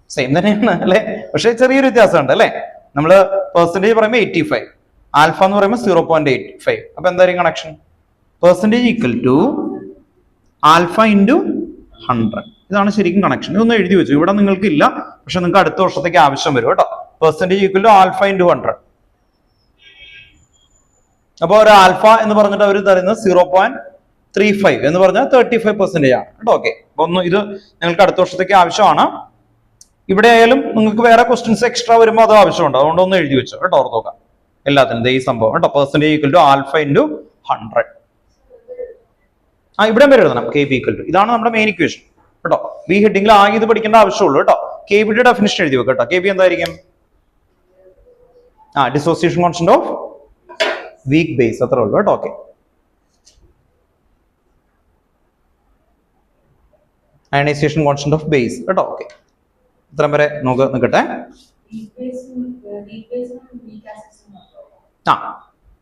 സെയിം തന്നെയാണ് അല്ലെ, പക്ഷെ ചെറിയൊരു വ്യത്യാസമുണ്ട് അല്ലെ. നമ്മള് പെർസെന്റേജ് പറയുമ്പോൾ 85, ആൽഫ എന്ന് പറയുമ്പോൾ 0.85. അപ്പൊ എന്തായിരിക്കും connection? Percentage equal to alpha into 100. ഇതാണ് ശരിക്കും കണക്ഷൻ. ഇതൊന്ന് എഴുതി വെച്ചു. ഇവിടെ നിങ്ങൾക്ക് ഇല്ല, പക്ഷെ നിങ്ങൾക്ക് അടുത്ത വർഷത്തേക്ക് ആവശ്യം വരും കേട്ടോ. Percentage equal to alpha into 100. അപ്പൊ ഒരു ആൽഫ എന്ന് പറഞ്ഞിട്ട് അവർ തരുന്നത് 0.35 എന്ന് പറഞ്ഞാൽ 35% ആണ് കേട്ടോ. ഓക്കെ, അപ്പൊ ഒന്ന് ഇത് നിങ്ങൾക്ക് അടുത്ത വർഷത്തേക്ക് ആവശ്യമാണ്. ഇവിടെ ആയാലും നിങ്ങൾക്ക് വേറെ ക്വസ്റ്റ്യൻസ് എക്സ്ട്രാ വരുമ്പോൾ അത് ആവശ്യമുണ്ട്. അതുകൊണ്ട് ഒന്ന് എഴുതി വെച്ചോ കേട്ടോ. ഓർത്ത് നോക്കാം എല്ലാത്തിനും ഈ സംഭവം കേട്ടോ. Percentage equal to alpha into 100. ഇവിടെ വരെ എഴുതണം KB ഈക്വൽ ടു. ഇതാണ് നമ്മുടെ മെയിൻ ഇക്വേഷൻ കേട്ടോ. ബി ഹെഡിംഗിൽ ആകെ ഇത് പഠിക്കേണ്ട ആവശ്യമുള്ളൂ കേട്ടോ. KBയുടെ ഡെഫിനിഷൻ എഴുതി വെക്കാം കേട്ടോ. KB എന്തായിരിക്കും? Dissociation constant of weak base. അത്രേ ഉള്ളൂ കേട്ടോ. Okay, ionization constant of base കേട്ടോ. ഓക്കെ, ഇത്രയും വരെ നമുക്ക് നിൽക്കട്ടെ. ആ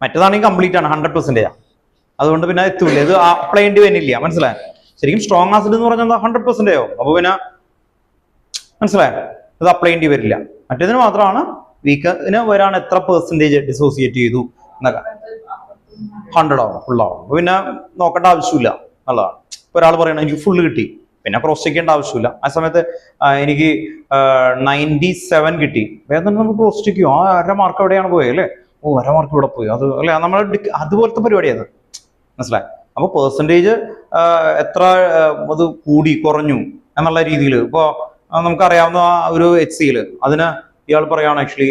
മറ്റേതാണെങ്കിൽ കംപ്ലീറ്റ് ആണ്, 100%. അതുകൊണ്ട് പിന്നെ എത്തൂല, ഇത് അപ്ലൈ ചെയ്യേണ്ടി വരുന്നില്ല. മനസ്സിലായോ? ശരിക്കും സ്ട്രോങ് ആസിഡ് എന്ന് പറഞ്ഞാൽ 100% ആവും. അപ്പൊ പിന്നെ മനസ്സിലായോ, ഇത് അപ്ലൈ ചെയ്യേണ്ടി വരില്ല. മറ്റേതിന് മാത്രമാണ് വീക്കിന് വരാൻ എത്ര പെർസെന്റേജ് ഡിസോസിയേറ്റ് ചെയ്തു എന്നൊക്കെ 100 ആവും, ഫുൾ ആവും. പിന്നെ നോക്കേണ്ട ആവശ്യമില്ല എന്നുള്ളതാണ്. ഇപ്പൊ ഒരാൾ പറയണം എനിക്ക് ഫുള്ള് കിട്ടി, പിന്നെ ക്രോസ് ചെക്ക് ചെയ്യേണ്ട ആവശ്യമില്ല. ആ സമയത്ത് എനിക്ക് 97 കിട്ടി, വേദന നമുക്ക് ക്രോസ് ചെക്ക് ചെയ്യും. ആ 1/2 മാർക്ക് എവിടെയാണ് പോയത് അല്ലേ? ഓ 1/2 മാർക്ക് ഇവിടെ പോയി, അത് അല്ലെ നമ്മൾ അതുപോലത്തെ പരിപാടിയാണ്. മനസ്സിലായി? അപ്പൊ പെർസെൻറ്റേജ് എത്ര അത് കൂടി കുറഞ്ഞു എന്നുള്ള രീതിയിൽ ഇപ്പൊ നമുക്കറിയാവുന്ന ഒരു HCl അതിന് ഇയാൾ പറയുകയാണ് ആക്ച്വലി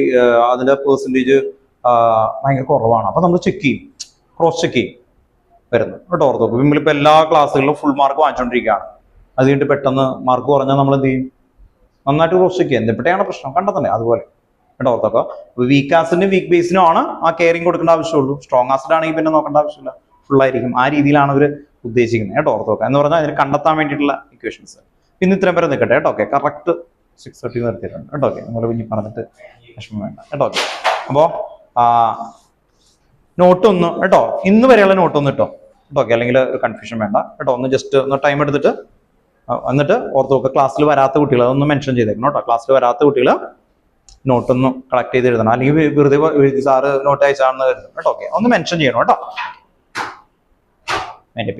അതിന്റെ പെർസെൻറ്റേജ് ഭയങ്കര കുറവാണ്. അപ്പൊ നമ്മൾ ചെക്ക് ചെയ്യും, ക്രോസ് ചെക്ക് ചെയ്യും വരുന്നത് കേട്ടോ. ഓർത്ത് നോക്കും. നമ്മളിപ്പോ എല്ലാ ക്ലാസ്സുകളിലും ഫുൾ മാർക്ക് വാങ്ങിച്ചുകൊണ്ടിരിക്കുകയാണ്, അത് കഴിഞ്ഞിട്ട് പെട്ടെന്ന് മാർക്ക് കുറഞ്ഞാൽ നമ്മൾ എന്ത് ചെയ്യും? നന്നായിട്ട് ക്രോസ് ചെക്ക് ചെയ്യും. എന്തെപ്പോഴാണ് പ്രശ്നം കണ്ടെത്തണ്ടേ? അതുപോലെ കേട്ടോ. ഓർത്തോക്കെ വീക്ക് ആസിഡിനും വീക്ക് ബേസിനും ആണ് ആ കെയറിങ് കൊടുക്കേണ്ട ആവശ്യമുള്ളൂ. സ്ട്രോങ് ആസിഡ് ആണെങ്കിൽ പിന്നെ നോക്കേണ്ട ആവശ്യമില്ല, ഫുൾ ആയിരിക്കും. ആ രീതിയിലാണ് അവർ ഉദ്ദേശിക്കുന്നത് കേട്ടോ. ഓർത്തോക്കെ എന്ന് പറഞ്ഞാൽ അതിന് കണ്ടെത്താൻ വേണ്ടിയിട്ടുള്ള ഇക്വേഷൻസ്. പിന്നെ ഇത്രയും പേരെ നിൽക്കട്ടെ കേട്ടോ. ഓക്കെ, കറക്റ്റ് 6:30 നിർത്തിയിട്ടുണ്ട് കേട്ടോ. ഓക്കെ, നമ്മൾ പിന്നെ പറഞ്ഞിട്ട് വിഷമം വേണ്ട കേട്ടോ. ഓക്കെ, അപ്പോ നോട്ട് ഒന്ന് കേട്ടോ, ഇന്ന് വരെയുള്ള നോട്ട് ഒന്ന് കേട്ടോ. ഓക്കെ, അല്ലെങ്കിൽ ഒരു കൺഫ്യൂഷൻ വേണ്ട കേട്ടോ. ഒന്ന് ജസ്റ്റ് ഒന്ന് ടൈം എടുത്തിട്ട് എന്നിട്ട് ഓർത്ത് നോക്കുക. ക്ലാസ്സിൽ വരാത്ത കുട്ടികൾ അതൊന്ന് മെൻഷൻ ചെയ്തേക്കണം കേട്ടോ. ക്ലാസ്സിൽ വരാത്ത കുട്ടികൾ നോട്ടൊന്ന് കളക്ട് ചെയ്ത് എഴുതണം, അല്ലെങ്കിൽ വെറുതെ എഴുതി സാറ് നോട്ട് അയച്ചാണെന്ന് കരുതും കേട്ടോ. ഓക്കെ, ഒന്ന് മെൻഷൻ ചെയ്യണം കേട്ടോ. എൻ്റെ